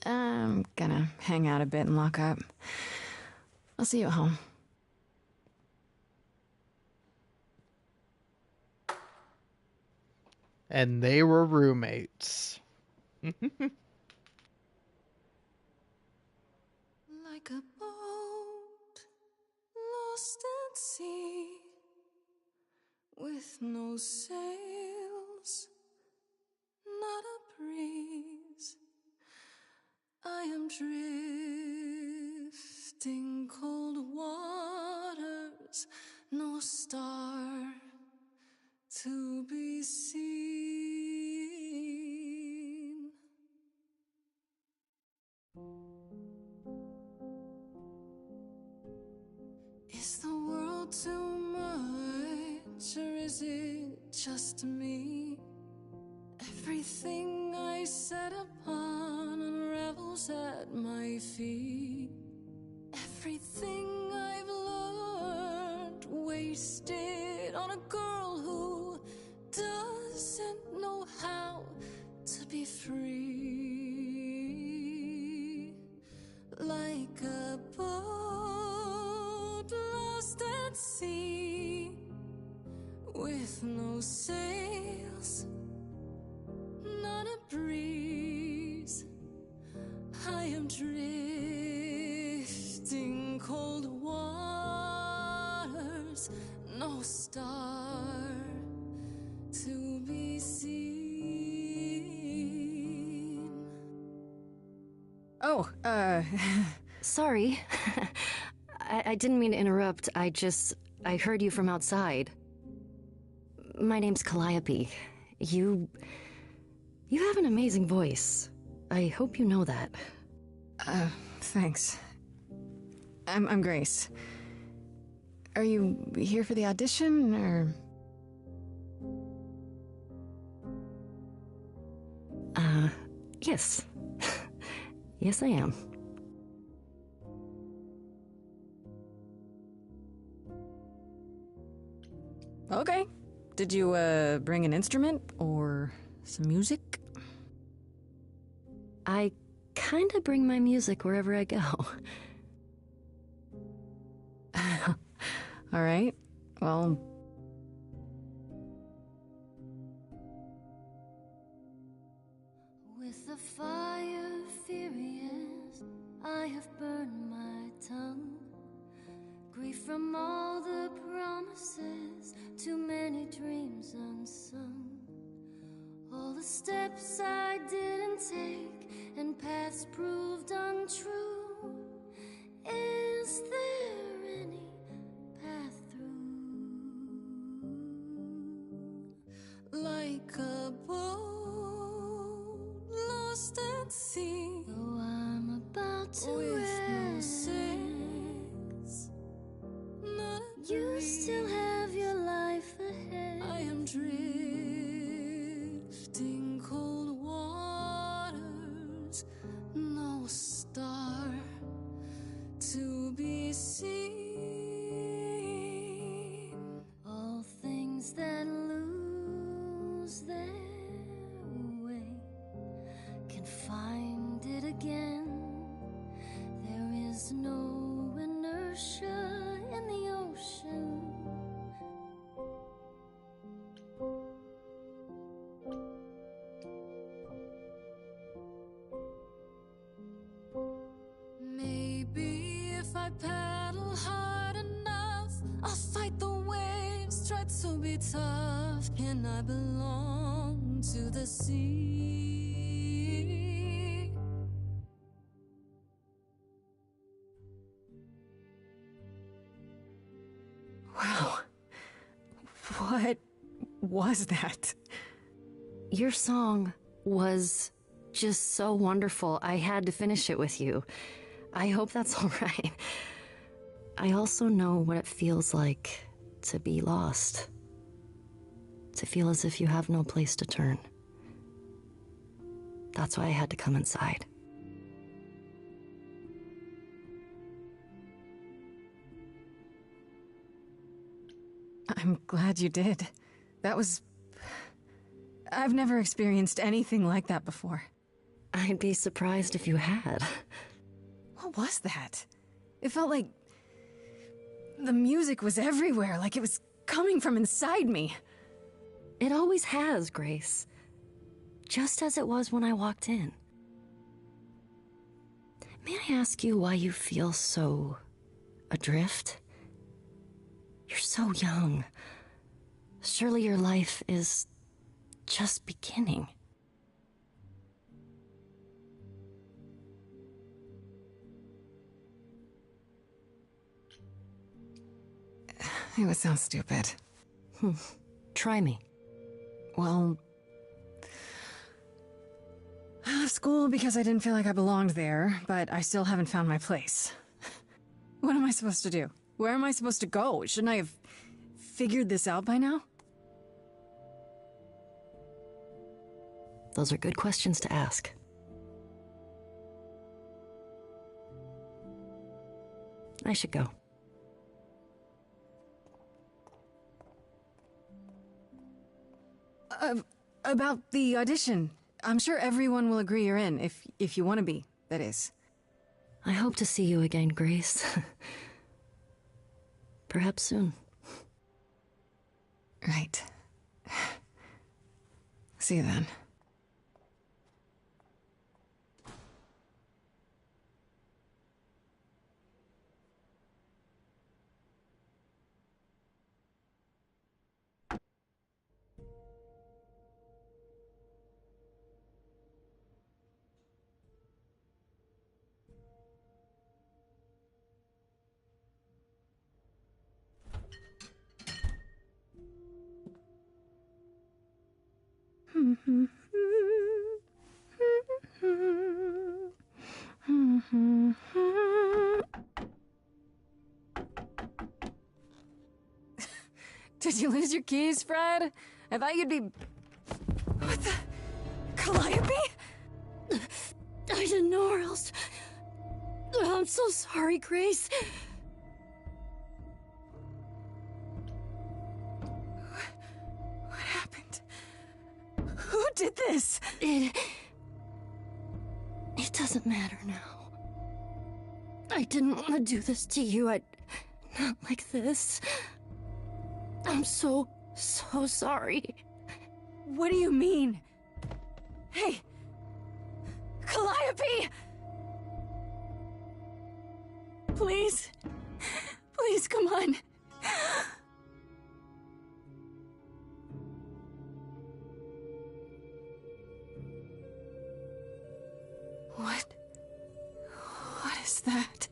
I'm gonna hang out a bit and lock up. I'll see you at home. And they were roommates. Like a boat lost at sea with no sails, not a breeze. I am drifting cold waters, no star to be seen. Is the world too much, or is it just me? Everything I set upon falls at my feet. Everything I've learned wasted on a girl who doesn't know how to be free. Like a boat lost at sea, with no sails, not a breeze. I am drifting cold waters, no star to be seen. Oh, sorry. I didn't mean to interrupt. I heard you from outside. My name's Calliope. You have an amazing voice. I hope you know that. Thanks. I'm Grace. Are you here for the audition, or...? Yes. Yes, I am. Okay. Did you, bring an instrument, or some music? I kinda bring my music wherever I go. All right. Well... With the fire furious, I have burned my tongue. Grief from all the promises, too many dreams unsung. All the steps I didn't take, and paths proved untrue. Is there any path through? Like a boat lost at sea, though I'm about to with no sails, not a you breeze. Still have your life ahead. I am drifting cold waters, no star to be seen. All things that lose their way can find it again. There is no inertia in the ocean. Maybe if I paddle hard enough, I'll fight the waves, try to be tough. Can I belong to the sea? Wow. What was that? Your song was just so wonderful. I had to finish it with you. I hope that's all right. I also know what it feels like to be lost. To feel as if you have no place to turn. That's why I had to come inside. I'm glad you did. That was... I've never experienced anything like that before. I'd be surprised if you had. What was that? It felt like... the music was everywhere, like it was coming from inside me. It always has, Grace. Just as it was when I walked in. May I ask you why you feel so... adrift? You're so young. Surely your life is just beginning. It would sound stupid. Try me. Well... I left school because I didn't feel like I belonged there, but I still haven't found my place. What am I supposed to do? Where am I supposed to go? Shouldn't I have figured this out by now? Those are good questions to ask. I should go. About the audition. I'm sure everyone will agree you're in, if you want to be, that is. I hope to see you again, Grace. Perhaps soon. Right. See you then. Did you lose your keys, Fred? I thought you'd be... What the... Calliope? I didn't know or else... I'm so sorry, Grace. What happened? Who did this? It doesn't matter now. I didn't want to do this to you. Not like this. I'm so sorry. What do you mean? Hey! Calliope! Please. Please, come on. What is that?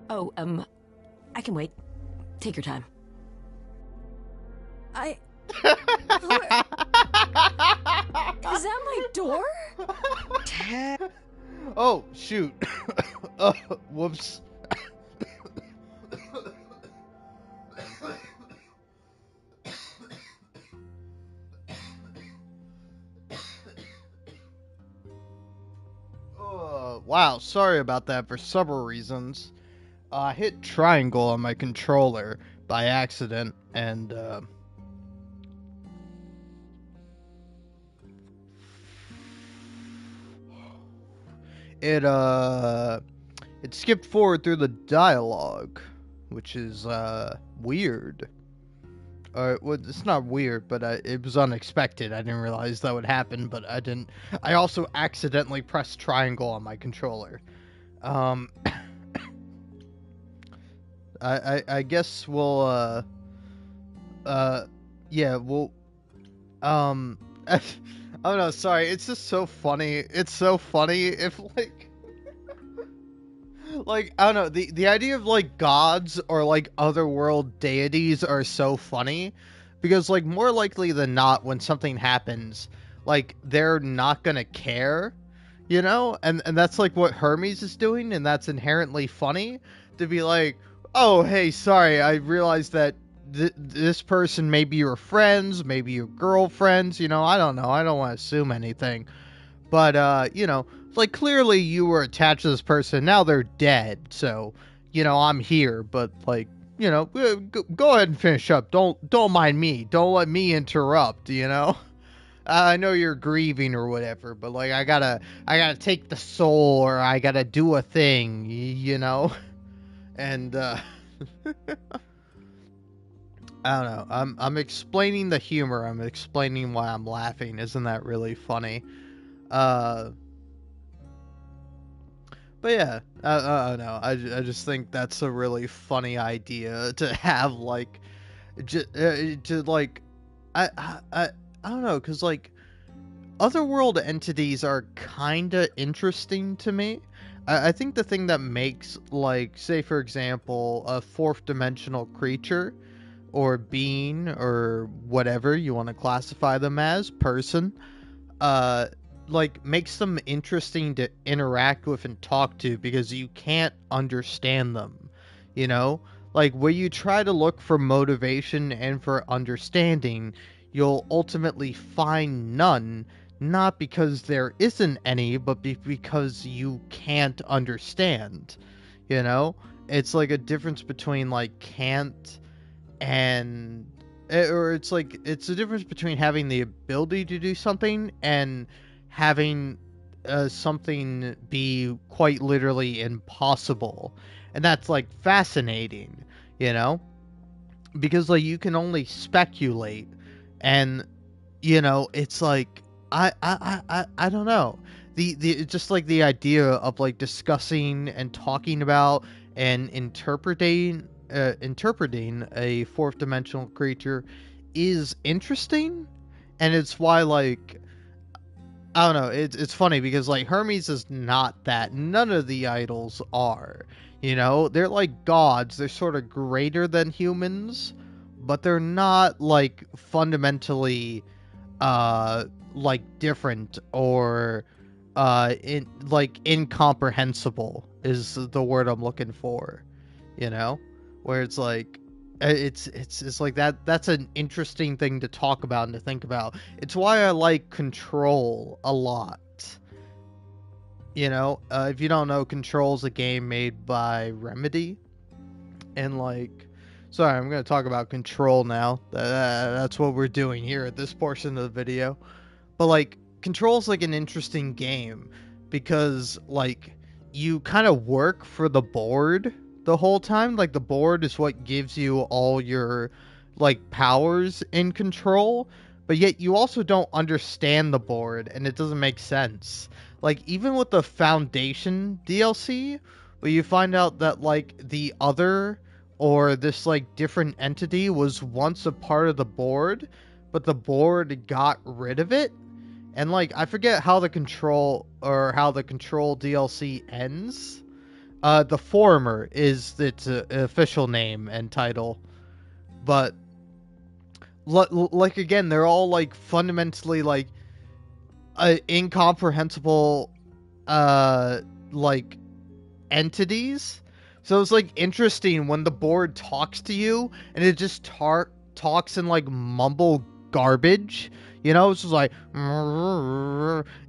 Oh, I can wait. Take your time. Is that my door? Oh, shoot. Whoops. Wow, sorry about that for several reasons. I hit triangle on my controller by accident, and it skipped forward through the dialogue, which is weird. Well, it's not weird, but it was unexpected. I didn't realize that would happen, but I also accidentally pressed triangle on my controller. I guess we'll yeah, we'll I don't know, sorry, it's just so funny. It's so funny if like I don't know, the idea of like gods or like otherworld deities are so funny because like more likely than not when something happens, like they're not gonna care, you know? And that's like what Hermes is doing, and that's inherently funny to be like, oh, hey, sorry, I realized that this person, maybe your friends, maybe your girlfriends, you know, I don't know, I don't want to assume anything. But, you know, like, clearly you were attached to this person, now they're dead, so, you know, I'm here, but, like, you know, go ahead and finish up, don't mind me, don't let me interrupt, you know? I know you're grieving or whatever, but, like, I gotta take the soul, or I gotta do a thing, you know? And, I don't know. I'm explaining the humor. I'm explaining why I'm laughing. Isn't that really funny? But yeah, I don't know. I just think that's a really funny idea to have, like, to like, I don't know, cause like, otherworld entities are kind of interesting to me. I think the thing that makes, like, say for example, a fourth dimensional creature or being or whatever you want to classify them as, person, like, makes them interesting to interact with and talk to because you can't understand them, you know? Like, where you try to look for motivation and for understanding, you'll ultimately find none, not because there isn't any, but because you can't understand, you know? It's like a difference between, like, can't and... Or it's like, it's a difference between having the ability to do something and having something be quite literally impossible. And that's, like, fascinating, you know? Because, like, you can only speculate, and, you know, it's like, I don't know. The just, like, the idea of, like, discussing and talking about and interpreting a fourth dimensional creature is interesting, and it's why, like, I don't know, it's funny because, like, Hermes is not that. None of the idols are, you know? They're like gods. They're sort of greater than humans, but they're not, like, fundamentally like, different or incomprehensible is the word I'm looking for, you know? Where it's like, it's like that's an interesting thing to talk about and to think about. It's why I like Control a lot. You know, if you don't know, Control's a game made by Remedy, and, like, sorry, I'm going to talk about Control now. That's what we're doing here at this portion of the video. But, like, Control's, like, an interesting game because, like, you kind of work for the board the whole time. Like, the board is what gives you all your, like, powers in Control, but yet you also don't understand the board, and it doesn't make sense. Like, even with the Foundation DLC, where you find out that, like, the other, or this, like, different entity was once a part of the board, but the board got rid of it. And, like, I forget how the Control DLC ends. The Former is its official name and title. But, like, again, they're all, like, fundamentally, like, incomprehensible, like, entities. So it's, like, interesting when the board talks to you, and it just talks in, like, mumble garbage. You know, it's just like,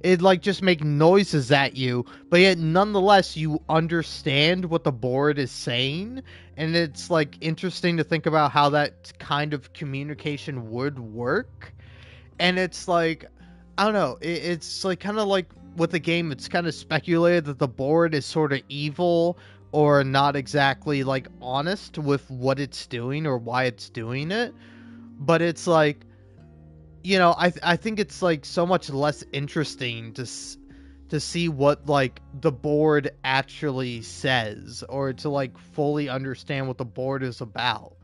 it, like, just make noises at you, but yet nonetheless you understand what the board is saying, and it's, like, interesting to think about how that kind of communication would work. And it's like, I don't know, it's like kind of like with the game, it's kind of speculated that the board is sort of evil or not exactly, like, honest with what it's doing or why it's doing it. But it's like, you know, I think it's, like, so much less interesting to see what, like, the board actually says, or to, like, fully understand what the board is about,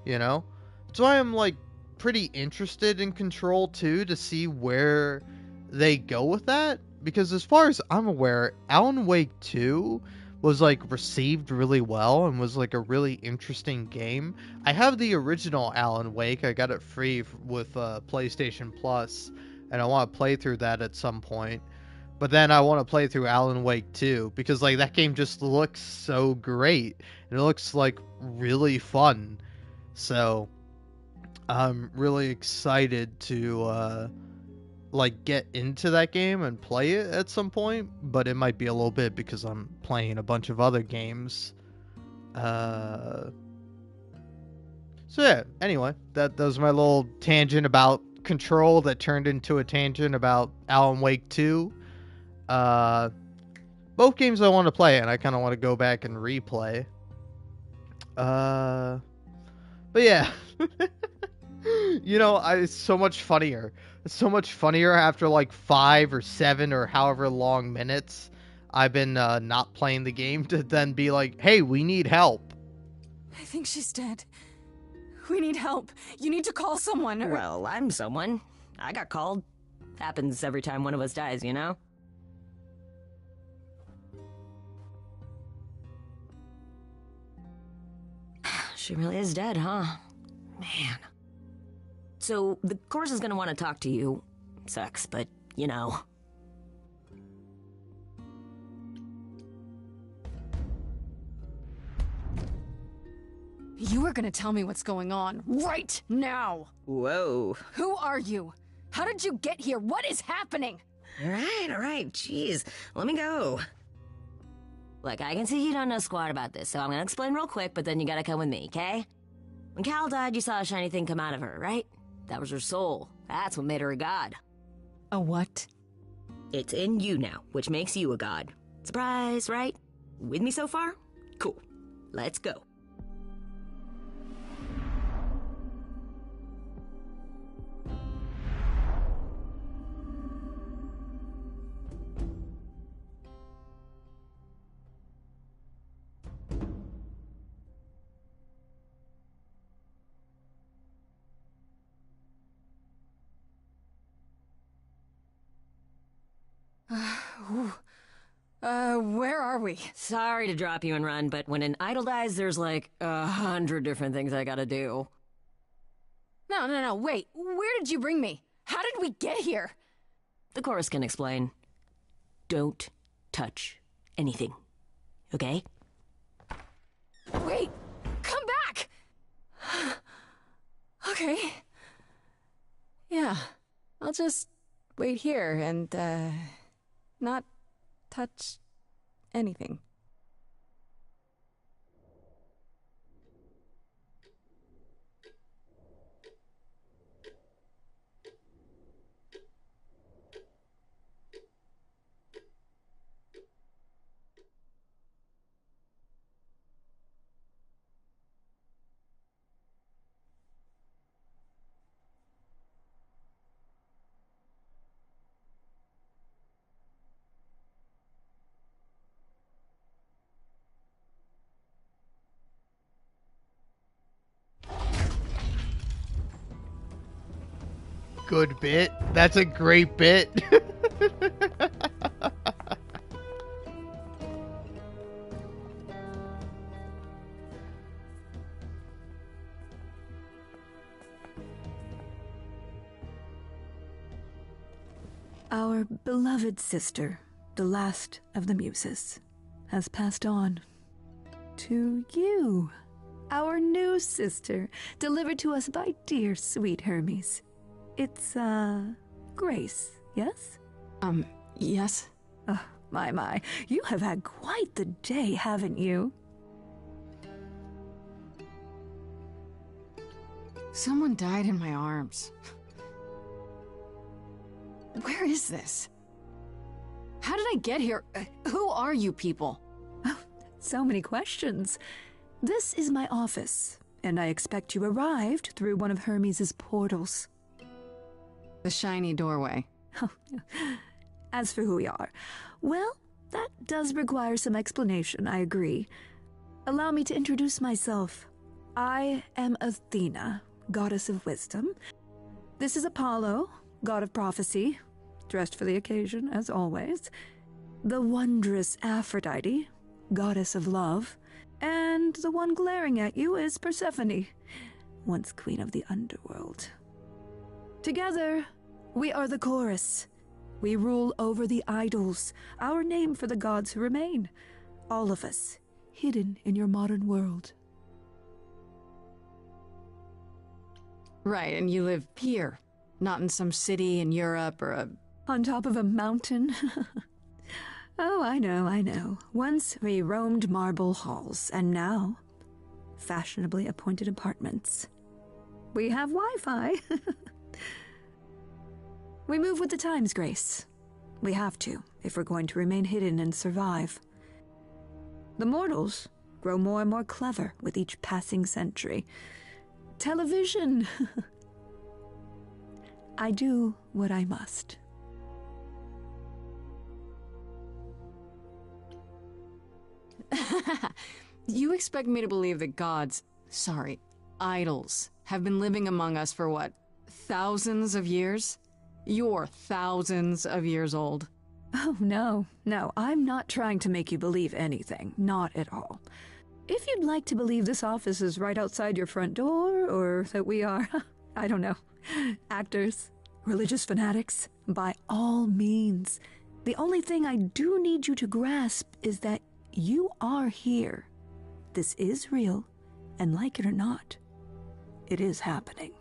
you know? That's why I'm, like, pretty interested in Control 2 to see where they go with that, because as far as I'm aware, Alan Wake 2 was, like, received really well and was, like, a really interesting game. I have the original Alan Wake. I got it free with PlayStation Plus, and I want to play through that at some point. But then I want to play through Alan Wake 2, because, like, that game just looks so great, and it looks, like, really fun. So I'm really excited to like, get into that game and play it at some point, but it might be a little bit because I'm playing a bunch of other games. So yeah, anyway, that was my little tangent about Control that turned into a tangent about Alan Wake 2. Both games I want to play, and I kind of want to go back and replay. But yeah. You know, it's so much funnier. It's so much funnier after, like, 5 or 7 or however long minutes I've been not playing the game to then be like, hey, we need help. I think she's dead. We need help. You need to call someone. Well, I'm someone. I got called. Happens every time one of us dies, you know? She really is dead, huh? Man. So, the chorus is gonna want to talk to you. Sucks, but, you know. You are gonna tell me what's going on right now! Whoa. Who are you? How did you get here? What is happening? Alright, jeez. Let me go. Look, I can see you don't know squat about this, so I'm gonna explain real quick, but then you gotta come with me, okay? When Cal died, you saw a shiny thing come out of her, right? That was her soul. That's what made her a god. A what? It's in you now, which makes you a god. Surprise, right? With me so far? Cool. Let's go. Where are we? Sorry to drop you and run, but when an idol dies, there's like 100 different things I gotta do. No, wait. Where did you bring me? How did we get here? The chorus can explain. Don't touch anything. Okay? Wait! Come back! Okay. Yeah. I'll just wait here and, not touch anything. Good bit. That's a great bit. Our beloved sister, the last of the Muses, has passed on. To you, our new sister, delivered to us by dear sweet Hermes. It's, Grace, yes? Yes? Oh, my. You have had quite the day, haven't you? Someone died in my arms. Where is this? How did I get here? Who are you people? Oh, so many questions. This is my office, and I expect you arrived through one of Hermes' portals. The shiny doorway. As for who we are, well, that does require some explanation, I agree. Allow me to introduce myself. I am Athena, goddess of wisdom. This is Apollo, god of prophecy, dressed for the occasion, as always. The wondrous Aphrodite, goddess of love. And the one glaring at you is Persephone, once queen of the underworld. Together, we are the chorus. We rule over the idols, our name for the gods who remain. All of us, hidden in your modern world. Right, and you live here, not in some city in Europe or a... On top of a mountain? Oh, I know. Once we roamed marble halls, and now, fashionably appointed apartments. We have Wi-Fi. We move with the times, Grace. We have to, if we're going to remain hidden and survive. The mortals grow more and more clever with each passing century. Television! I do what I must. You expect me to believe that idols, have been living among us for what, thousands of years? You're thousands of years old. Oh, no. I'm not trying to make you believe anything. Not at all. If you'd like to believe this office is right outside your front door, or that we are, I don't know, actors, religious fanatics, by all means. The only thing I do need you to grasp is that you are here. This is real, and like it or not, it is happening.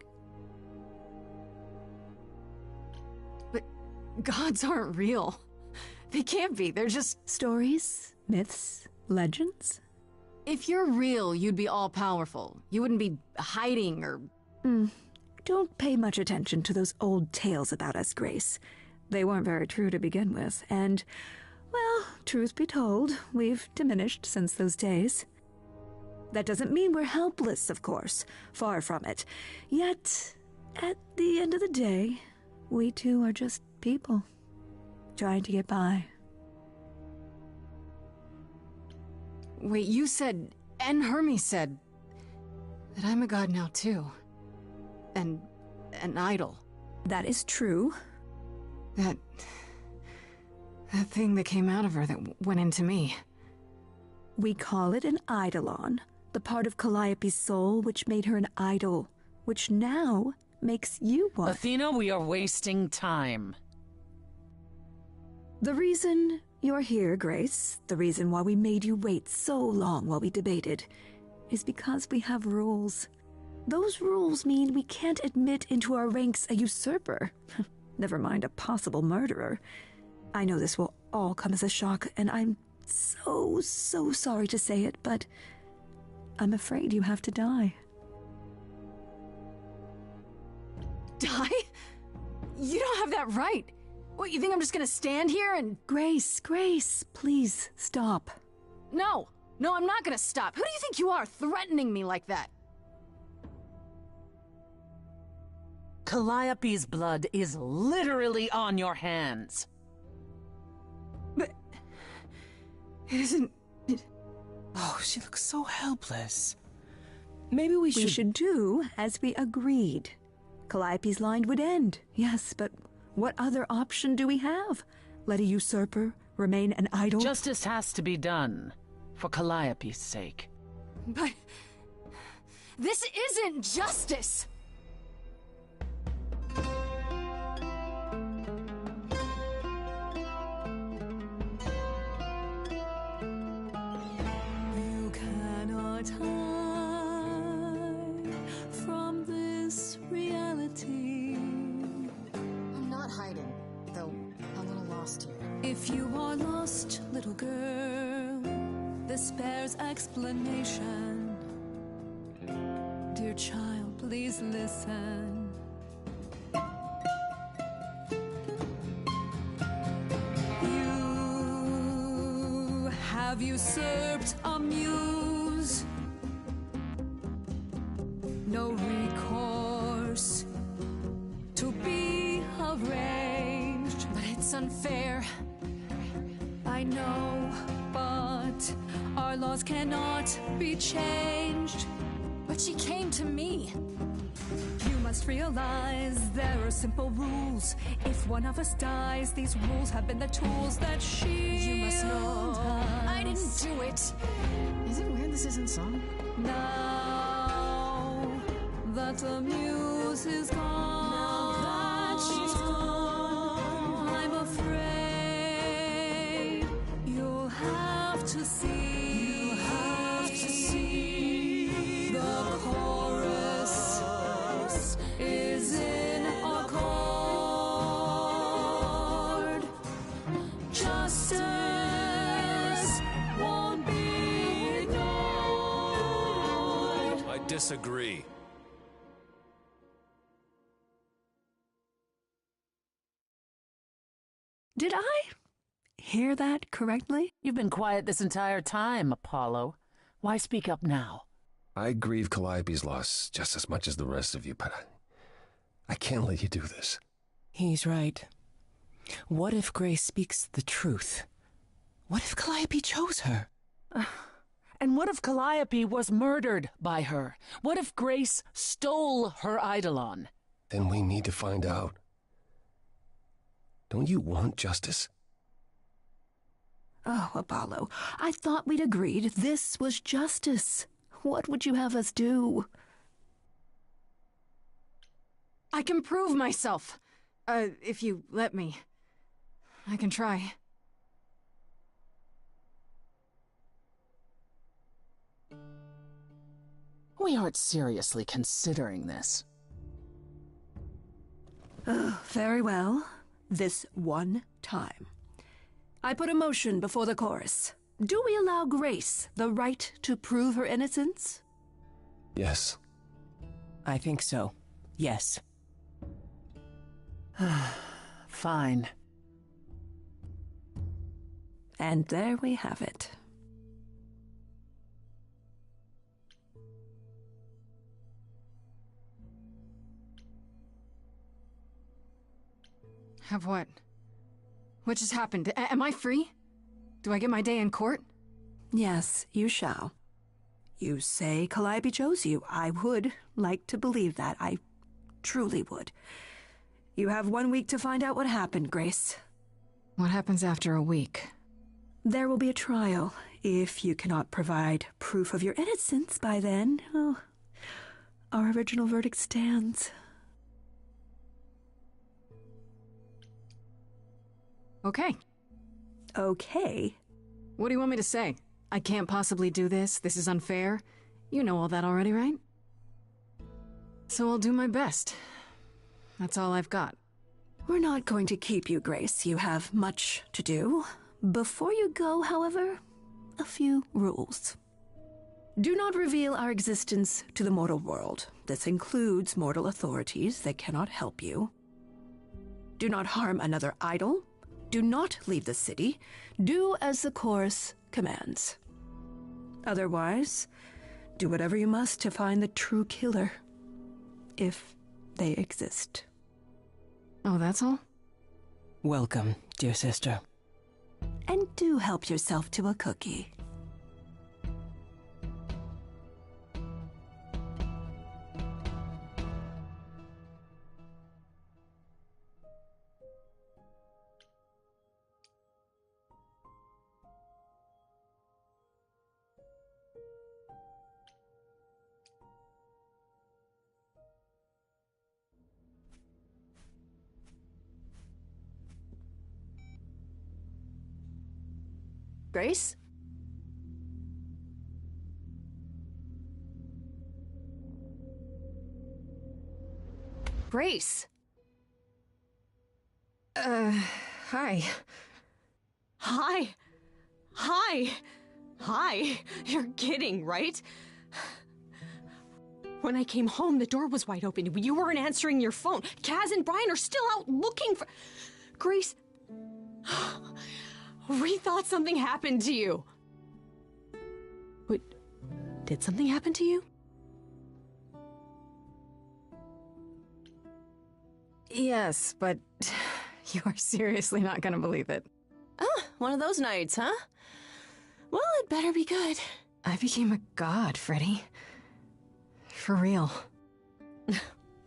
But gods aren't real. They can't be. They're just stories, myths, legends. If you're real, you'd be all-powerful. You wouldn't be hiding or... Don't pay much attention to those old tales about us, Grace. They weren't very true to begin with, and, well, truth be told, we've diminished since those days. That doesn't mean we're helpless, of course. Far from it. Yet, at the end of the day, we too are just people, trying to get by. Wait, you said, and Hermes said, that I'm a god now too. And an idol. That is true. That thing that came out of her that went into me. We call it an eidolon, the part of Calliope's soul which made her an idol, which now makes you one. Athena, we are wasting time. The reason you're here, Grace, the reason why we made you wait so long while we debated, is because we have rules. Those rules mean we can't admit into our ranks a usurper, never mind a possible murderer. I know this will all come as a shock, and I'm so sorry to say it, but I'm afraid you have to die. Die? You don't have that right. What, you think I'm just gonna stand here and... Grace, please, stop. No, I'm not gonna stop. Who do you think you are, threatening me like that? Calliope's blood is literally on your hands. But... it isn't... Oh, she looks so helpless. Maybe we We should do as we agreed. Calliope's line would end, yes, but what other option do we have? Let a usurper remain an idol? Justice has to be done, for Calliope's sake. But... this isn't justice! You cannot hide from this reality. I'm not hiding, though a little lost here. If you are lost, little girl, this bears explanation. Dear child, please listen. You have usurped a muse. No recourse to be arranged. But it's unfair. I know, but our laws cannot be changed. But she came to me. You must realize there are simple rules. If one of us dies, these rules have been the tools that shield You must know us. I didn't do it. Is it weird this isn't sung? Now that the muse is gone, I'm afraid you'll have to see. The chorus is in accord. Justice won't be ignored. I disagree. Did I hear that correctly? You've been quiet this entire time, Apollo. Why speak up now? I grieve Calliope's loss just as much as the rest of you, but I can't let you do this. He's right. What if Grace speaks the truth? What if Calliope chose her? And what if Calliope was murdered by her? What if Grace stole her eidolon? Then we need to find out. Don't you want justice? Oh, Apollo, I thought we'd agreed this was justice. What would you have us do? I can prove myself. If you let me. I can try. We aren't seriously considering this. Very well. This one time. I put a motion before the chorus. Do we allow Grace the right to prove her innocence? Yes. I think so. Yes. Fine. And there we have it. Have what? What just happened? Am I free? Do I get my day in court? Yes, you shall. You say Calliope chose you. I would like to believe that. I truly would. You have 1 week to find out what happened, Grace. What happens after a week? There will be a trial. If you cannot provide proof of your innocence by then, oh, our original verdict stands. Okay. Okay? What do you want me to say? I can't possibly do this. This is unfair. You know all that already, right? So I'll do my best. That's all I've got. We're not going to keep you, Grace. You have much to do. Before you go, however, a few rules. Do not reveal our existence to the mortal world. This includes mortal authorities that cannot help you. Do not harm another idol. Do not leave the city. Do as the chorus commands. Otherwise, do whatever you must to find the true killer, if they exist. Oh, that's all? Welcome, dear sister. And do help yourself to a cookie. Grace? Grace! Hi. Hi. Hi. Hi. You're kidding, right? When I came home, the door was wide open. You weren't answering your phone. Kaz and Brian are still out looking for... Grace... We thought something happened to you. Wait, did something happen to you? Yes, but you are seriously not gonna believe it. Ah, one of those nights, huh? Well, it better be good. I became a god, Freddy. For real.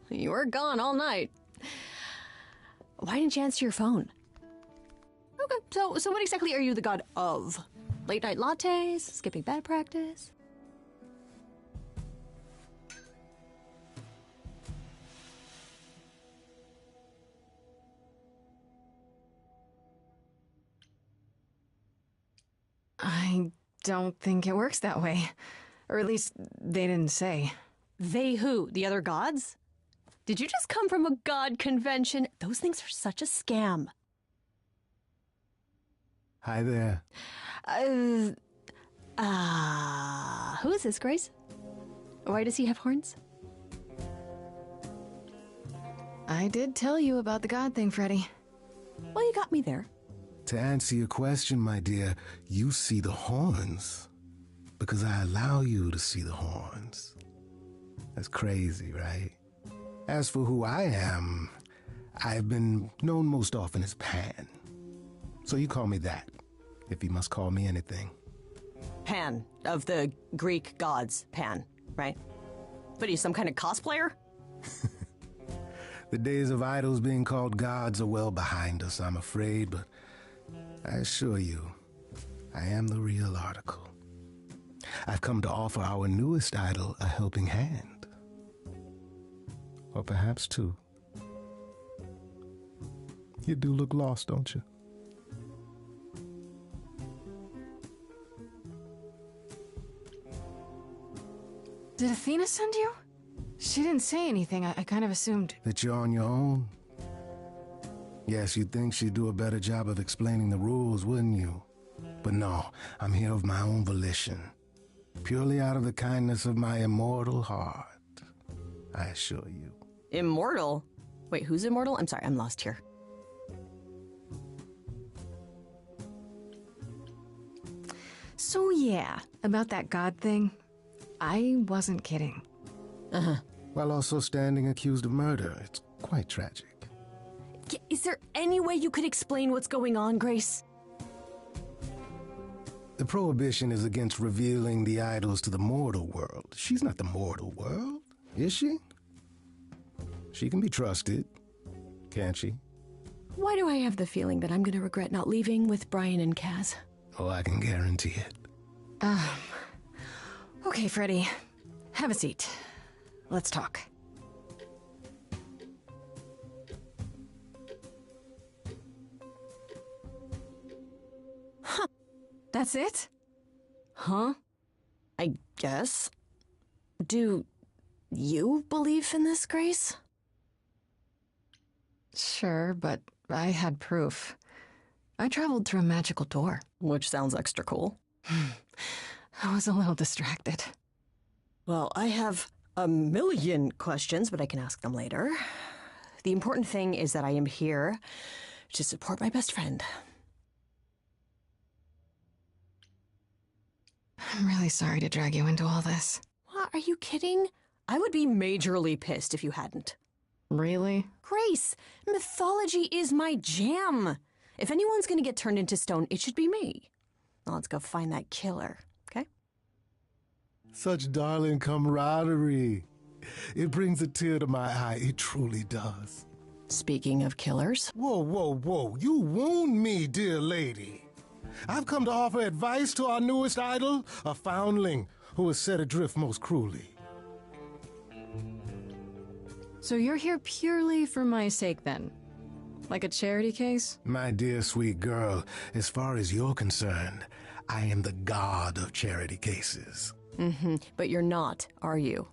You were gone all night. Why didn't you answer your phone? Okay, so what exactly are you the god of? Late night lattes? Skipping bad practice? I don't think it works that way. Or at least, they didn't say. They who? The other gods? Did you just come from a god convention? Those things are such a scam. Hi there. Who is this, Grace? Why does he have horns? I did tell you about the god thing, Freddy. Well, you got me there. To answer your question, my dear, you see the horns because I allow you to see the horns. That's crazy, right? As for who I am, I've been known most often as Pan. So you call me that, if you must call me anything. Pan, of the Greek gods, Pan, right? But he's some kind of cosplayer? The days of idols being called gods are well behind us, I'm afraid, but I assure you, I am the real article. I've come to offer our newest idol a helping hand. Or perhaps two. You do look lost, don't you? Did Athena send you? She didn't say anything. I kind of assumed. That you're on your own? Yes, you'd think she'd do a better job of explaining the rules, wouldn't you? But no, I'm here of my own volition. Purely out of the kindness of my immortal heart. I assure you. Immortal? Wait, who's immortal? I'm sorry, I'm lost here. So yeah, about that god thing, I wasn't kidding. Uh-huh. While also standing accused of murder. It's quite tragic. Is there any way you could explain what's going on, Grace? The prohibition is against revealing the idols to the mortal world. She's not the mortal world, is she? She can be trusted, can't she? Why do I have the feeling that I'm going to regret not leaving with Brian and Kaz? Oh, I can guarantee it. Okay, Freddy. Have a seat. Let's talk. Huh. That's it? Huh? I guess. Do you believe in this, Grace? Sure, but I had proof. I traveled through a magical door. Which sounds extra cool. I was a little distracted. Well, I have a million questions, but I can ask them later. The important thing is that I am here to support my best friend. I'm really sorry to drag you into all this. What, are you kidding? I would be majorly pissed if you hadn't. Really? Grace, mythology is my jam. If anyone's gonna get turned into stone, it should be me. Now let's go find that killer, okay? Such darling camaraderie. It brings a tear to my eye. It truly does. Speaking of killers. Whoa, whoa, whoa. You wound me, dear lady. I've come to offer advice to our newest idol, a foundling who was set adrift most cruelly. So you're here purely for my sake, then? Like a charity case? My dear sweet girl, as far as you're concerned, I am the god of charity cases. Mm-hmm, but you're not, are you?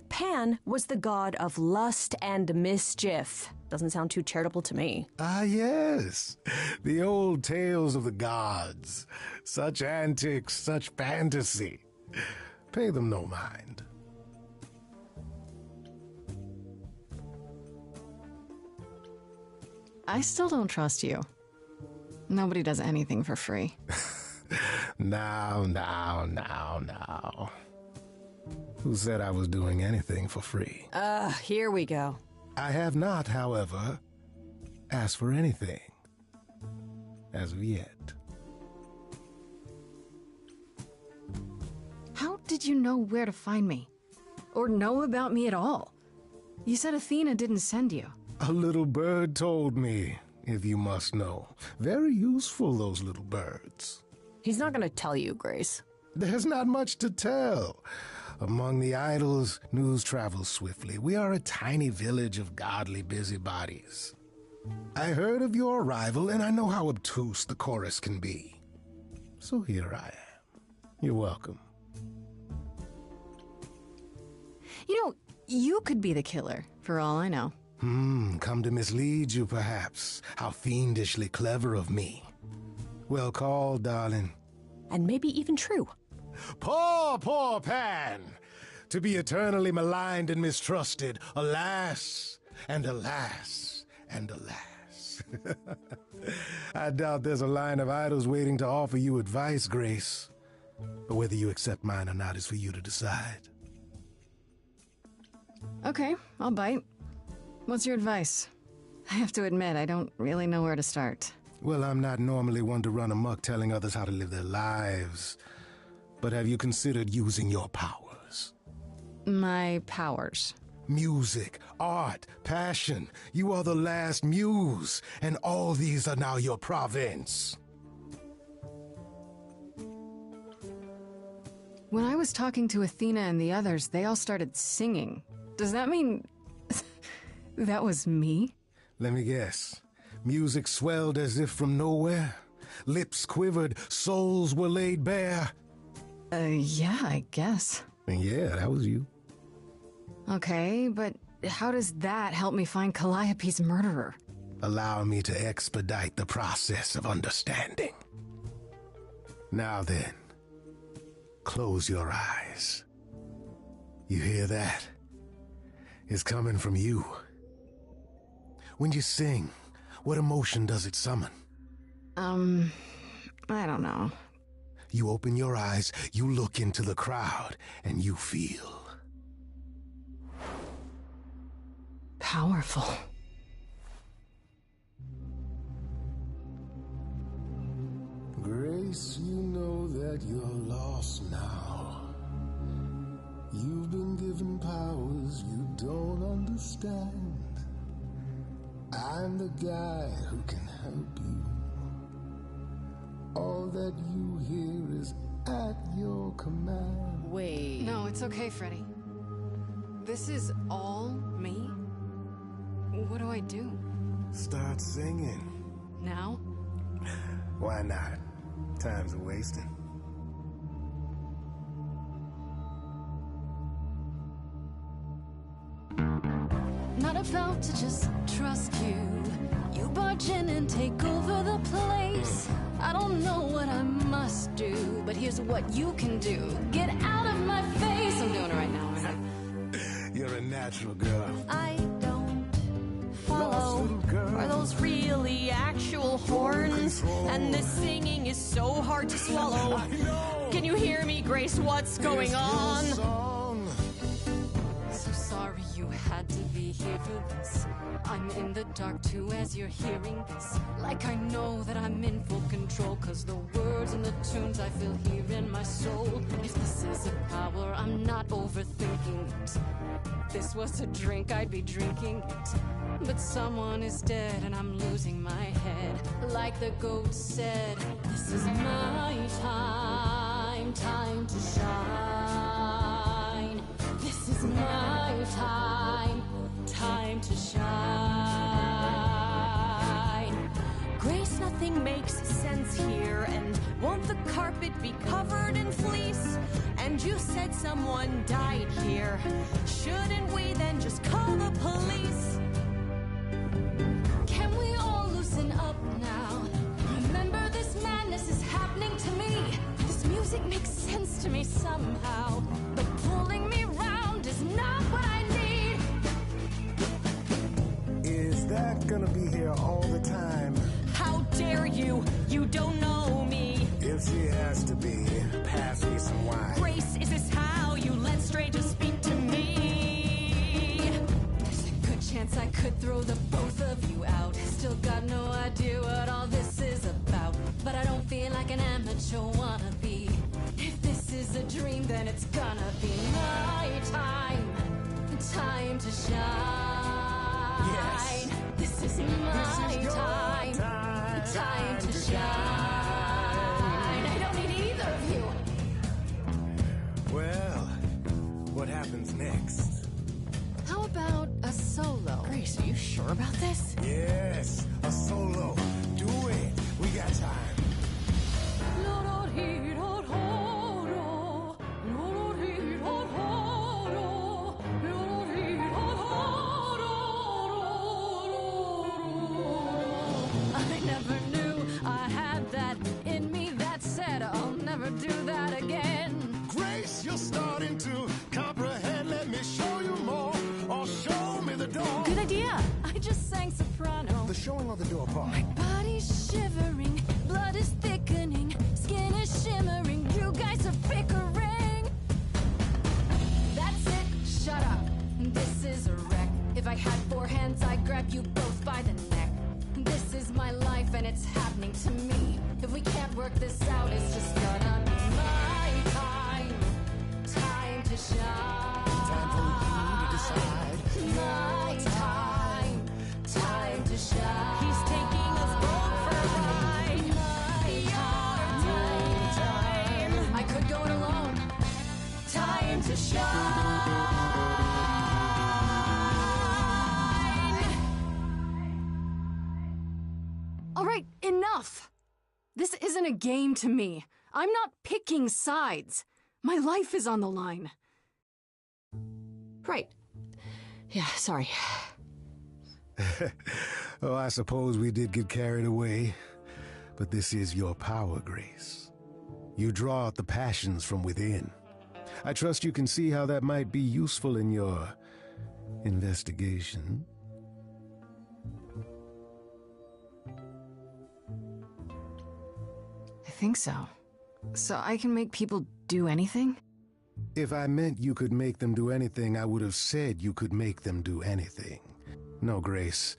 Pan was the god of lust and mischief. Doesn't sound too charitable to me. Ah, yes. The old tales of the gods. Such antics, such fantasy. Pay them no mind. I still don't trust you. Nobody does anything for free. Now. Who said I was doing anything for free? Here we go. I have not, however, asked for anything. As of yet. How did you know where to find me? Or know about me at all? You said Athena didn't send you. A little bird told me, if you must know. Very useful, those little birds. He's not gonna tell you, Grace. There's not much to tell. Among the idols, news travels swiftly. We are a tiny village of godly busybodies. I heard of your arrival, and I know how obtuse the chorus can be. So here I am. You're welcome. You know, you could be the killer, for all I know. Come to mislead you, perhaps. How fiendishly clever of me. Well called, darling. And maybe even true. Poor, poor Pan! To be eternally maligned and mistrusted. Alas, and alas, and alas. I doubt there's a line of idols waiting to offer you advice, Grace. But whether you accept mine or not is for you to decide. Okay, I'll bite. What's your advice? I have to admit, I don't really know where to start. Well, I'm not normally one to run amok telling others how to live their lives. But have you considered using your powers? My powers? Music, art, passion. You are the last muse, and all these are now your province. When I was talking to Athena and the others, they all started singing. Does that mean that was me? Let me guess. Music swelled as if from nowhere. Lips quivered, souls were laid bare. Yeah, I guess. Yeah, that was you. Okay, but how does that help me find Calliope's murderer? Allow me to expedite the process of understanding. Now then, close your eyes. You hear that? It's coming from you. When you sing, what emotion does it summon? I don't know. You open your eyes, you look into the crowd, and you feel powerful. Grace, you know that you're lost now. You've been given powers you don't understand. I'm the guy who can help you. All that you hear is at your command. Wait. No, it's okay, Freddy. This is all me? What do I do? Start singing. Now? Why not? Time's wasting. Not about to just trust you. You barge in and take over the place. I don't know what I must do, but here's what you can do. Get out of my face. I'm doing it right now, aren't You're a natural girl. I don't follow. Are those really actual horns? And this singing is so hard to swallow. Can you hear me, Grace? What's going on? So sorry you had to be here for this. I'm in the dark too as you're hearing this. Like I know that I'm in full control, cause the words and the tunes I feel here in my soul. If this is a power, I'm not overthinking it. If this was a drink, I'd be drinking it. But someone is dead and I'm losing my head. Like the goat said, this is my time, time to shine. This is my time, time to shine. Grace, nothing makes sense here. And won't the carpet be covered in fleece? And you said someone died here. Shouldn't we then just call the police? Can we all loosen up now? Remember, this madness is happening to me. This music makes sense to me somehow. But pulling me round is not what I need. Is that gonna be here all the time? How dare you? You don't know me. If she has to be, pass me some wine. Grace, is this how you let strangers speak to me? There's a good chance I could throw the both of you out. Still got no idea what all this is about. But I don't feel like an amateur wannabe. If this is a dream, then it's gonna be my time. Time to shine. Yes. This is my time. Time to shine. I don't need either of you. Well, what happens next? How about a solo? Grace, are you sure about this? Yes, a solo. Do it. We got time. I never knew I had that in me. That said, I'll never do that again. Grace, you're starting to comprehend. Let me show you more, or show me the door. Good idea. I just sang soprano. The showing or the door part? My body's shivering, blood time to shine. All right, enough! This isn't a game to me. I'm not picking sides. My life is on the line. Right. Yeah, sorry. Oh, I suppose we did get carried away. But this is your power, Grace. You draw out the passions from within. I trust you can see how that might be useful in your investigation. I think so. So I can make people do anything? If I meant you could make them do anything, I would have said you could make them do anything. No, Grace.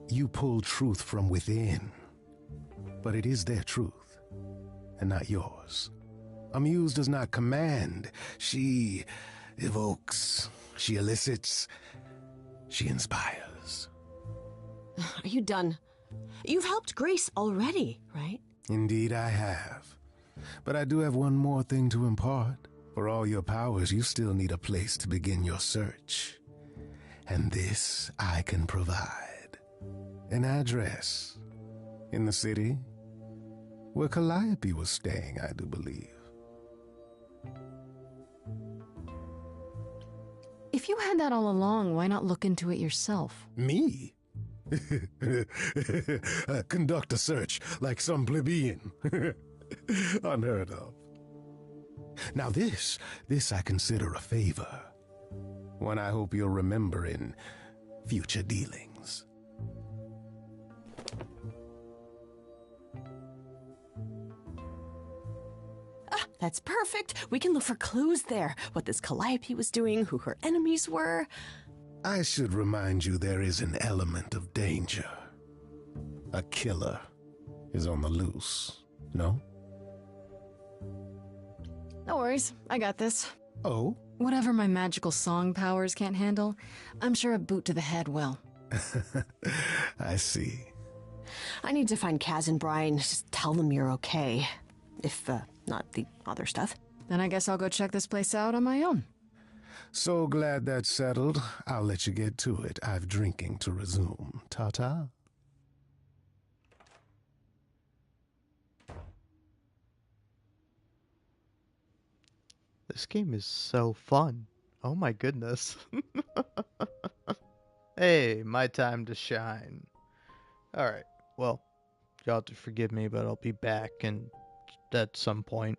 You pull truth from within. But it is their truth, and not yours. A muse does not command. She evokes. She elicits. She inspires. Are you done? You've helped Grace already, right? Indeed I have. But I do have one more thing to impart. For all your powers, you still need a place to begin your search. And this I can provide. An address. In the city. Where Calliope was staying, I do believe. If you had that all along, why not look into it yourself? Me? Conduct a search like some plebeian. Unheard of. Now this I consider a favor. One I hope you'll remember in future dealings. That's perfect. We can look for clues there. What this Calliope was doing, who her enemies were. I should remind you there is an element of danger. A killer is on the loose, no? No worries, I got this. Oh? Whatever my magical song powers can't handle, I'm sure a boot to the head will. I see. I need to find Kaz and Brian. Just tell them you're okay. If, not the other stuff. Then I guess I'll go check this place out on my own. So glad that's settled. I'll let you get to it. I've drinking to resume. Ta-ta. This game is so fun. Oh my goodness. Hey, my time to shine. Alright, well, you'll have to forgive me, but I'll be back and at some point.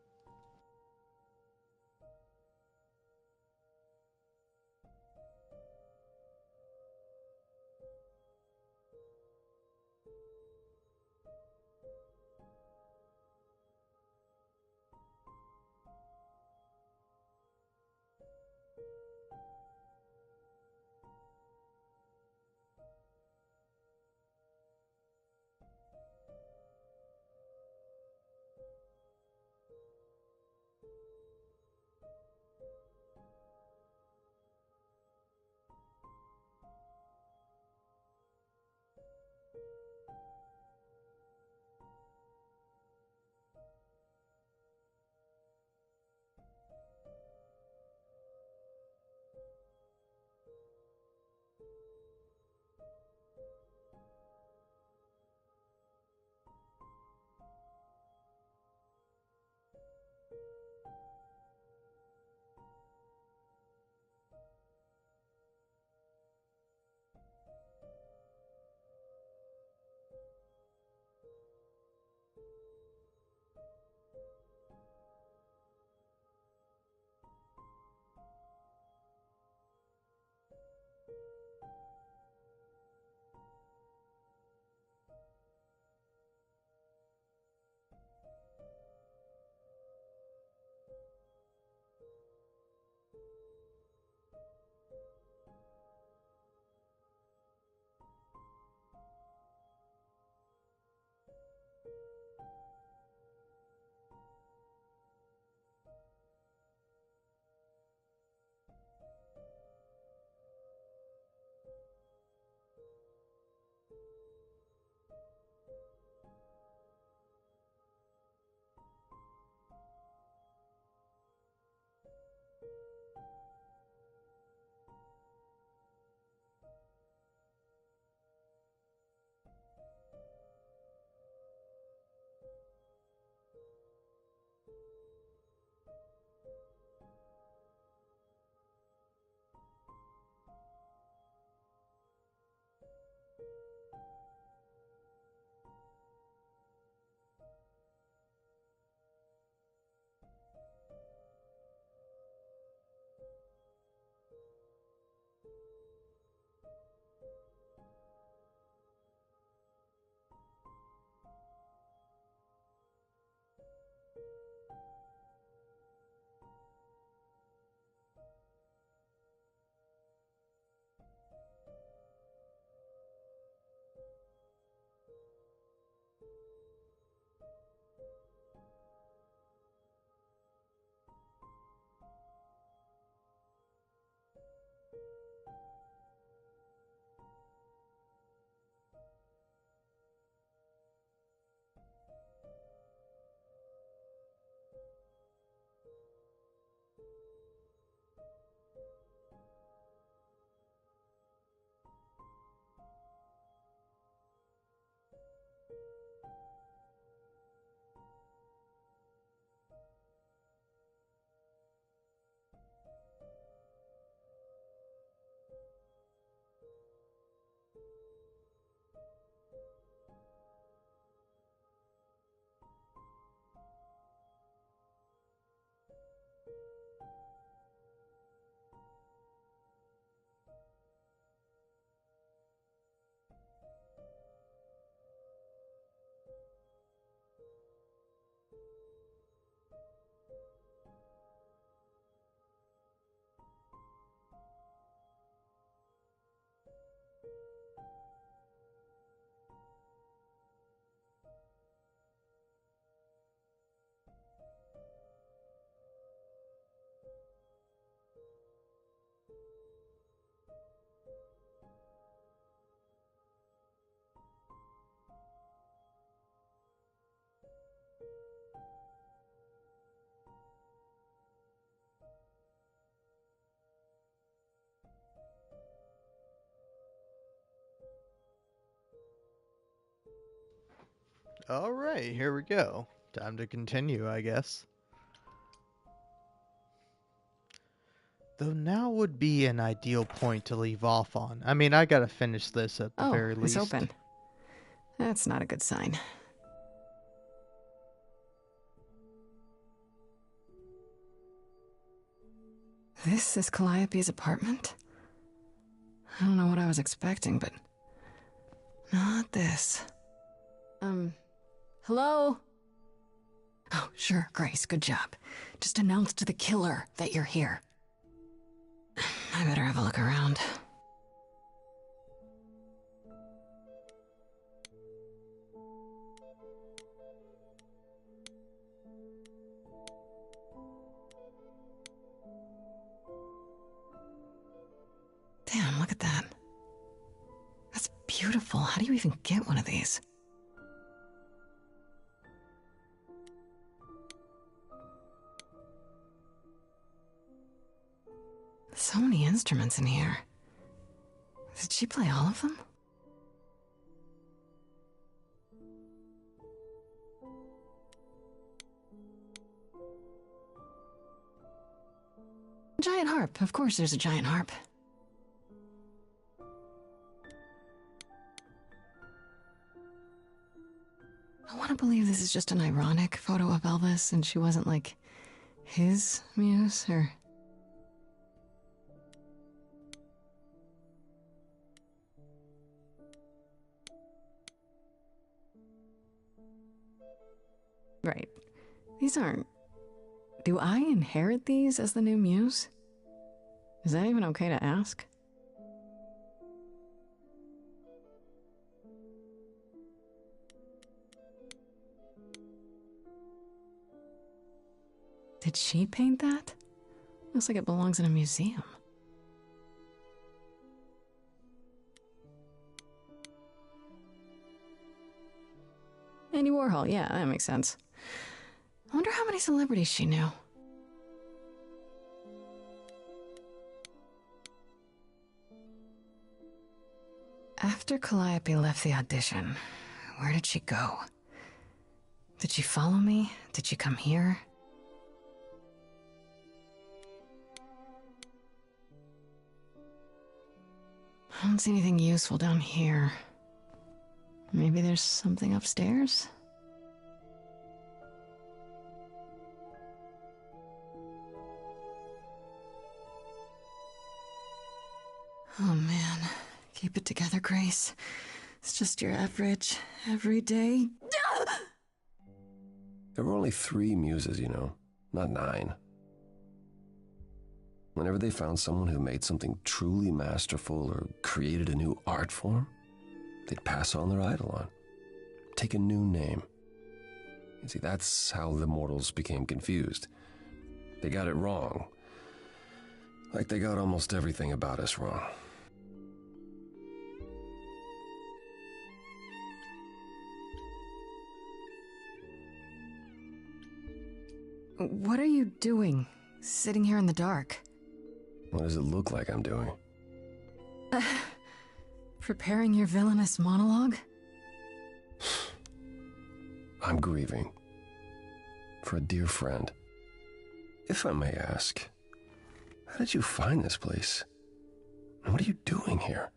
Alright, here we go. Time to continue, I guess. Though now would be an ideal point to leave off on. I mean, I gotta finish this at the very least. It's open. That's not a good sign. This is Calliope's apartment? I don't know what I was expecting, but not this. Hello? Oh, sure, Grace, good job. Just announce to the killer that you're here. I better have a look around. Damn, look at that. That's beautiful. How do you even get one of these? So many instruments in here. Did she play all of them? Giant harp. Of course there's a giant harp. I want to believe this is just an ironic photo of Elvis and she wasn't like his muse or... Right. These aren't... Do I inherit these as the new muse? Is that even okay to ask? Did she paint that? Looks like it belongs in a museum. Andy Warhol, yeah, that makes sense. I wonder how many celebrities she knew. After Calliope left the audition, where did she go? Did she follow me? Did she come here? I don't see anything useful down here. Maybe there's something upstairs? Oh man, keep it together, Grace. It's just your average, everyday... There were only 3 muses, you know, not 9. Whenever they found someone who made something truly masterful or created a new art form, they'd pass on their eidolon, take a new name. You see, that's how the mortals became confused. They got it wrong. Like they got almost everything about us wrong. What are you doing, sitting here in the dark? What does it look like I'm doing? Preparing your villainous monologue? I'm grieving. For a dear friend. If I may ask, how did you find this place? And what are you doing here?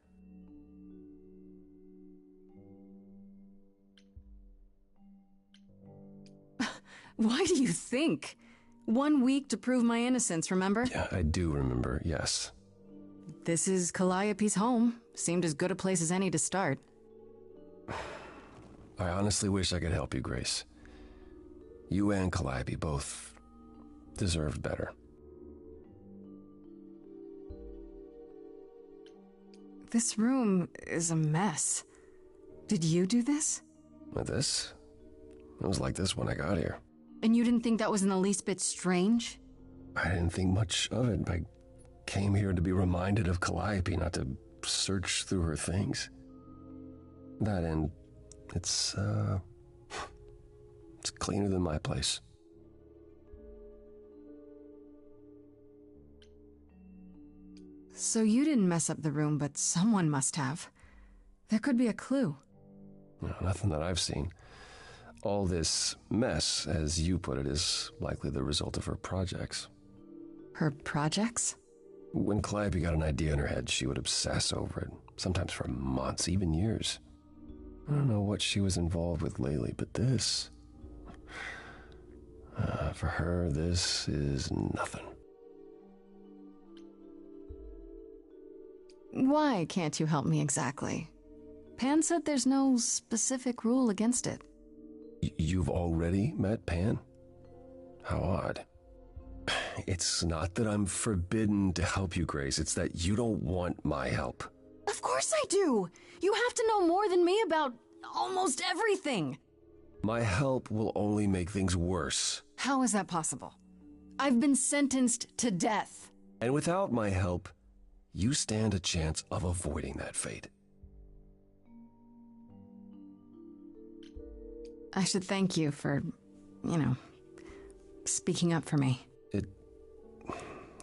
Why do you think? 1 week to prove my innocence, remember? Yeah, I do remember, yes. This is Calliope's home. Seemed as good a place as any to start. I honestly wish I could help you, Grace. You and Calliope both deserved better. This room is a mess. Did you do this? With this? It was like this when I got here. And you didn't think that was in the least bit strange? I didn't think much of it. I came here to be reminded of Calliope, not to search through her things. That and it's cleaner than my place. So you didn't mess up the room, but someone must have. There could be a clue. No, nothing that I've seen. All this mess, as you put it, is likely the result of her projects. Her projects? When Calliope got an idea in her head, she would obsess over it, sometimes for months, even years. I don't know what she was involved with lately, but this... for her, this is nothing. Why can't you help me exactly? Pan said there's no specific rule against it. You've already met Pan? How odd. It's not that I'm forbidden to help you, Grace. It's that you don't want my help. Of course I do! You have to know more than me about almost everything! My help will only make things worse. How is that possible? I've been sentenced to death. And without my help, you stand a chance of avoiding that fate. I should thank you for, speaking up for me.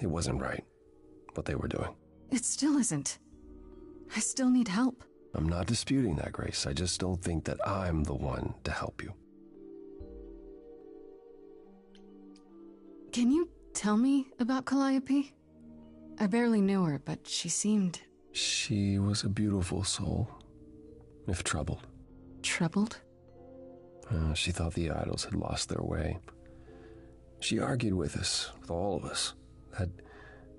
It wasn't right, what they were doing. It still isn't. I still need help. I'm not disputing that, Grace. I just don't think that I'm the one to help you. Can you tell me about Calliope? I barely knew her, but she seemed... She was a beautiful soul, if troubled. Troubled? She thought the idols had lost their way. She argued with us, with all of us, that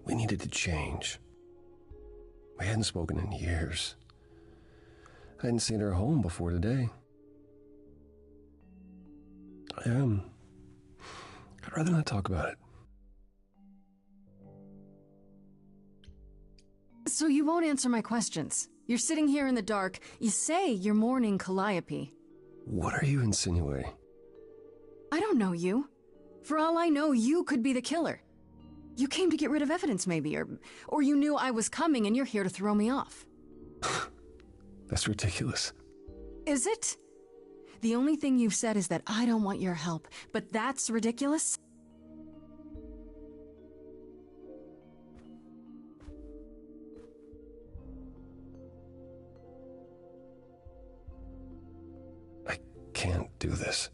we needed to change. We hadn't spoken in years. I hadn't seen her home before today. I'd rather not talk about it. So you won't answer my questions. You're sitting here in the dark. You say you're mourning Calliope. What are you insinuating? I don't know you. For all I know, you could be the killer. You came to get rid of evidence, maybe, or you knew I was coming and you're here to throw me off. That's ridiculous. Is it? The only thing you've said is that I don't want your help, but that's ridiculous? I can't do this.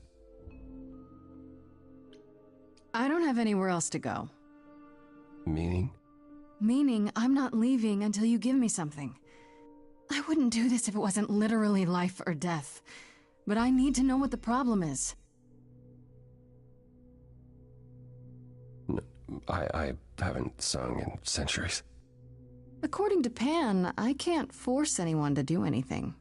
I don't have anywhere else to go. Meaning? Meaning I'm not leaving until you give me something. I wouldn't do this if it wasn't literally life or death. But I need to know what the problem is. I haven't sung in centuries. According to Pan, I can't force anyone to do anything.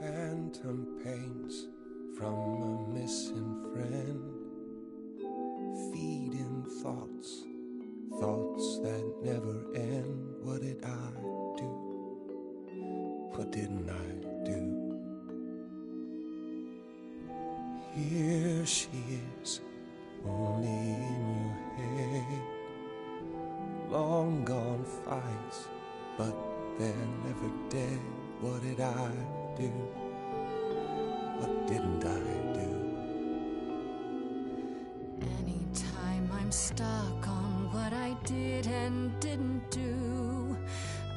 Phantom pains from a missing friend, feeding thoughts that never end. What did I do? What didn't I do? Here she is, only in your head. Long gone fights, but they're never dead. What did I do? What didn't I do? Anytime I'm stuck on what I did and didn't do,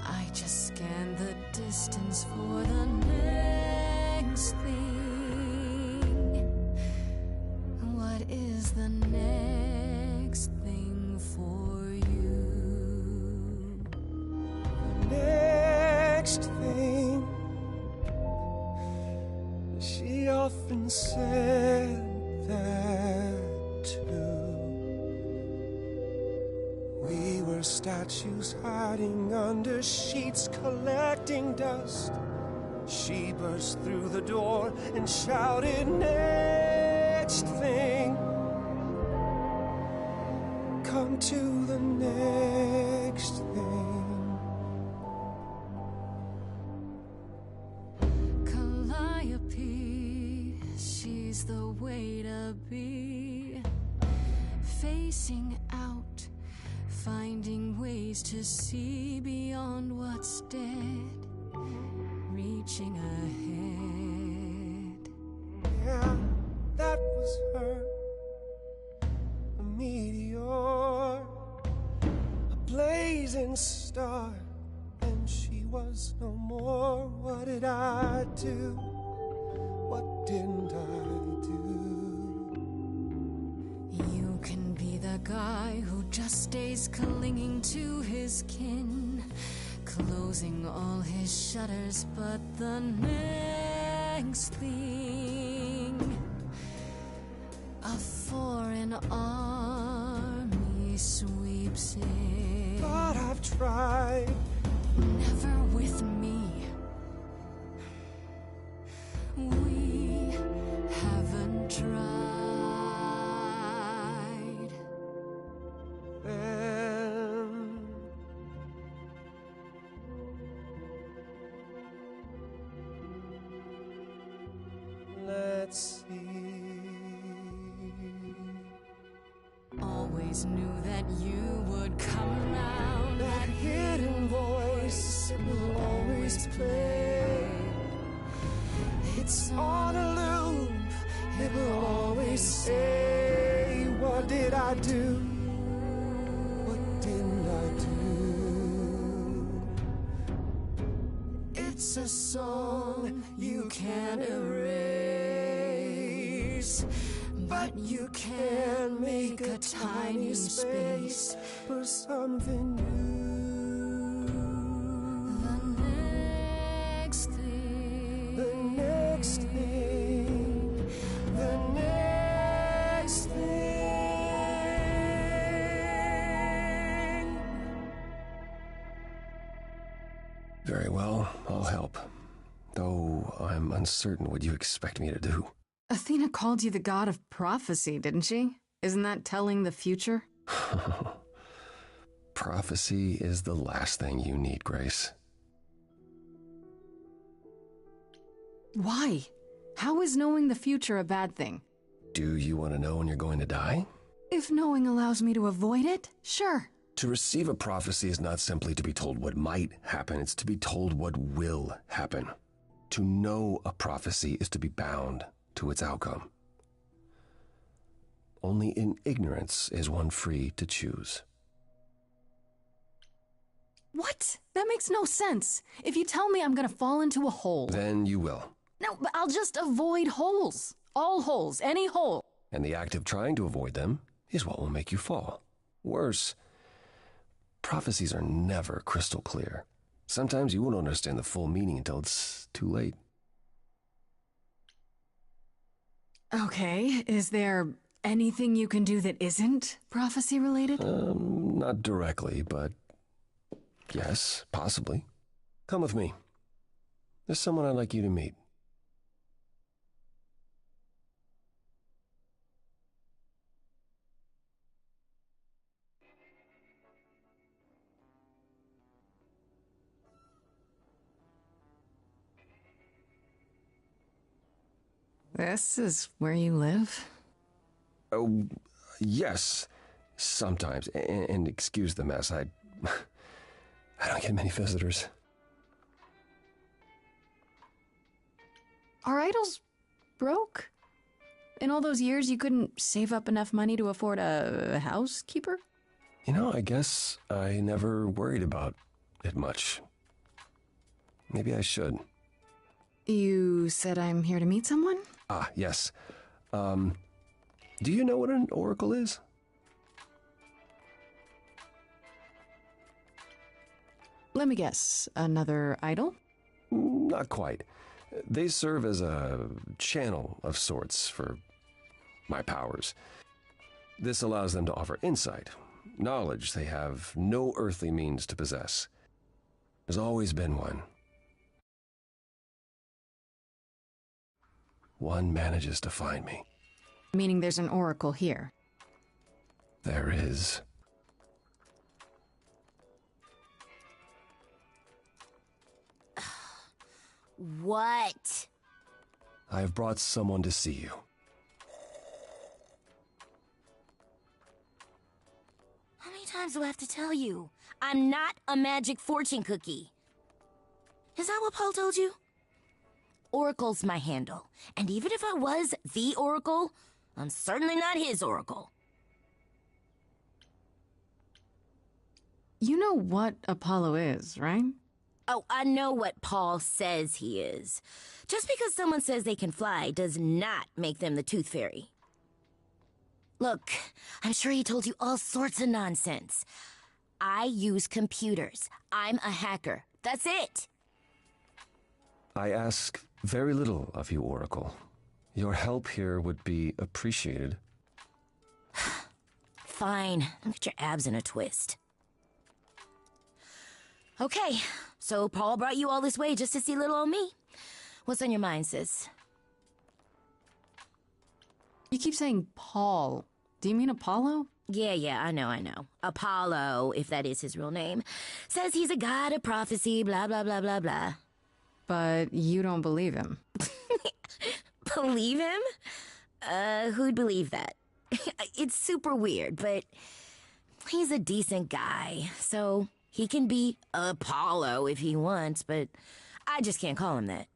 I just scan the distance for the next thing. What is the next thing for you? The next thing, she often said that too. We were statues hiding under sheets, collecting dust. She burst through the door and shouted, next thing. Come to the next thing. Calliope, she's the way to be. Facing out, finding ways to see beyond what's dead, reaching ahead. Yeah, that was her. A meteor, a blaze rising star, and she was no more. What did I do? What didn't I do? You can be the guy who just stays clinging to his kin, closing all his shutters, but the next thing, a foreign army sweeps in. But I've tried. Never with me. We haven't tried. Then let's see. Always knew that you would come around. That hidden voice, it will always play. It's on a loop, it will always say, what did I do? What didn't I do? It's a song you can't erase, but you can make a tiny space for something new. The next thing. The next thing. The next thing. Very well, I'll help. Though I'm uncertain what you expect me to do. Athena called you the god of prophecy, didn't she? Isn't that telling the future? Prophecy is the last thing you need, Grace. Why? How is knowing the future a bad thing? Do you want to know when you're going to die? If knowing allows me to avoid it, sure. To receive a prophecy is not simply to be told what might happen, it's to be told what will happen. To know a prophecy is to be bound to its outcome. Only in ignorance is one free to choose. What? That makes no sense. If you tell me I'm gonna fall into a hole. Then you will. No, but I'll just avoid holes. All holes, any hole. And the act of trying to avoid them is what will make you fall. Worse, prophecies are never crystal clear. Sometimes you won't understand the full meaning until it's too late. Okay, is there anything you can do that isn't prophecy related? Not directly, but yes, possibly. Come with me. There's someone I'd like you to meet. This is where you live? Oh, yes, sometimes. And excuse the mess, I don't get many visitors. Are idols broke? In all those years, you couldn't save up enough money to afford a housekeeper? You know, I guess I never worried about it much. Maybe I should. You said I'm here to meet someone? Ah, yes. Do you know what an oracle is? Let me guess. Another idol? Not quite. They serve as a channel of sorts for my powers. This allows them to offer insight, knowledge they have no earthly means to possess. There's always been one. One manages to find me. Meaning there's an oracle here. There is. What? I have brought someone to see you. How many times do I have to tell you? I'm not a magic fortune cookie. Is that what Paul told you? Oracle's my handle. And even if I was the Oracle, I'm certainly not his Oracle. You know what Apollo is, right? Oh, I know what Paul says he is. Just because someone says they can fly does not make them the Tooth Fairy. Look, I'm sure he told you all sorts of nonsense. I use computers. I'm a hacker. That's it. I ask very little of you, Oracle. Your help here would be appreciated. Fine. Don't get your abs in a twist. Okay, so Paul brought you all this way just to see little old me. What's on your mind, sis? You keep saying Paul. Do you mean Apollo? Yeah, I know. Apollo, if that is his real name, says he's a god of prophecy, blah, blah, blah, blah, blah. But you don't believe him. Believe him? Who'd believe that? It's super weird, but he's a decent guy, so he can be Apollo if he wants, but I just can't call him that.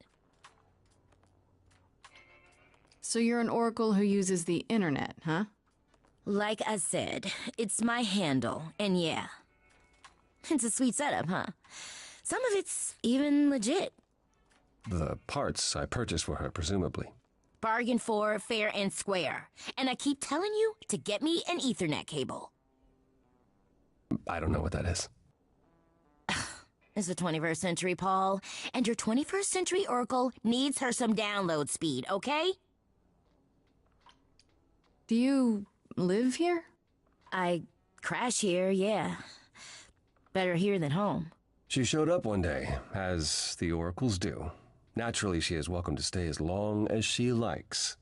So you're an oracle who uses the internet, huh? Like I said, it's my handle, and yeah. It's a sweet setup, huh? Some of it's even legit. The parts I purchased for her, presumably. Bargain for, fair and square. And I keep telling you to get me an Ethernet cable. I don't know what that is. It's the 21st century, Paul, and your 21st century Oracle needs her some download speed, okay? Do you live here? I crash here, yeah. Better here than home. She showed up one day, as the oracles do. Naturally, she is welcome to stay as long as she likes.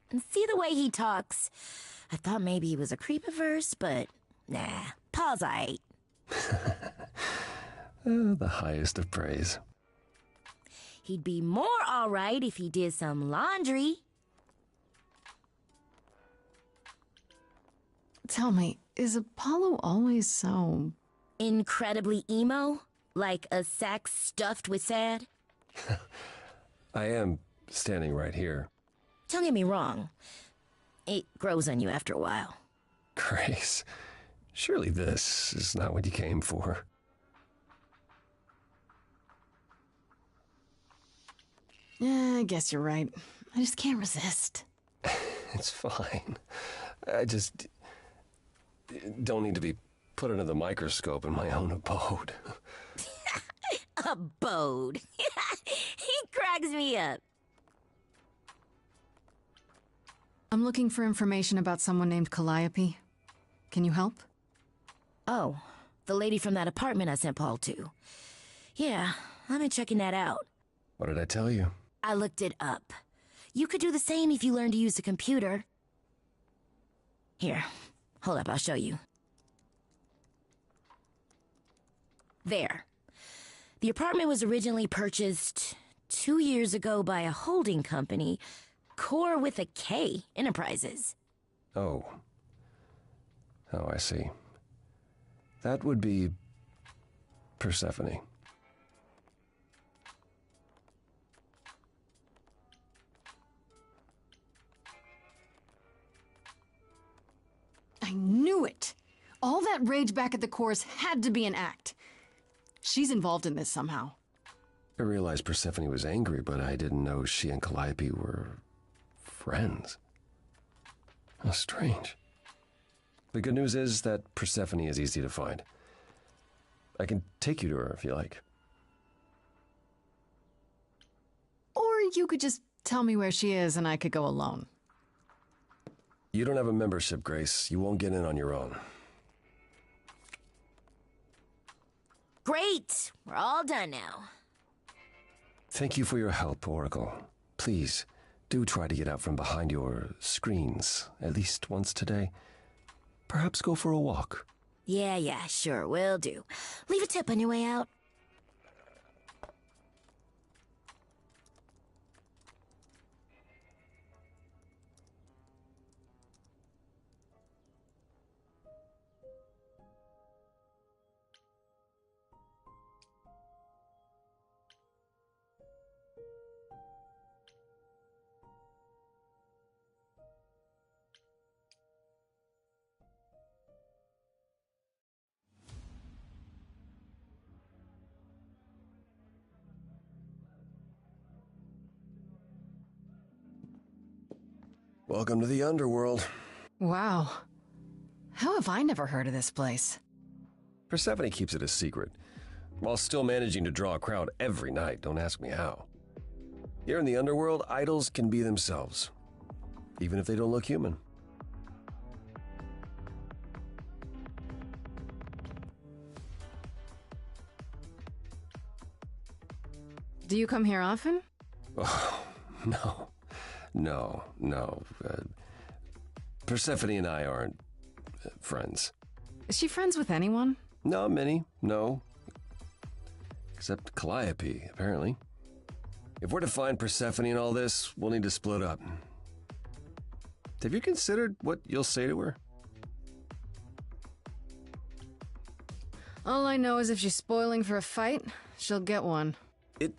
And see the way he talks. I thought maybe he was a creep at first, but nah, Paul's aight. The highest of praise. He'd be more alright if he did some laundry. Tell me, is Apollo always so... incredibly emo? Like a sack stuffed with sad? I am standing right here. Don't get me wrong. It grows on you after a while. Grace, surely this is not what you came for. Yeah, I guess you're right. I just can't resist. It's fine. I just don't need to be put under the microscope in my own abode. Abode. He cracks me up. I'm looking for information about someone named Calliope. Can you help? Oh, the lady from that apartment I sent Paul to. Yeah, I've been checking that out. What did I tell you? I looked it up. You could do the same if you learned to use a computer. Here, hold up, I'll show you. There. The apartment was originally purchased 2 years ago by a holding company, Core with a K Enterprises. Oh. Oh, I see. That would be Persephone. I knew it! All that rage back at the Cores had to be an act. She's involved in this somehow. I realized Persephone was angry, but I didn't know she and Calliope were friends. How strange. The good news is that Persephone is easy to find. I can take you to her if you like. Or you could just tell me where she is and I could go alone. You don't have a membership, Grace. You won't get in on your own. Great! We're all done now. Thank you for your help, Oracle. Please, do try to get out from behind your screens at least once today. Perhaps go for a walk. Yeah, sure, will do. Leave a tip on your way out. Welcome to the underworld. Wow. How have I never heard of this place? Persephone keeps it a secret, while still managing to draw a crowd every night. Don't ask me how. Here in the underworld, idols can be themselves, even if they don't look human. Do you come here often? Oh, no. Persephone and I aren't friends. Is she friends with anyone? Not many, no. Except Calliope, apparently. If we're to find Persephone in all this, we'll need to split up. Have you considered what you'll say to her? All I know is if she's spoiling for a fight, she'll get one. It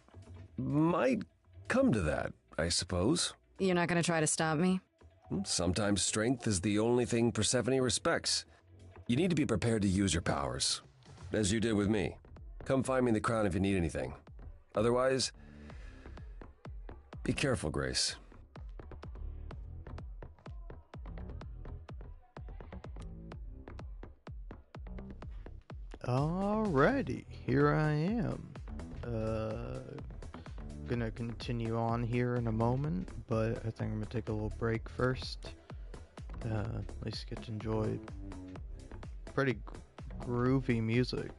might come to that, I suppose. You're not gonna try to stop me? Sometimes strength is the only thing Persephone respects. You need to be prepared to use your powers, as you did with me. Come find me in the crown if you need anything. Otherwise, be careful, Grace. Alrighty, here I am. Gonna continue on here in a moment, but I think I'm gonna take a little break first. At least get to enjoy pretty groovy music.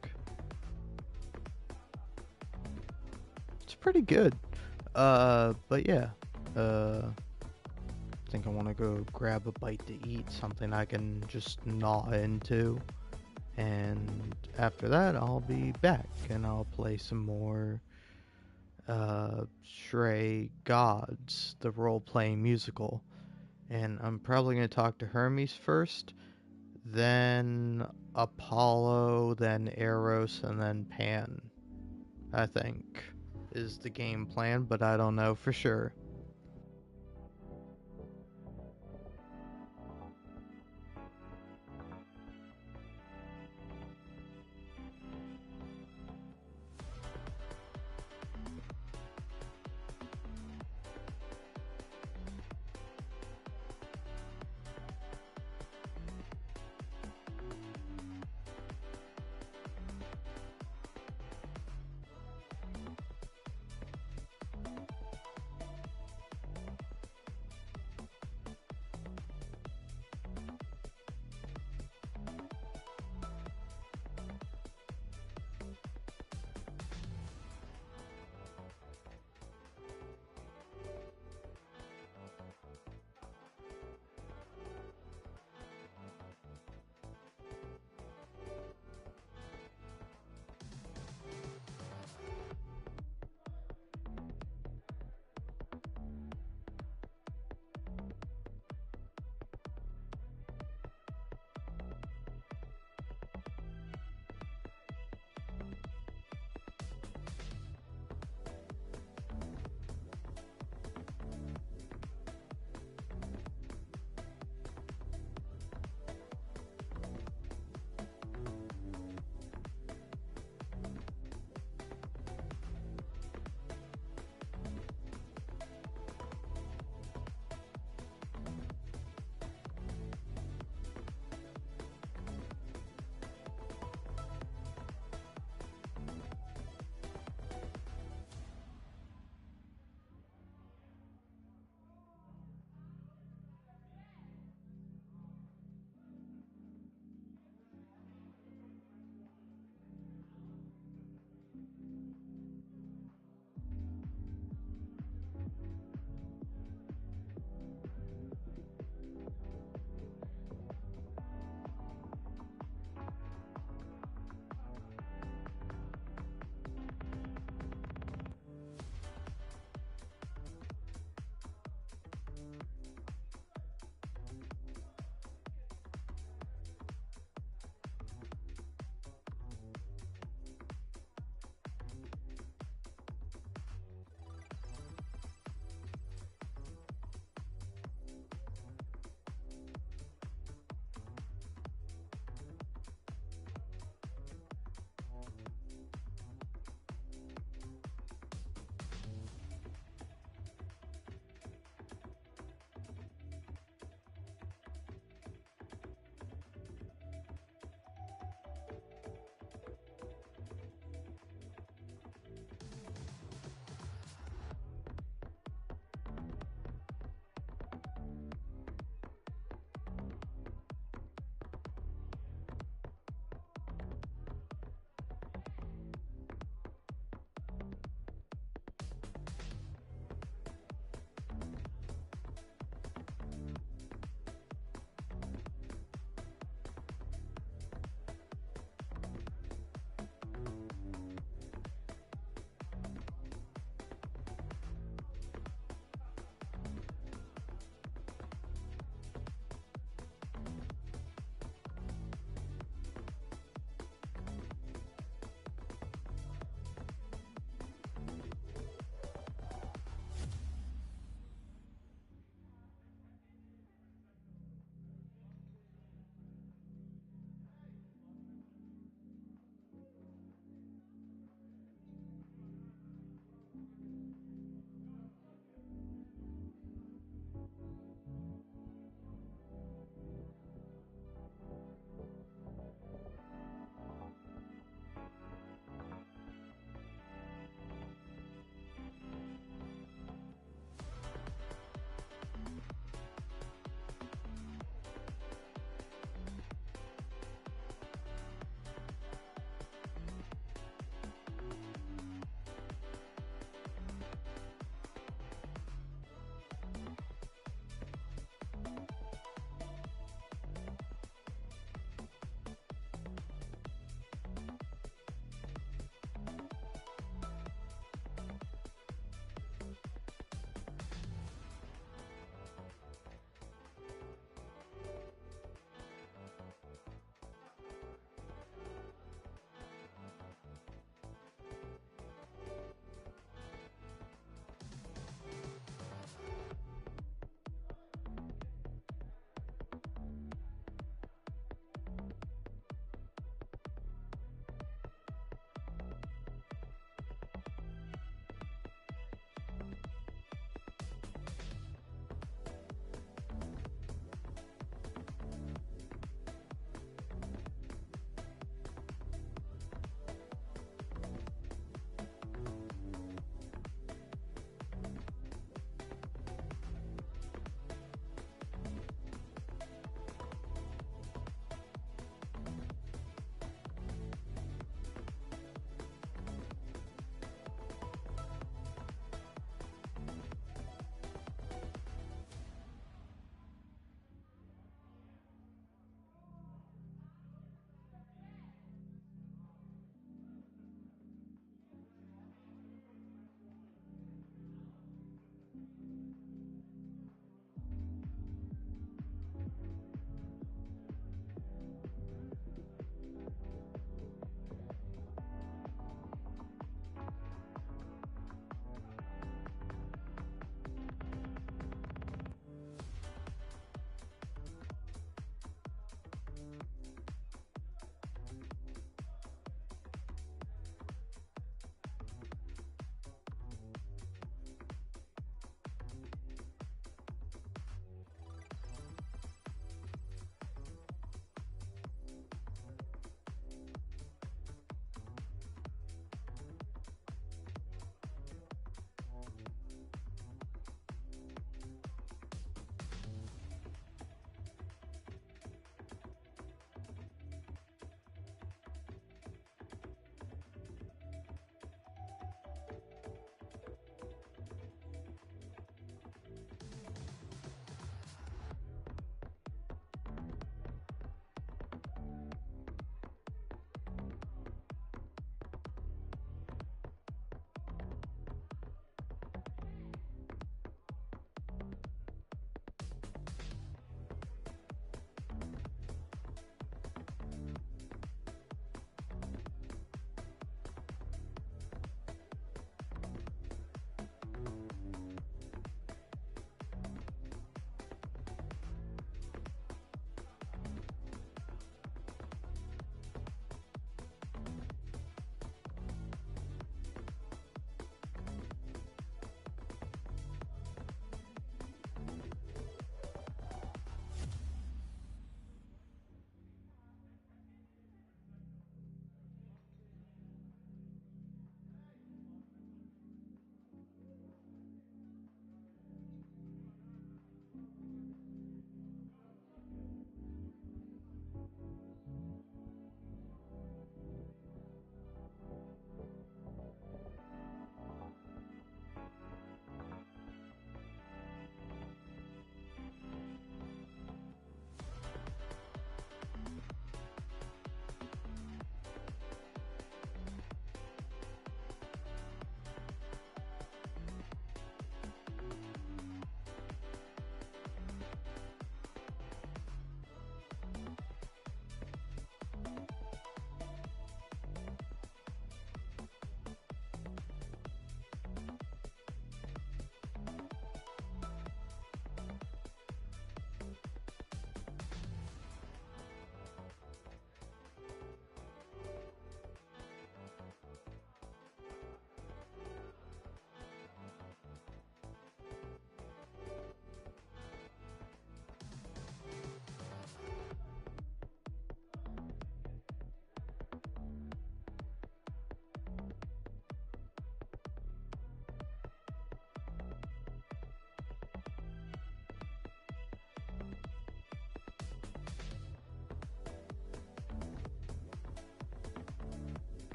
It's pretty good. But yeah, I think I want to go grab a bite to eat, something I can just gnaw into. And after that, I'll be back and I'll play some more Stray Gods, the role-playing musical. And I'm probably going to talk to Hermes first, then Apollo, then Eros, and then Pan, I think, is the game plan, but I don't know for sure.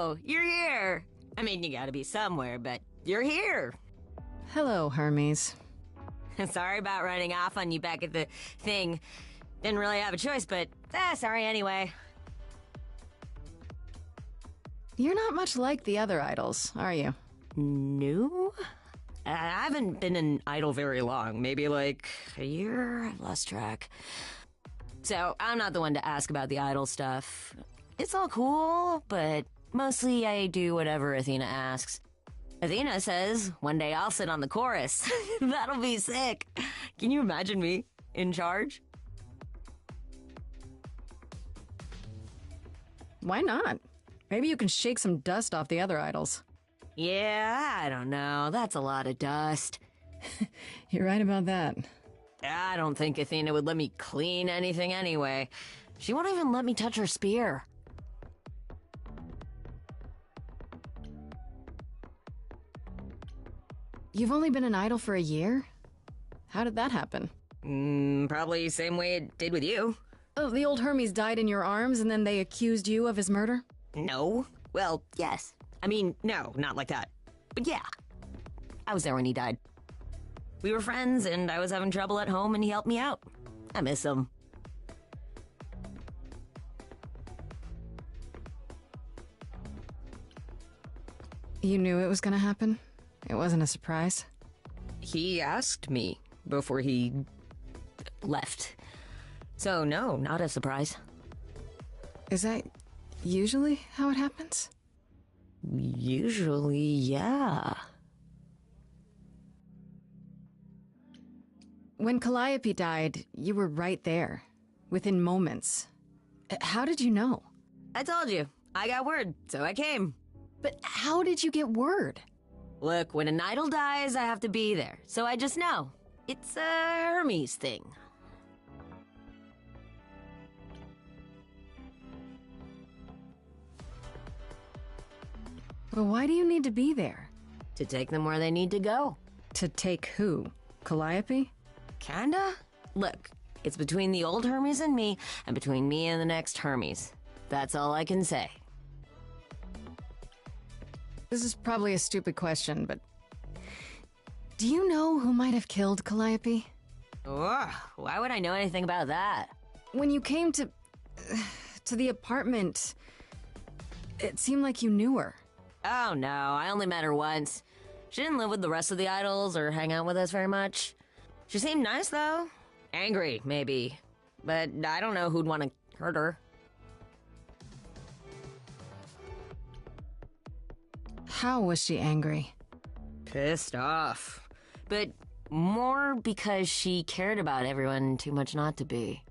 Oh, you're here. I mean, you gotta be somewhere, but you're here. Hello, Hermes. Sorry about running off on you back at the thing. Didn't really have a choice, but sorry anyway. You're not much like the other idols, are you? No? I haven't been an idol very long. Maybe like a year? I've lost track. So, I'm not the one to ask about the idol stuff. It's all cool, but mostly I do whatever Athena asks. Athena says one day I'll sit on the chorus. That'll be sick. Can you imagine me in charge? Why not? Maybe you can shake some dust off the other idols. Yeah, I don't know. That's a lot of dust. You're right about that. I don't think Athena would let me clean anything anyway. She won't even let me touch her spear. You've only been an idol for a year? How did that happen? Probably same way it did with you. Oh, the old Hermes died in your arms and then they accused you of his murder? No. Well, yes. I mean, no, not like that. But yeah. I was there when he died. We were friends, and I was having trouble at home, and he helped me out. I miss him. You knew it was gonna happen? It wasn't a surprise? He asked me before he left. So no, not a surprise. Is that usually how it happens? Usually, yeah. When Calliope died, you were right there, within moments. How did you know? I told you. I got word, so I came. But how did you get word? Look, when an idol dies, I have to be there, so I just know. It's a Hermes thing. But why do you need to be there? To take them where they need to go. To take who? Calliope? Kinda? Look, it's between the old Hermes and me, and between me and the next Hermes. That's all I can say. This is probably a stupid question, but... do you know who might have killed Calliope? Ugh, why would I know anything about that? When you came to the apartment, it seemed like you knew her. Oh no, I only met her once. She didn't live with the rest of the idols or hang out with us very much. She seemed nice though. Angry, maybe. But I don't know who'd want to hurt her. How was she angry? Pissed off. But more because she cared about everyone too much not to be.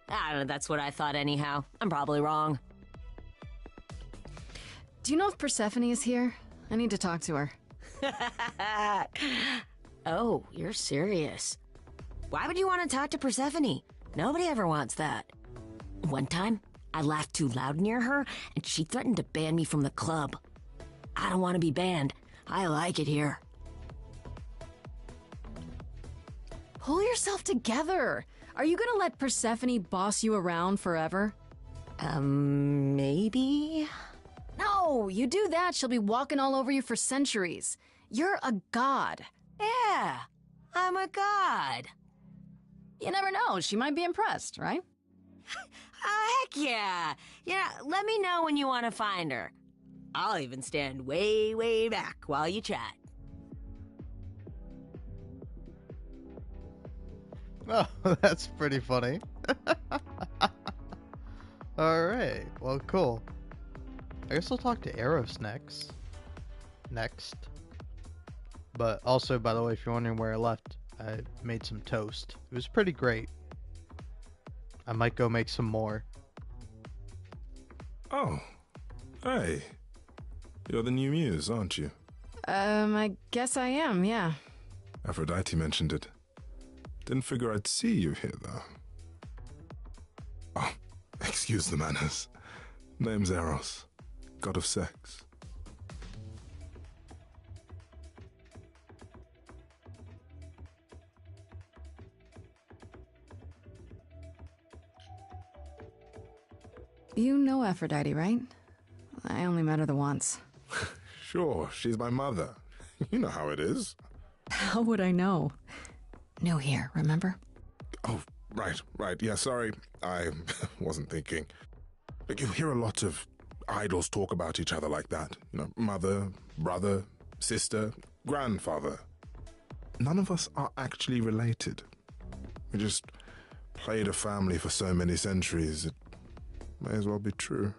I don't know, that's what I thought anyhow. I'm probably wrong. Do you know if Persephone is here? I need to talk to her. Oh, you're serious. Why would you want to talk to Persephone? Nobody ever wants that. One time, I laughed too loud near her, and she threatened to ban me from the club. I don't want to be banned. I like it here. Pull yourself together. Are you gonna let Persephone boss you around forever? Maybe? No, you do that, she'll be walking all over you for centuries. You're a god. Yeah, I'm a god. You never know, she might be impressed, right? Heck yeah. Yeah, let me know when you want to find her. I'll even stand way, way back while you chat. Oh, that's pretty funny. Alright, well, cool. I guess I'll talk to Eros next. But also, by the way, if you're wondering where I left, I made some toast. It was pretty great. I might go make some more. Oh, hey. You're the new muse, aren't you? I guess I am, yeah. Aphrodite mentioned it. Didn't figure I'd see you here, though. Oh, excuse the manners. Name's Eros, god of sex. You know Aphrodite, right? I only met her the once. Sure, she's my mother. You know how it is. How would I know? New here, remember? Oh, right. Yeah, sorry. I wasn't thinking. Like, you hear a lot of idols talk about each other like that. You know, mother, brother, sister, grandfather. None of us are actually related. We just played a family for so many centuries, it may as well be true.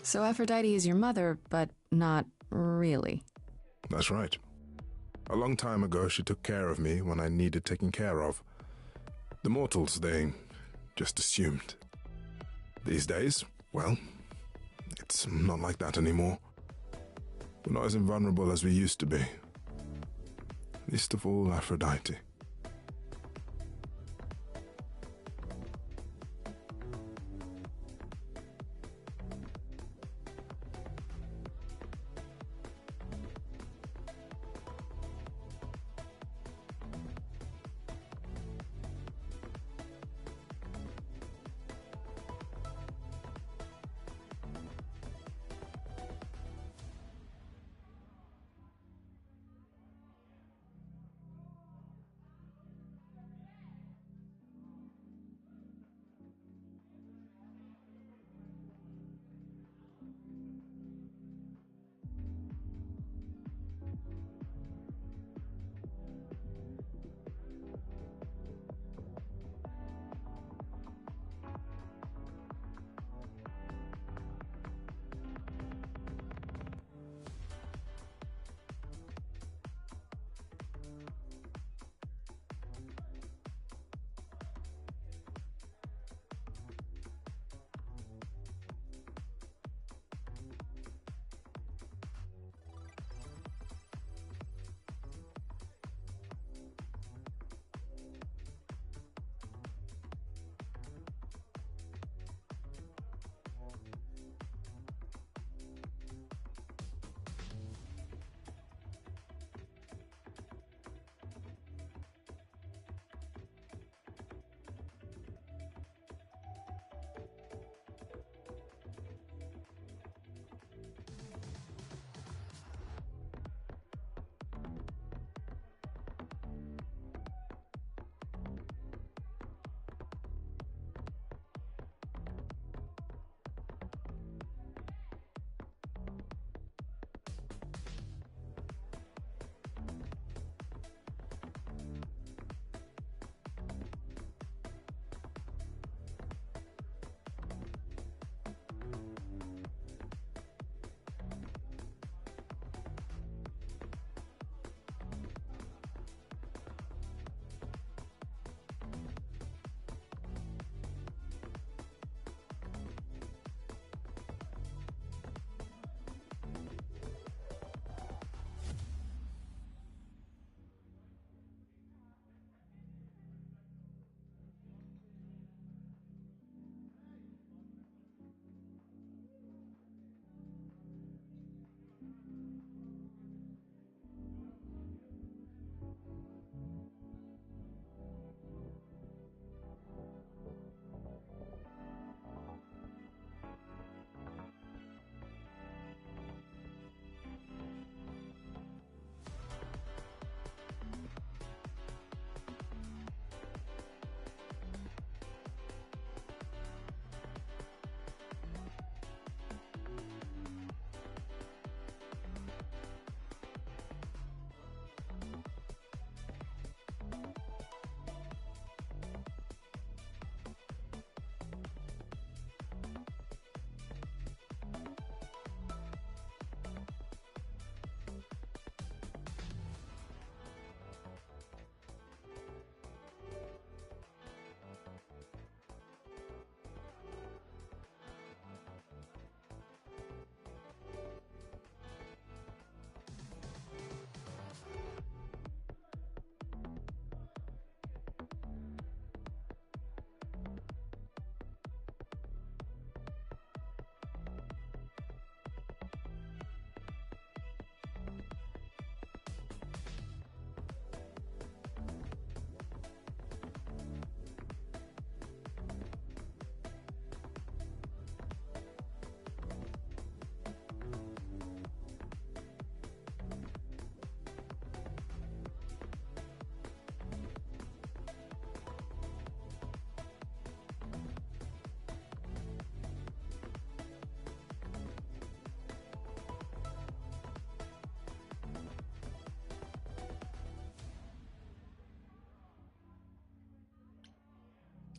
So Aphrodite is your mother, but not really. That's right. A long time ago, she took care of me when I needed taking care of. The mortals, they just assumed. These days, well, it's not like that anymore. We're not as invulnerable as we used to be. Least of all, Aphrodite.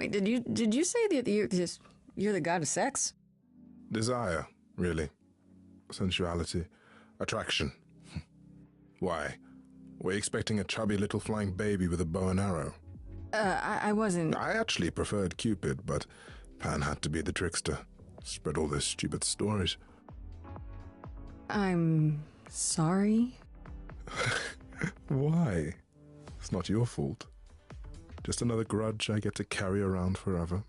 Wait, did you say that you're the god of sex? Desire, really. Sensuality. Attraction. Why? Were you expecting a chubby little flying baby with a bow and arrow? I wasn't... I actually preferred Cupid, but Pan had to be the trickster. Spread all those stupid stories. I'm sorry? Why? It's not your fault. Just another grudge I get to carry around forever.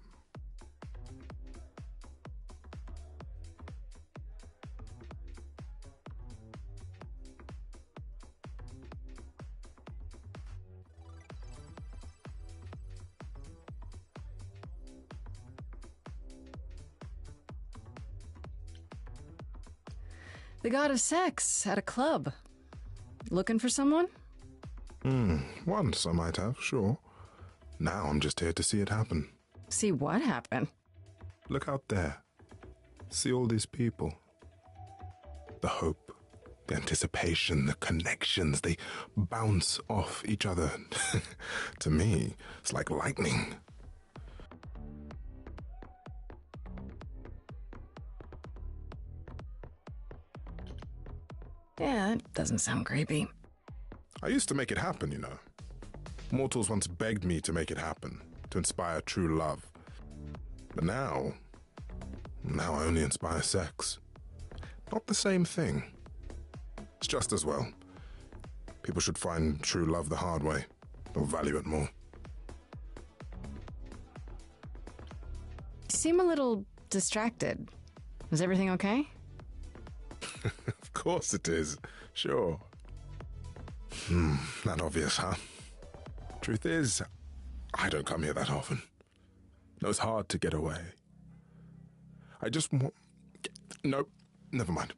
The god of sex at a club. Looking for someone? Once I might have, sure. Now I'm just here to see it happen. See what happen? Look out there. See all these people. The hope, the anticipation, the connections, they bounce off each other. To me, it's like lightning. Yeah, that doesn't sound creepy. I used to make it happen, you know. Mortals once begged me to make it happen, to inspire true love. But now I only inspire sex. Not the same thing. It's just as well. People should find true love the hard way. They'll value it more. You seem a little distracted. Is everything okay? Of course it is. Sure. Not obvious, huh? Truth is, I don't come here that often. No, it's hard to get away. I just want... Nope, never mind.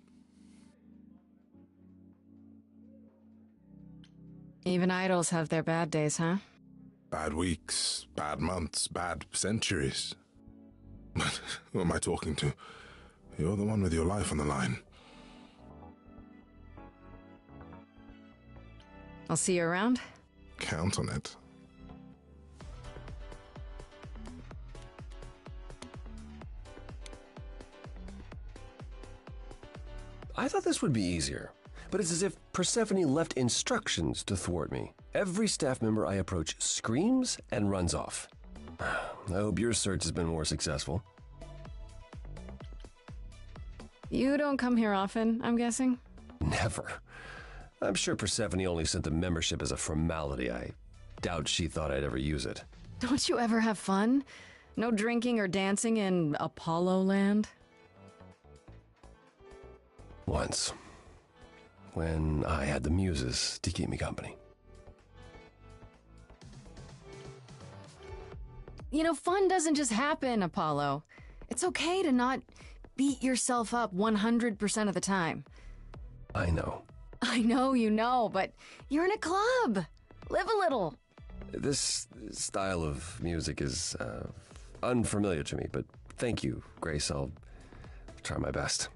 Even idols have their bad days, huh? Bad weeks, bad months, bad centuries. But who am I talking to? You're the one with your life on the line. I'll see you around. Count on it. I thought this would be easier, but it's as if Persephone left instructions to thwart me. Every staff member I approach screams and runs off. I hope your search has been more successful. You don't come here often, I'm guessing? Never. I'm sure Persephone only sent the membership as a formality. I doubt she thought I'd ever use it. Don't you ever have fun? No drinking or dancing in Apollo land? Once. When I had the muses to keep me company. You know, fun doesn't just happen, Apollo. It's okay to not beat yourself up 100% of the time. I know. I know you know, but you're in a club. Live a little. This style of music is unfamiliar to me, but thank you, Grace. I'll try my best.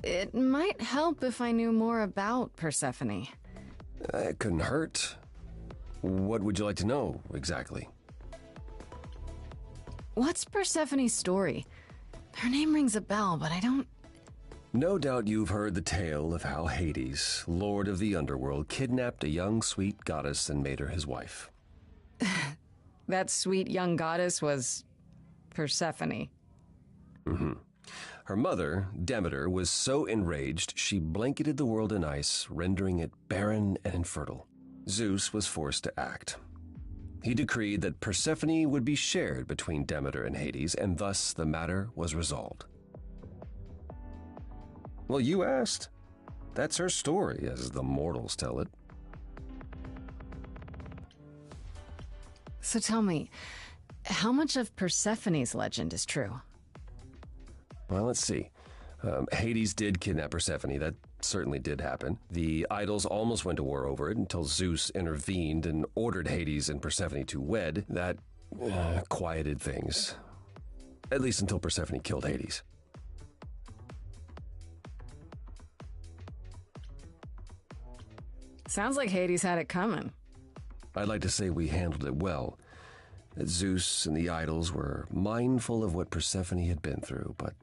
It might help if I knew more about Persephone. It couldn't hurt. What would you like to know, exactly? What's Persephone's story? Her name rings a bell, but I don't... No doubt you've heard the tale of how Hades, lord of the underworld, kidnapped a young sweet goddess and made her his wife. That sweet young goddess was Persephone. Mm-hmm. Her mother, Demeter, was so enraged she blanketed the world in ice, rendering it barren and infertile. Zeus was forced to act. He decreed that Persephone would be shared between Demeter and Hades, and thus the matter was resolved. Well, you asked. That's her story, as the mortals tell it. So tell me, how much of Persephone's legend is true? Well, let's see. Hades did kidnap Persephone. That certainly did happen. The idols almost went to war over it until Zeus intervened and ordered Hades and Persephone to wed. That quieted things. At least until Persephone killed Hades. Sounds like Hades had it coming. I'd like to say we handled it well, that Zeus and the idols were mindful of what Persephone had been through, but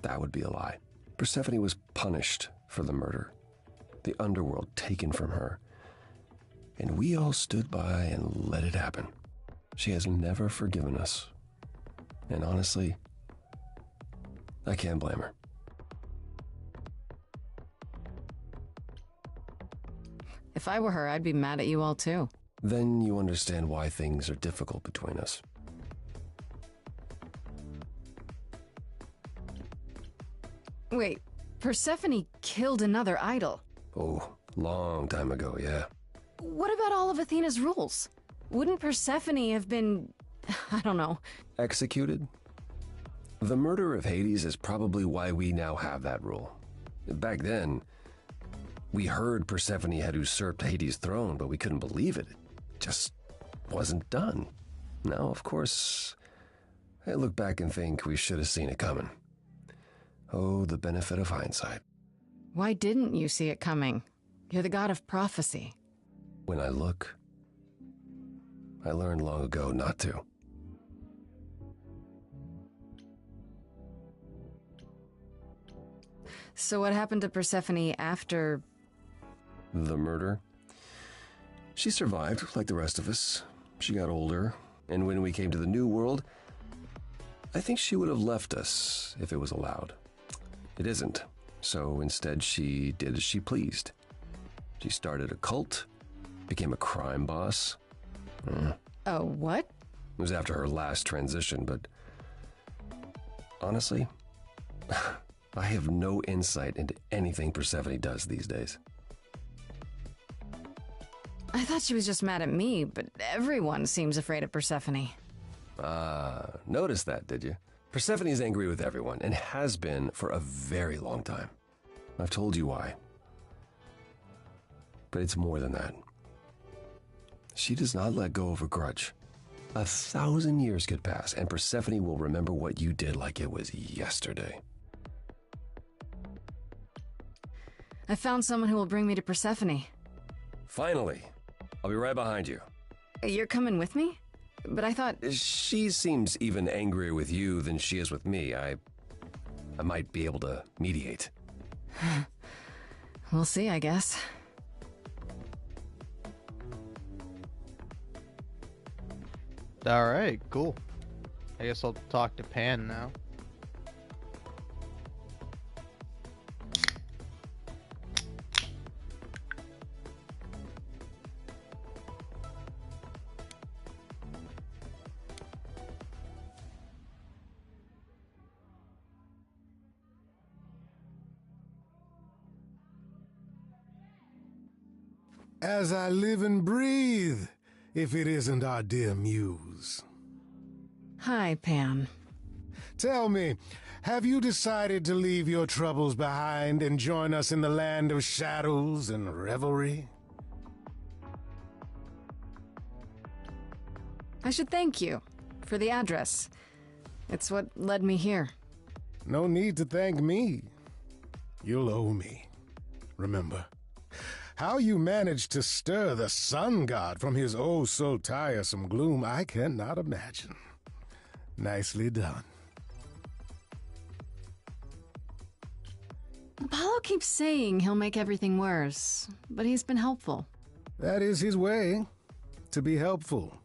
that would be a lie. Persephone was punished for the murder, the underworld taken from her, and we all stood by and let it happen. She has never forgiven us, and honestly, I can't blame her. If I were her, I'd be mad at you all too. Then you understand why things are difficult between us. Wait, Persephone killed another idol. Oh, long time ago, yeah. What about all of Athena's rules? Wouldn't Persephone have been, I don't know, Executed? The murder of Hades is probably why we now have that rule. Back then, we heard Persephone had usurped Hades' throne, but we couldn't believe it. It just wasn't done. Now, of course, I look back and think we should have seen it coming. Oh, the benefit of hindsight. Why didn't you see it coming? You're the god of prophecy. When I look, I learned long ago not to. So what happened to Persephone after... The murder? She survived, like the rest of us. She got older, and when we came to the New World, I think she would have left us if it was allowed. It isn't, so instead she did as she pleased. She started a cult, became a crime boss. Oh, what? It was after her last transition, but honestly, I have no insight into anything Persephone does these days. I thought she was just mad at me, but everyone seems afraid of Persephone. Noticed that, did you? Persephone is angry with everyone, and has been for a very long time. I've told you why. But it's more than that. She does not let go of a grudge. 1,000 years could pass, and Persephone will remember what you did like it was yesterday. I found someone who will bring me to Persephone. Finally! I'll be right behind you. You're coming with me? But I thought... She seems even angrier with you than she is with me. I might be able to mediate. We'll see, I guess. Alright, cool. I guess I'll talk to Pan now. As I live and breathe, if it isn't our dear muse. Hi, Pan. Tell me, have you decided to leave your troubles behind and join us in the land of shadows and revelry? I should thank you for the address. It's what led me here. No need to thank me. You'll owe me. Remember, how you managed to stir the sun god from his oh-so-tiresome gloom, I cannot imagine. Nicely done. Apollo keeps saying he'll make everything worse, but he's been helpful. That is his way, to be helpful.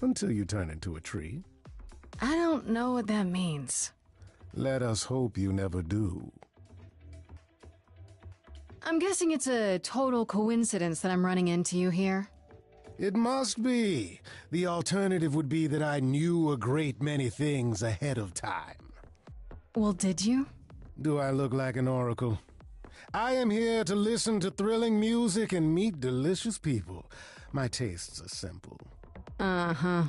Until you turn into a tree. I don't know what that means. Let us hope you never do. I'm guessing it's a total coincidence that I'm running into you here. It must be. The alternative would be that I knew a great many things ahead of time. Well, did you? Do I look like an oracle? I am here to listen to thrilling music and meet delicious people. My tastes are simple. Uh-huh.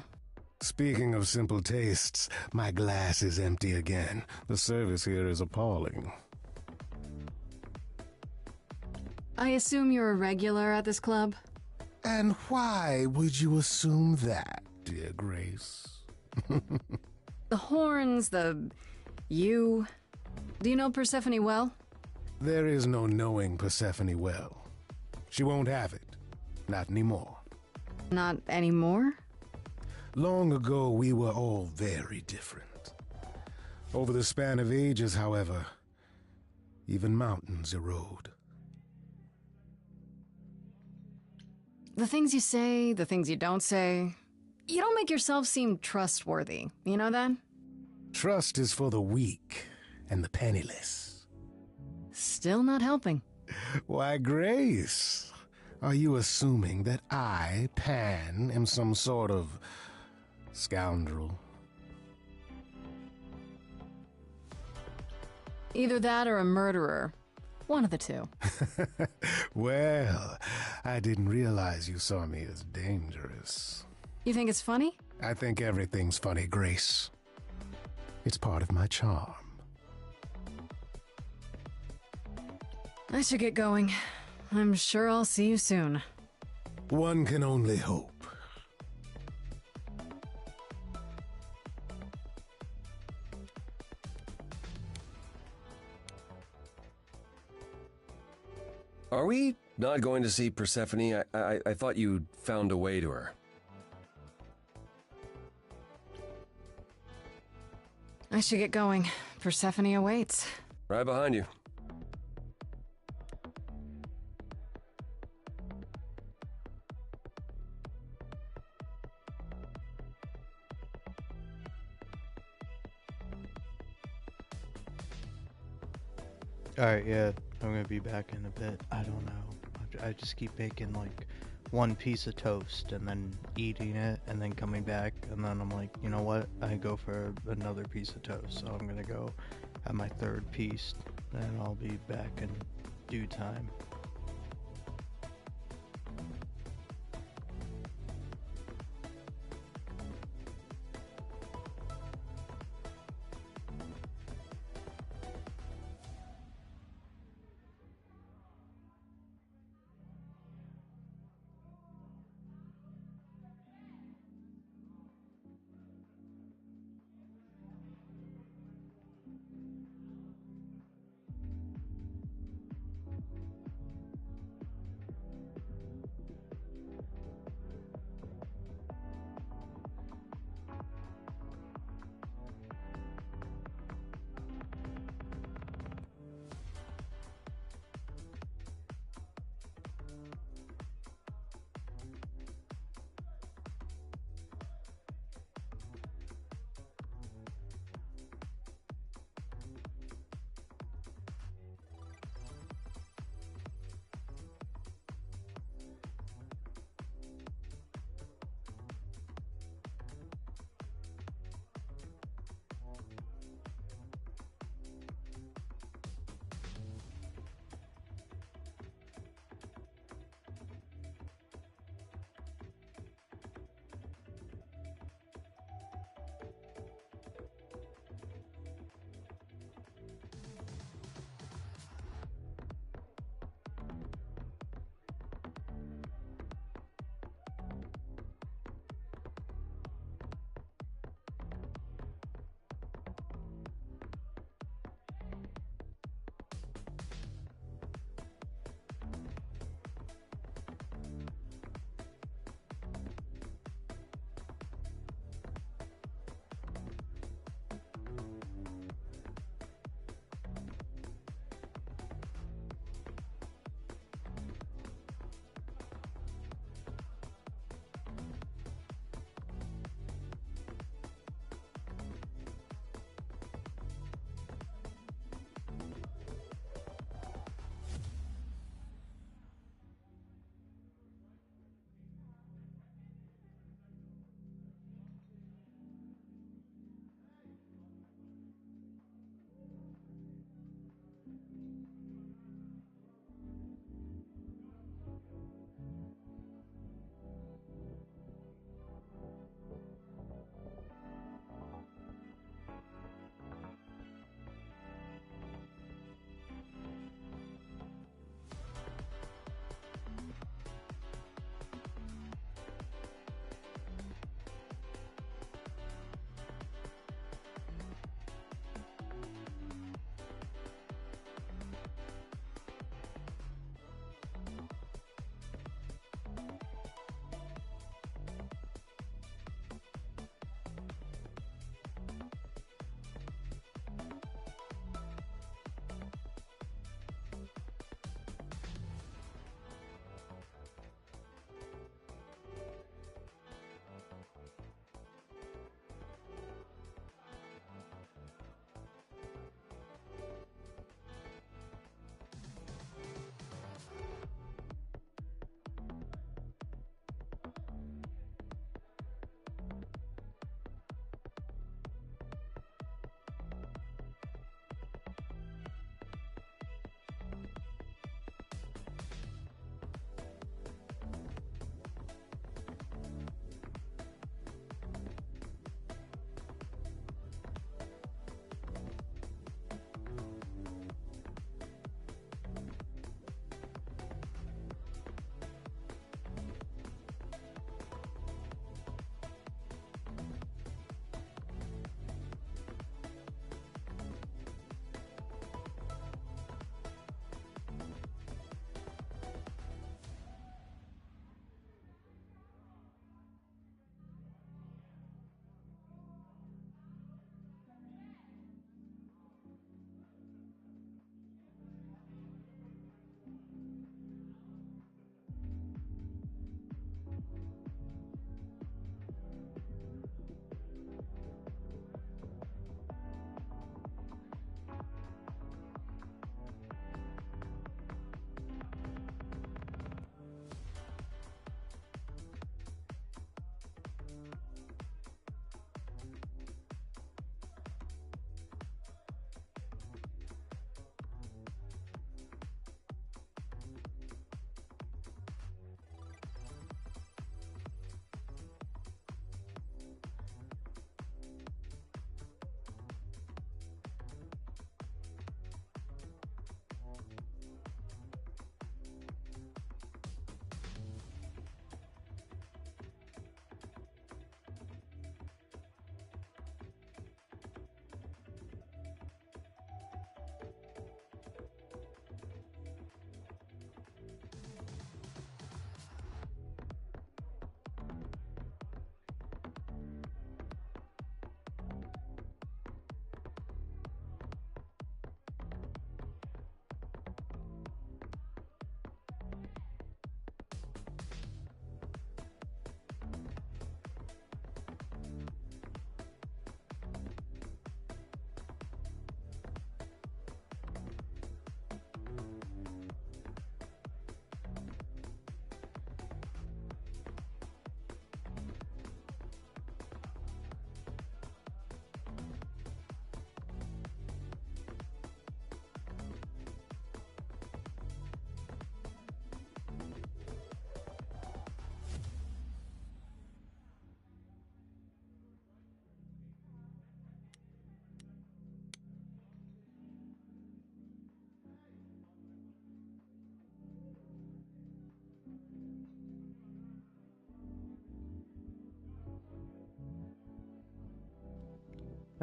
Speaking of simple tastes, my glass is empty again. The service here is appalling. I assume you're a regular at this club? And why would you assume that, dear Grace? The horns, you... Do you know Persephone well? There is no knowing Persephone well. She won't have it. Not anymore. Not anymore? Long ago, we were all very different. Over the span of ages, however, even mountains erode. The things you say, the things you don't say, you don't make yourself seem trustworthy. You know that? Trust is for the weak and the penniless. Still not helping. Why, Grace, are you assuming that I, Pan, am some sort of scoundrel? Either that or a murderer. One of the two. Well, I didn't realize you saw me as dangerous. You think it's funny? I think everything's funny, Grace. It's part of my charm. I should get going. I'm sure I'll see you soon. One can only hope. Are we not going to see Persephone? I thought you'd found a way to her. I should get going. Persephone awaits. Right behind you. Alright, yeah, I'm gonna be back in a bit. I don't know. I just keep making like one piece of toast and then eating it and then coming back, and then I'm like, you know what? I go for another piece of toast. So I'm gonna go have my third piece and I'll be back in due time.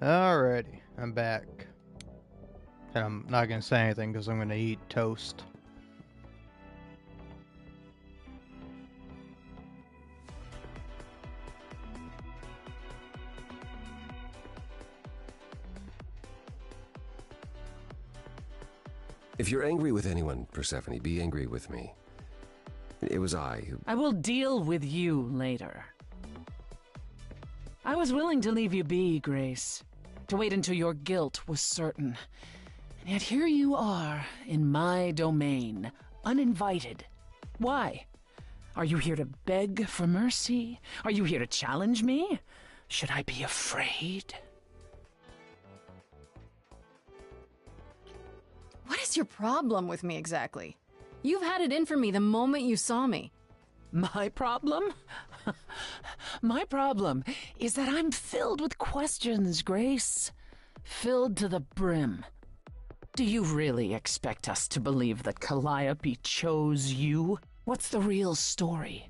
Alrighty, I'm back. And I'm not gonna say anything because I'm gonna eat toast. If you're angry with anyone, Persephone, be angry with me. It was I who... I will deal with you later. I was willing to leave you be, Grace, to wait until your guilt was certain. And yet here you are, in my domain, uninvited. Why? Are you here to beg for mercy? Are you here to challenge me? Should I be afraid? What is your problem with me exactly? You've had it in for me the moment you saw me. My problem? My problem is that I'm filled with questions, Grace. Filled to the brim. Do you really expect us to believe that Calliope chose you? What's the real story?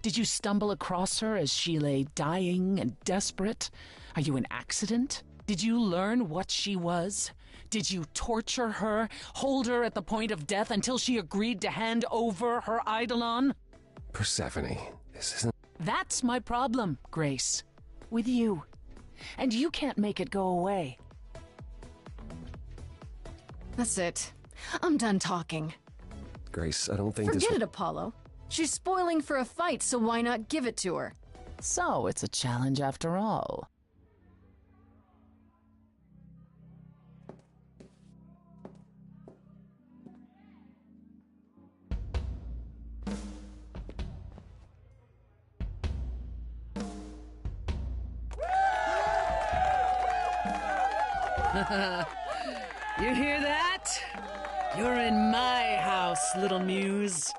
Did you stumble across her as she lay dying and desperate? Are you an accident? Did you learn what she was? Did you torture her, hold her at the point of death until she agreed to hand over her Eidolon? Persephone, this isn't... That's my problem, Grace. With you. And you can't make it go away. That's it. I'm done talking. Grace, I don't think Forget it, Apollo. She's spoiling for a fight, so why not give it to her? So it's a challenge after all. You hear that? You're in my house, little muse.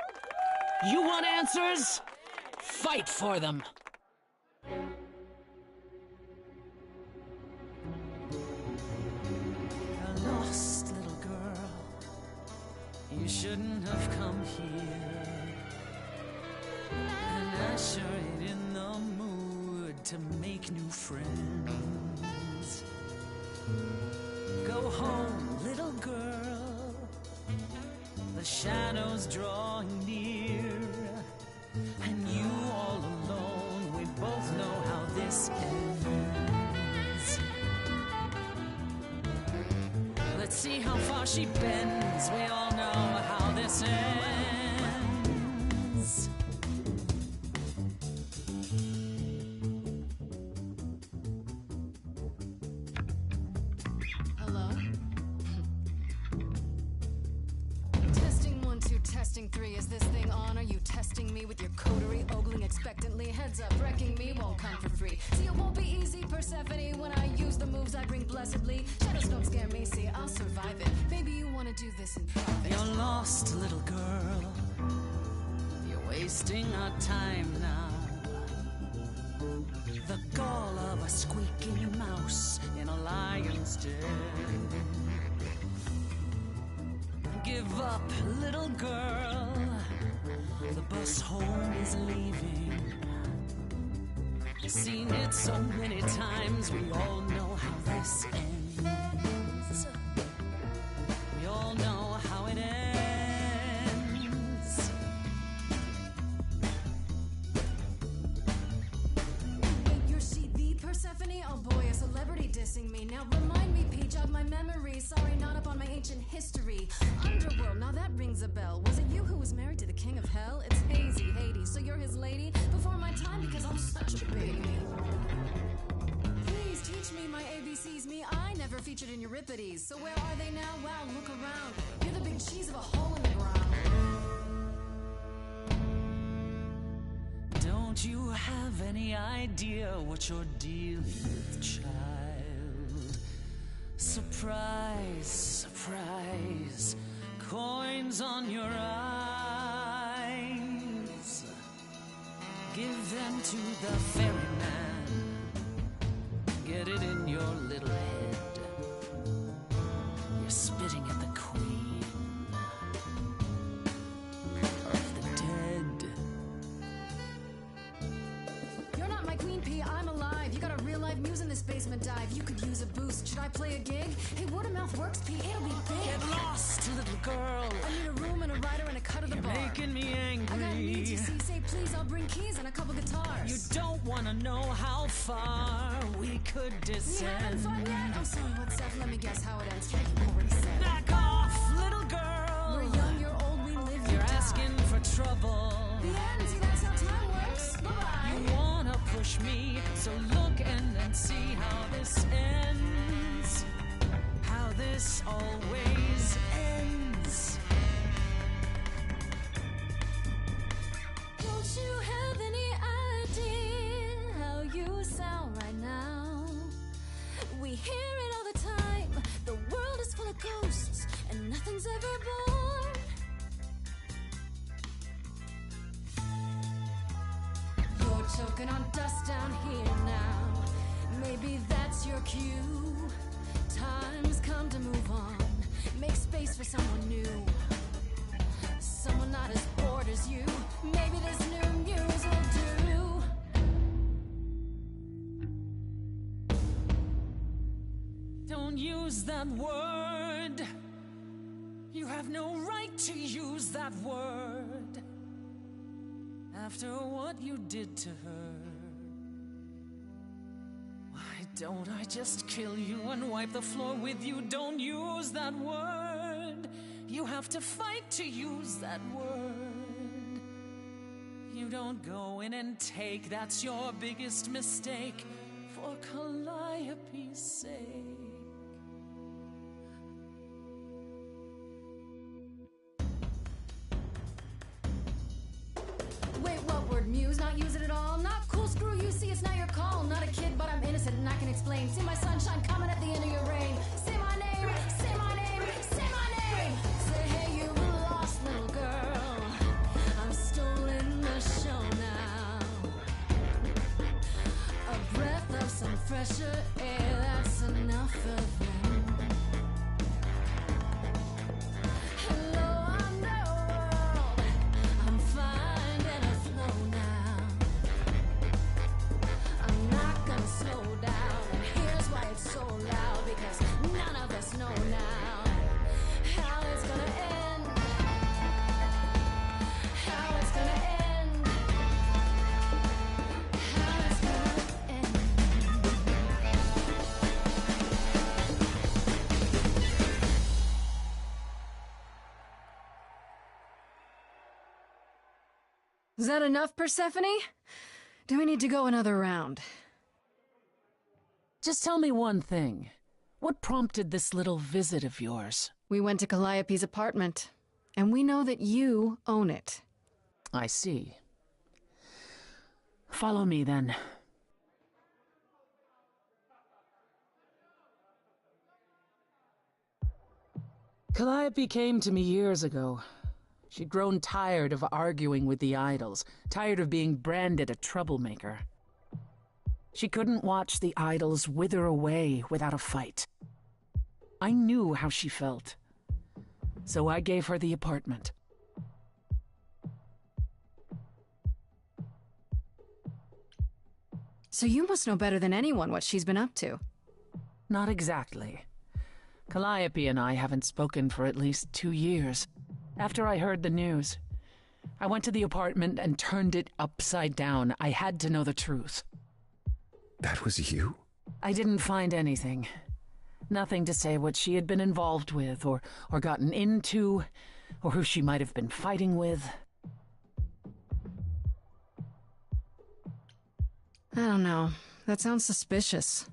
You want answers? Fight for them. A lost little girl. You shouldn't have come here. And I sure ain't in the mood to make new friends. Go home, little girl. The shadows drawing near, and you all alone. We both know how this ends. Let's see how far she bends. We all know how this ends. Testing 3, is this thing on? Are you testing me with your coterie, ogling expectantly? Heads up, wrecking me won't come for free. See, it won't be easy, Persephone, when I use the moves I bring blessedly. Shadows don't scare me, see, I'll survive it. Maybe you want to do this in private. You're lost, little girl. You're wasting our time now. The gall of a squeaking mouse in a lion's den. Give up, little girl. The bus home is leaving. Seen it so many times, we all know how this ends. We all know how it ends. Wait, you're the Persephone? Oh boy, a celebrity dissing me. Now remind me, P, jog my memory. Sorry, not up on my ancient history. Underworld, now that rings a bell. Was it you who was married to the king of hell? It's hazy, Hades, so you're his lady? Before my time, because I'm such a baby. Please teach me my ABCs. Me, I never featured in Euripides. So where are they now? Wow, look around. You're the big cheese of a hole in the ground. Don't you have any idea what you're dealing with, child? Surprise, surprise. Coins on your eyes. Give them to the ferryman. Get it in your little head. You're spitting at the queen of the dead. You're not my queen, P. I'm alive. You got a real life Could Muse in this basement dive? You could use a boost. Should I play a gig? Hey, word of mouth works, Pete. It'll be big. Get lost, little girl. I need a room and a writer and a cut of the You're bar. making me angry. I got needs, you see. Say please, I'll bring keys and a couple guitars. You don't want to know how far we could descend. You having fun yet? I'm sorry, what's up? Let me guess how it ends. Yeah, you already said. Back off, little girl. We're young, you're old, we live, you You're die. asking for trouble. The end, see, that's how time works. Bye-bye. You wanna push me, so look and then see how this ends. How this always ends. Don't you have any idea how you sound right now? We hear it all the time. The world is full of ghosts, and nothing's ever born. You're choking on dust down here now. Maybe that's your cue. Time's come to move on. Make space for someone new. Someone not as bored as you. Maybe this new muse will do. Don't use that word. You have no right to use that word. After what you did to her. Why don't I just kill you and wipe the floor with you? Don't use that word. You have to fight to use that word. You don't go in and take. That's your biggest mistake. For Calliope's sake. Wait, what word? Muse? Not use it at all? Not cool, screw you, see, it's not your call. Not a kid, but I'm innocent and I can explain. See my sunshine coming at the end of your rain. Say my name, say my name, say my name. Say, hey, you lost little girl. I'm stolen the show now. A breath of some fresher air, that's enough of them. Hello, I'm the world. I'm finding a flow now. I'm not gonna slow down. And here's why it's so loud. Because none of us know now how it's gonna end. How it's gonna end. How it's gonna end. Is that enough, Persephone? Do we need to go another round? Just tell me one thing. What prompted this little visit of yours? We went to Calliope's apartment, and we know that you own it. I see. Follow me, then. Calliope came to me years ago. She'd grown tired of arguing with the idols, tired of being branded a troublemaker. She couldn't watch the idols wither away without a fight. I knew how she felt, so I gave her the apartment. So you must know better than anyone what she's been up to. Not exactly. Calliope and I haven't spoken for at least 2 years. After I heard the news, I went to the apartment and turned it upside down. I had to know the truth. That was you? I didn't find anything. Nothing to say what she had been involved with, or gotten into, or who she might have been fighting with. I don't know. That sounds suspicious.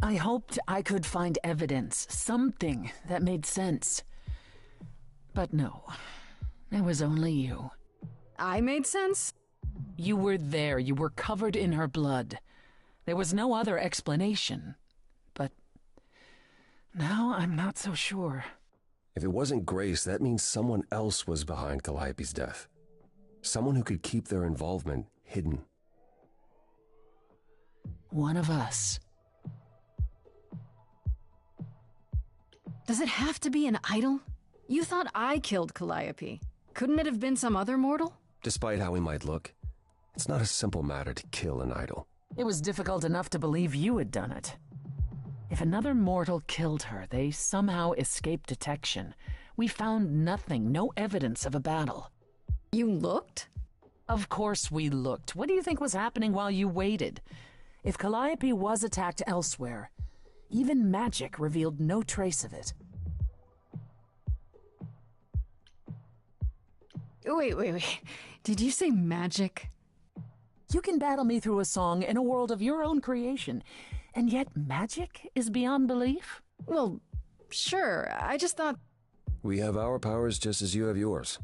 I hoped I could find evidence, something that made sense. But no, it was only you. I made sense? You were there. You were covered in her blood. There was no other explanation. But now I'm not so sure. If it wasn't Grace, that means someone else was behind Calliope's death. Someone who could keep their involvement hidden. One of us. Does it have to be an idol? You thought I killed Calliope. Couldn't it have been some other mortal? Despite how he might look, it's not a simple matter to kill an idol. It was difficult enough to believe you had done it. If another mortal killed her, they somehow escaped detection. We found nothing, no evidence of a battle. You looked? Of course we looked. What do you think was happening while you waited? If Calliope was attacked elsewhere, even magic revealed no trace of it. Wait. Did you say magic? You can battle me through a song in a world of your own creation, and yet magic is beyond belief? Well, sure. I just thought... We have our powers just as you have yours.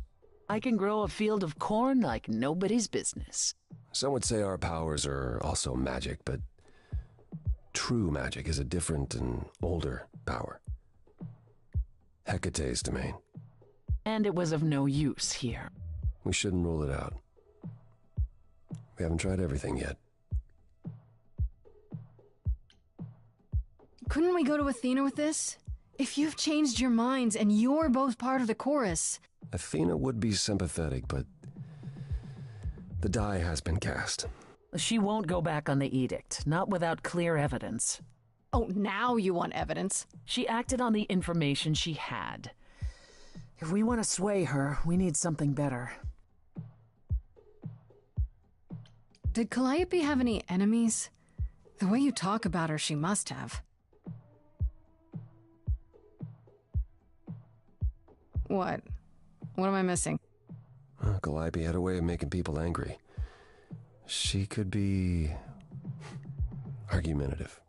I can grow a field of corn like nobody's business. Some would say our powers are also magic, but true magic is a different and older power. Hecate's domain. And it was of no use here. We shouldn't rule it out. We haven't tried everything yet. Couldn't we go to Athena with this? If you've changed your minds and you're both part of the chorus... Athena would be sympathetic, but the die has been cast. She won't go back on the edict, not without clear evidence. Oh, now you want evidence? She acted on the information she had. If we want to sway her, we need something better. Did Calliope have any enemies? The way you talk about her, she must have. What? What am I missing? Calliope had a way of making people angry. She could be argumentative.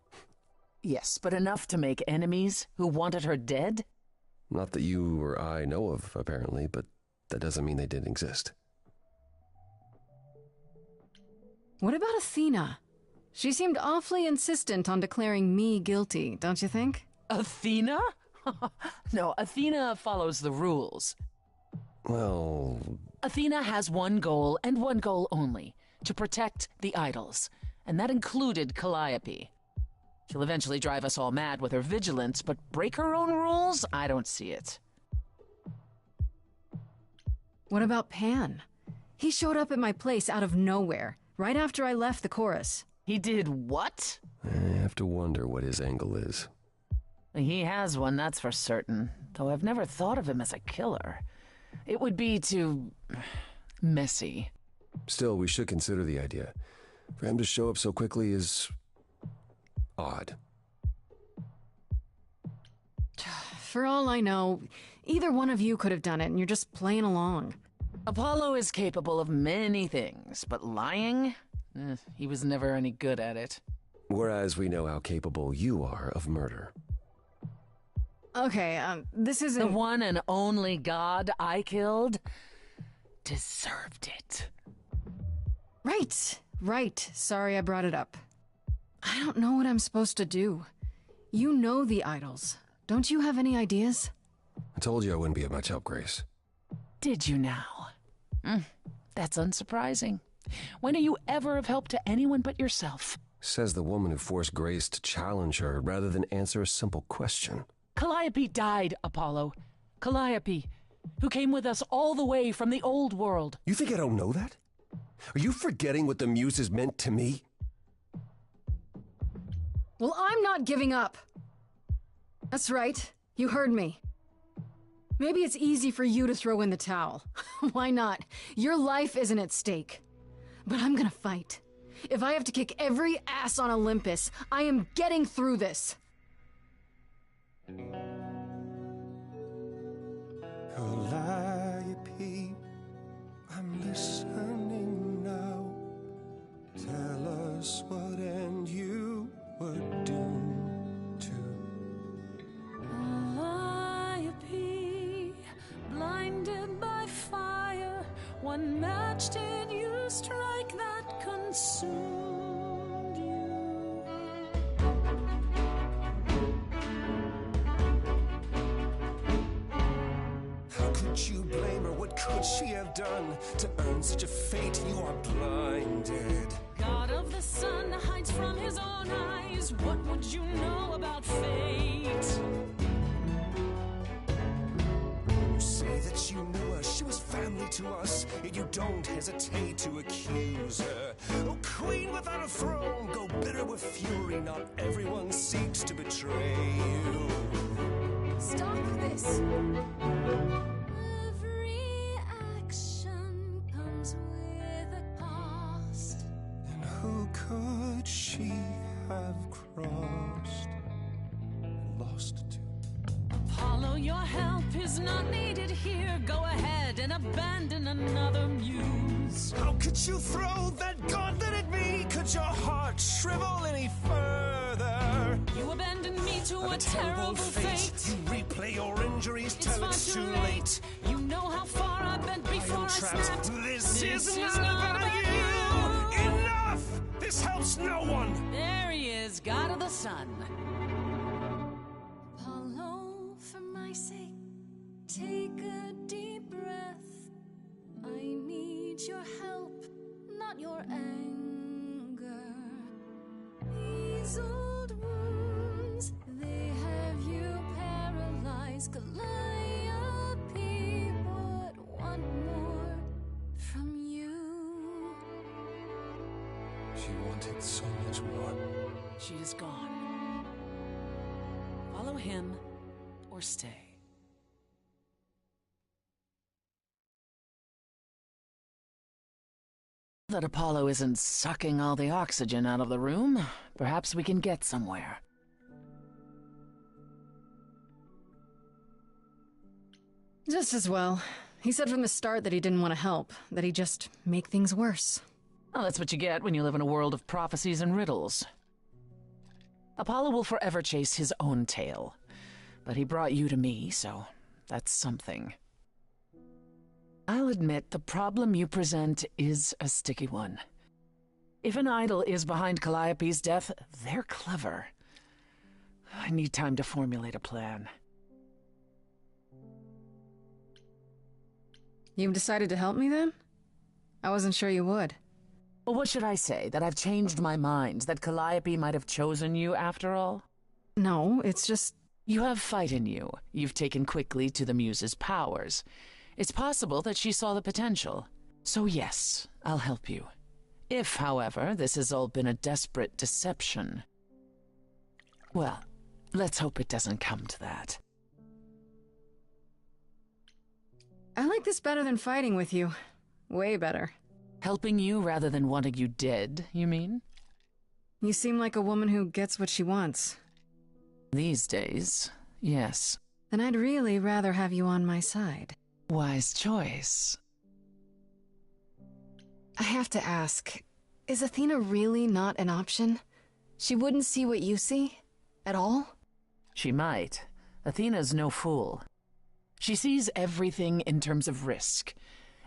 Yes, but enough to make enemies who wanted her dead? Not that you or I know of, apparently, but that doesn't mean they didn't exist. What about Athena? She seemed awfully insistent on declaring me guilty, don't you think? Athena? No, Athena follows the rules. Well... Athena has one goal, and one goal only. To protect the idols. And that included Calliope. She'll eventually drive us all mad with her vigilance, but break her own rules? I don't see it. What about Pan? He showed up at my place out of nowhere, right after I left the chorus. He did what? I have to wonder what his angle is. He has one, that's for certain. Though I've never thought of him as a killer. It would be too... messy. Still, we should consider the idea. For him to show up so quickly is... odd. For all I know, either one of you could have done it and you're just playing along. Apollo is capable of many things, but lying? He was never any good at it. Whereas we know how capable you are of murder. Okay, this isn't... The one and only god I killed deserved it. Right. Sorry I brought it up. I don't know what I'm supposed to do. You know the idols. Don't you have any ideas? I told you I wouldn't be of much help, Grace. Did you now? That's unsurprising. When are you ever of help to anyone but yourself? Says the woman who forced Grace to challenge her rather than answer a simple question. Calliope died, Apollo. Calliope, who came with us all the way from the old world. You think I don't know that? Are you forgetting what the Muses meant to me? Well, I'm not giving up. That's right. You heard me. Maybe it's easy for you to throw in the towel. Why not? Your life isn't at stake. But I'm gonna fight. If I have to kick every ass on Olympus, I am getting through this. Calliope, I'm listening now. Tell us what end you were doomed to. Calliope, blinded by fire, what match did you strike that consumed you? How could you blame her? What could she have done to earn such a fate? You are blinded. God of the sun hides from his own eyes. What would you know about fate? You say that you knew her. She was family to us, yet you don't hesitate to accuse her. Oh, queen without a throne, go bitter with fury, not everyone seeks to betray you. Stop this! Every action comes with a cost. And who could she have crossed and lost to? Apollo, your help is not needed here. Go ahead and abandon another muse. How could you throw that gauntlet at me? Could your heart shrivel any further? You abandoned me to a terrible fate. You replay your injuries till it's too late. You know how far I bent before I snapped. This is not about you. Enough! This helps no one. There he is, God of the Sun. Apollo, for my sake, take a deep breath. I need your help, not your anger. These old wounds, they have you paralyzed. Calliope would want more from you. She wanted so much more. She is gone. Follow him or stay. That Apollo isn't sucking all the oxygen out of the room, perhaps we can get somewhere. Just as well. He said from the start that he didn't want to help, that he'd just make things worse. Oh, that's what you get when you live in a world of prophecies and riddles. Apollo will forever chase his own tail. But he brought you to me, so that's something. I'll admit the problem you present is a sticky one. If an idol is behind Calliope's death, they're clever. I need time to formulate a plan. You've decided to help me then? I wasn't sure you would. Well, what should I say? That I've changed my mind? That Calliope might have chosen you after all? No, it's just... You have fight in you. You've taken quickly to the Muse's powers. It's possible that she saw the potential. So yes, I'll help you. If, however, this has all been a desperate deception... Well, let's hope it doesn't come to that. I like this better than fighting with you. Way better. Helping you rather than wanting you dead, you mean? You seem like a woman who gets what she wants. These days, yes. Then I'd really rather have you on my side. Wise choice. I have to ask, is Athena really not an option? She wouldn't see what you see? At all? She might. Athena's no fool. She sees everything in terms of risk.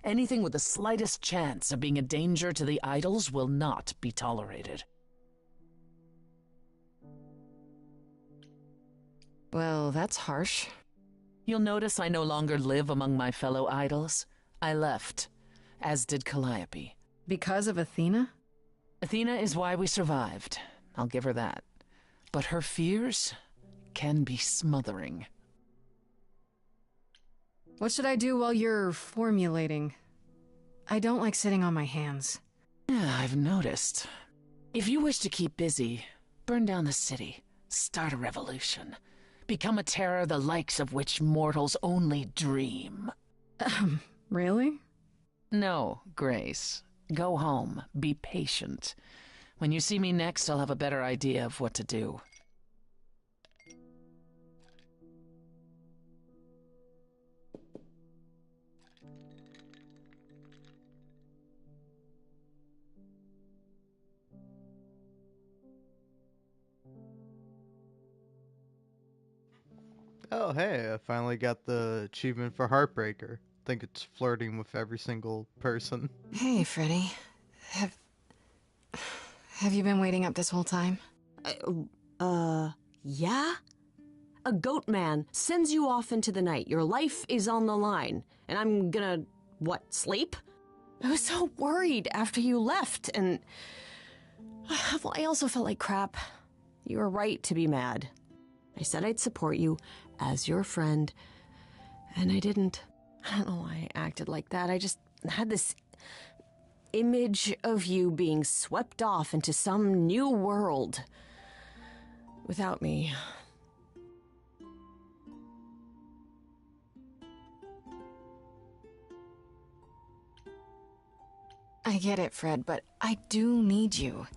Anything with the slightest chance of being a danger to the idols will not be tolerated. Well, that's harsh. You'll notice I no longer live among my fellow idols. I left, as did Calliope. Because of Athena? Athena is why we survived. I'll give her that. But her fears can be smothering. What should I do while you're formulating? I don't like sitting on my hands. Yeah, I've noticed. If you wish to keep busy, burn down the city, start a revolution, become a terror the likes of which mortals only dream. Really? No, Grace. Go home. Be patient. When you see me next, I'll have a better idea of what to do. Oh, hey, I finally got the achievement for Heartbreaker. I think it's flirting with every single person. Hey, Freddy. Have you been waiting up this whole time? Yeah? A goat man sends you off into the night. Your life is on the line. And I'm gonna, what, sleep? I was so worried after you left, and... Well, I also felt like crap. You were right to be mad. I said I'd support you as your friend, and I didn't. I don't know why I acted like that. I just had this image of you being swept off into some new world without me. I get it, Fred, but I do need you.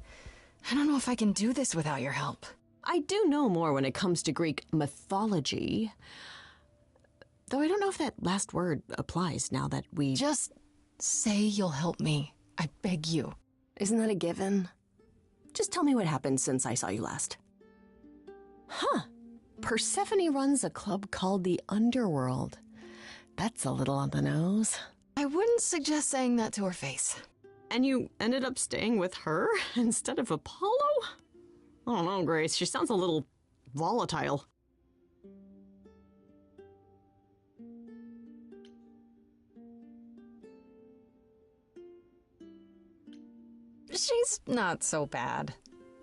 I don't know if I can do this without your help. I do know more when it comes to Greek mythology. Though I don't know if that last word applies now that we... Just say you'll help me. I beg you. Isn't that a given? Just tell me what happened since I saw you last. Huh. Persephone runs a club called the Underworld. That's a little on the nose. I wouldn't suggest saying that to her face. And you ended up staying with her instead of Apollo? I don't know, Grace. She sounds a little volatile. She's not so bad.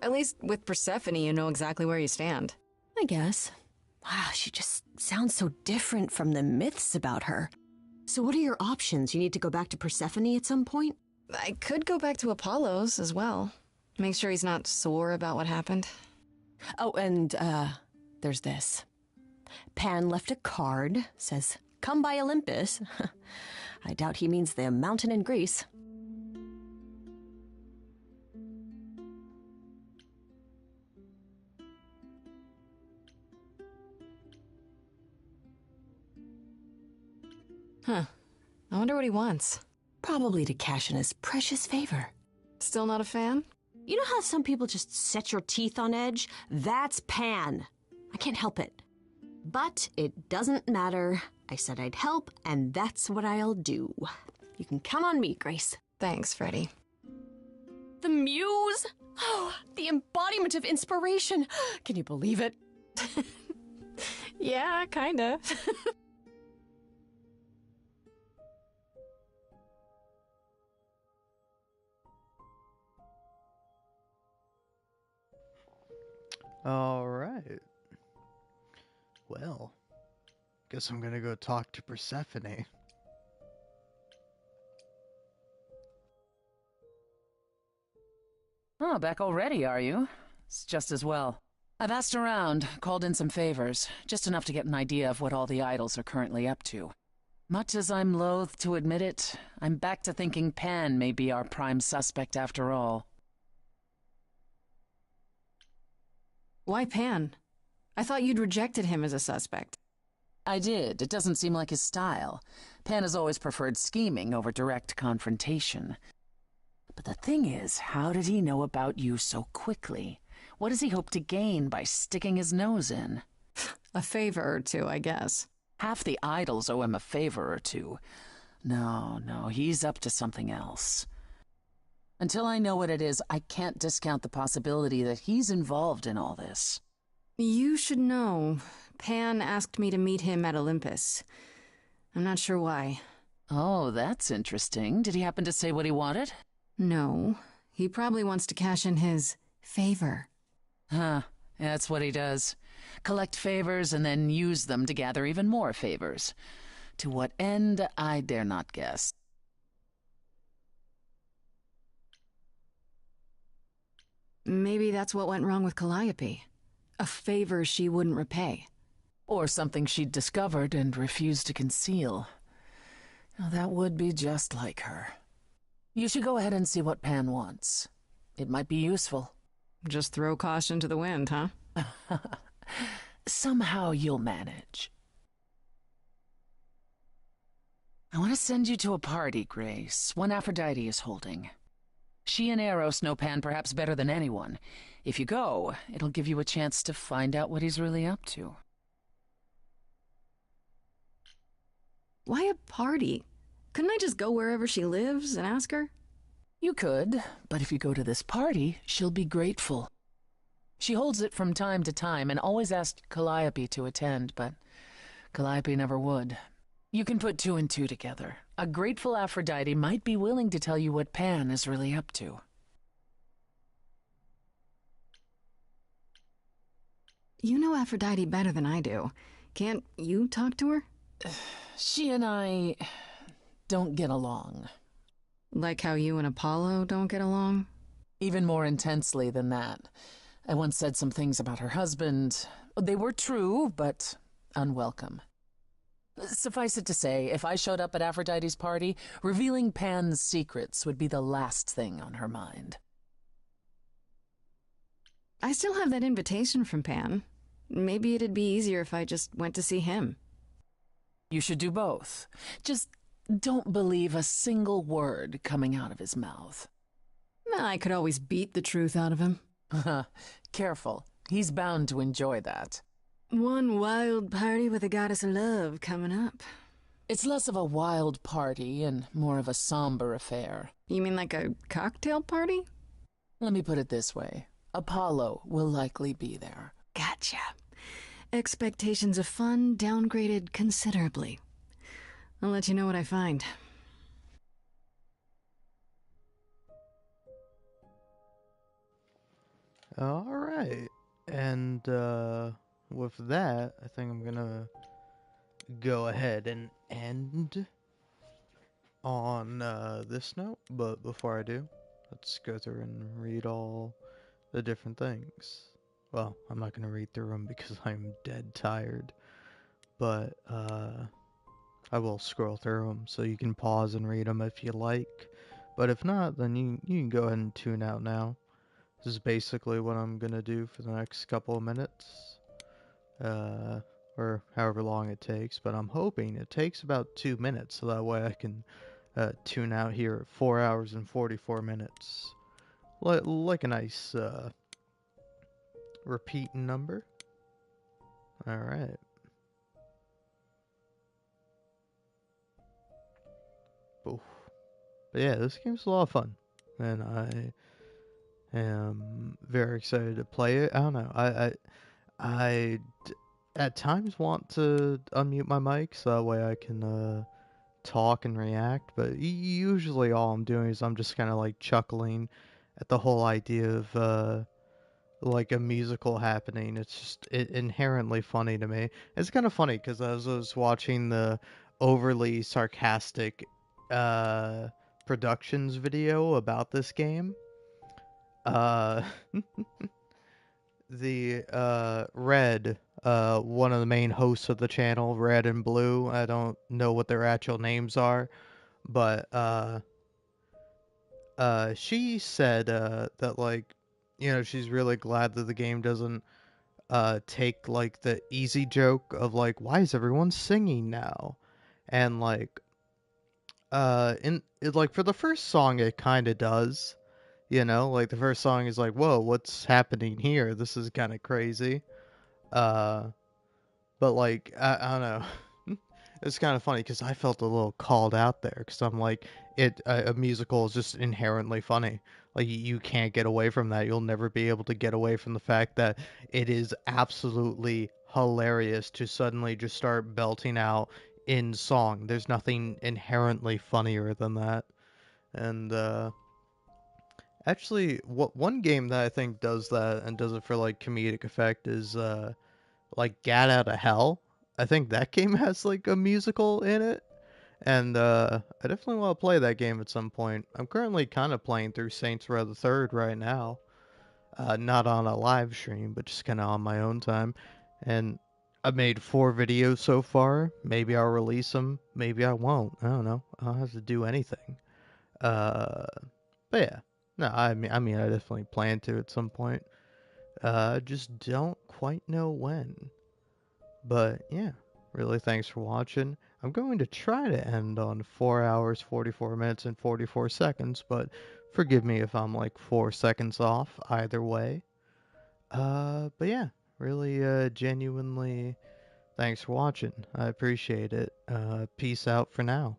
At least with Persephone, you know exactly where you stand. I guess. Wow, she just sounds so different from the myths about her. So what are your options? You need to go back to Persephone at some point? I could go back to Apollo's as well. Make sure he's not sore about what happened. Oh, and, there's this. Pan left a card, says, "Come by Olympus." I doubt he means the mountain in Greece. Huh. I wonder what he wants. Probably to cash in his precious favor. Still not a fan? You know how some people just set your teeth on edge? That's Pan. I can't help it. But it doesn't matter. I said I'd help, and that's what I'll do. You can count on me, Grace. Thanks, Freddie. The muse? Oh, the embodiment of inspiration. Can you believe it? Yeah, kinda. All right. Well, guess I'm gonna go talk to Persephone. Oh, back already, are you? It's just as well. I've asked around, called in some favors, just enough to get an idea of what all the idols are currently up to. Much as I'm loath to admit it, I'm back to thinking Pan may be our prime suspect after all. Why Pan? I thought you'd rejected him as a suspect. I did. It doesn't seem like his style. Pan has always preferred scheming over direct confrontation. But the thing is, how did he know about you so quickly? What does he hope to gain by sticking his nose in? A favor or two, I guess. Half the idols owe him a favor or two. No, he's up to something else. Until I know what it is, I can't discount the possibility that he's involved in all this. You should know. Pan asked me to meet him at Olympus. I'm not sure why. Oh, that's interesting. Did he happen to say what he wanted? No. He probably wants to cash in his favor. Huh. That's what he does. Collect favors and then use them to gather even more favors. To what end, I dare not guess. Maybe that's what went wrong with Calliope. A favor she wouldn't repay. Or something she'd discovered and refused to conceal. Now, that would be just like her. You should go ahead and see what Pan wants. It might be useful. Just throw caution to the wind, huh? Somehow you'll manage. I want to send you to a party, Grace, one Aphrodite is holding. She and Eros know Pan perhaps better than anyone. If you go, it'll give you a chance to find out what he's really up to. Why a party? Couldn't I just go wherever she lives and ask her? You could, but if you go to this party, she'll be grateful. She holds it from time to time and always asked Calliope to attend, but Calliope never would. You can put two and two together. A grateful Aphrodite might be willing to tell you what Pan is really up to. You know Aphrodite better than I do. Can't you talk to her? She and I don't get along. Like how you and Apollo don't get along? Even more intensely than that. I once said some things about her husband. They were true, but unwelcome. Suffice it to say, if I showed up at Aphrodite's party, revealing Pan's secrets would be the last thing on her mind. I still have that invitation from Pan. Maybe it'd be easier if I just went to see him. You should do both. Just don't believe a single word coming out of his mouth. I could always beat the truth out of him. Careful. He's bound to enjoy that. One wild party with a goddess of love coming up. It's less of a wild party and more of a somber affair. You mean like a cocktail party? Let me put it this way. Apollo will likely be there. Gotcha. Expectations of fun downgraded considerably. I'll let you know what I find. All right. And with that, I think I'm gonna go ahead and end on this note. But before I do, let's go through and read all the different things. Well, I'm not gonna read through them because I'm dead tired. But I will scroll through them, so you can pause and read them if you like. But if not, then you can go ahead and tune out now. This is basically what I'm going to do for the next couple of minutes, or however long it takes, but I'm hoping it takes about 2 minutes, so that way I can tune out here at 4 hours and 44 minutes. Like a nice repeat number. Alright. But yeah, this game's a lot of fun, and I am very excited to play it. I don't know. I at times want to unmute my mic so that way I can talk and react, but usually all I'm doing is I'm just kind of like chuckling at the whole idea of like a musical happening. It's just inherently funny to me. It's kind of funny because as I was watching the overly sarcastic productions video about this game, the Red, one of the main hosts of the channel, Red and Blue, I don't know what their actual names are, but she said that, like, you know, she's really glad that the game doesn't take like the easy joke of like, why is everyone singing now? And like like for the first song it kind of does. You know, like the first song is like, whoa, what's happening here? This is kind of crazy. But like, I don't know. It's kind of funny because I felt a little called out there because I'm like, a musical is just inherently funny. Like, you can't get away from that. You'll never be able to get away from the fact that it is absolutely hilarious to suddenly just start belting out in song. There's nothing inherently funnier than that. And, actually, one game that I think does that and does it for like comedic effect is like Gat Out of Hell. I think that game has like a musical in it, and I definitely want to play that game at some point. I'm currently kind of playing through Saints Row the Third right now, not on a live stream, but just kind of on my own time. And I've made 4 videos so far. Maybe I'll release them. Maybe I won't. I don't know. I don't have to do anything. But yeah. No, I mean, I definitely plan to at some point. Just don't quite know when. But yeah, really thanks for watching. I'm going to try to end on 4 hours, 44 minutes, and 44 seconds, but forgive me if I'm like 4 seconds off either way. But yeah, really, genuinely, thanks for watching. I appreciate it. Peace out for now.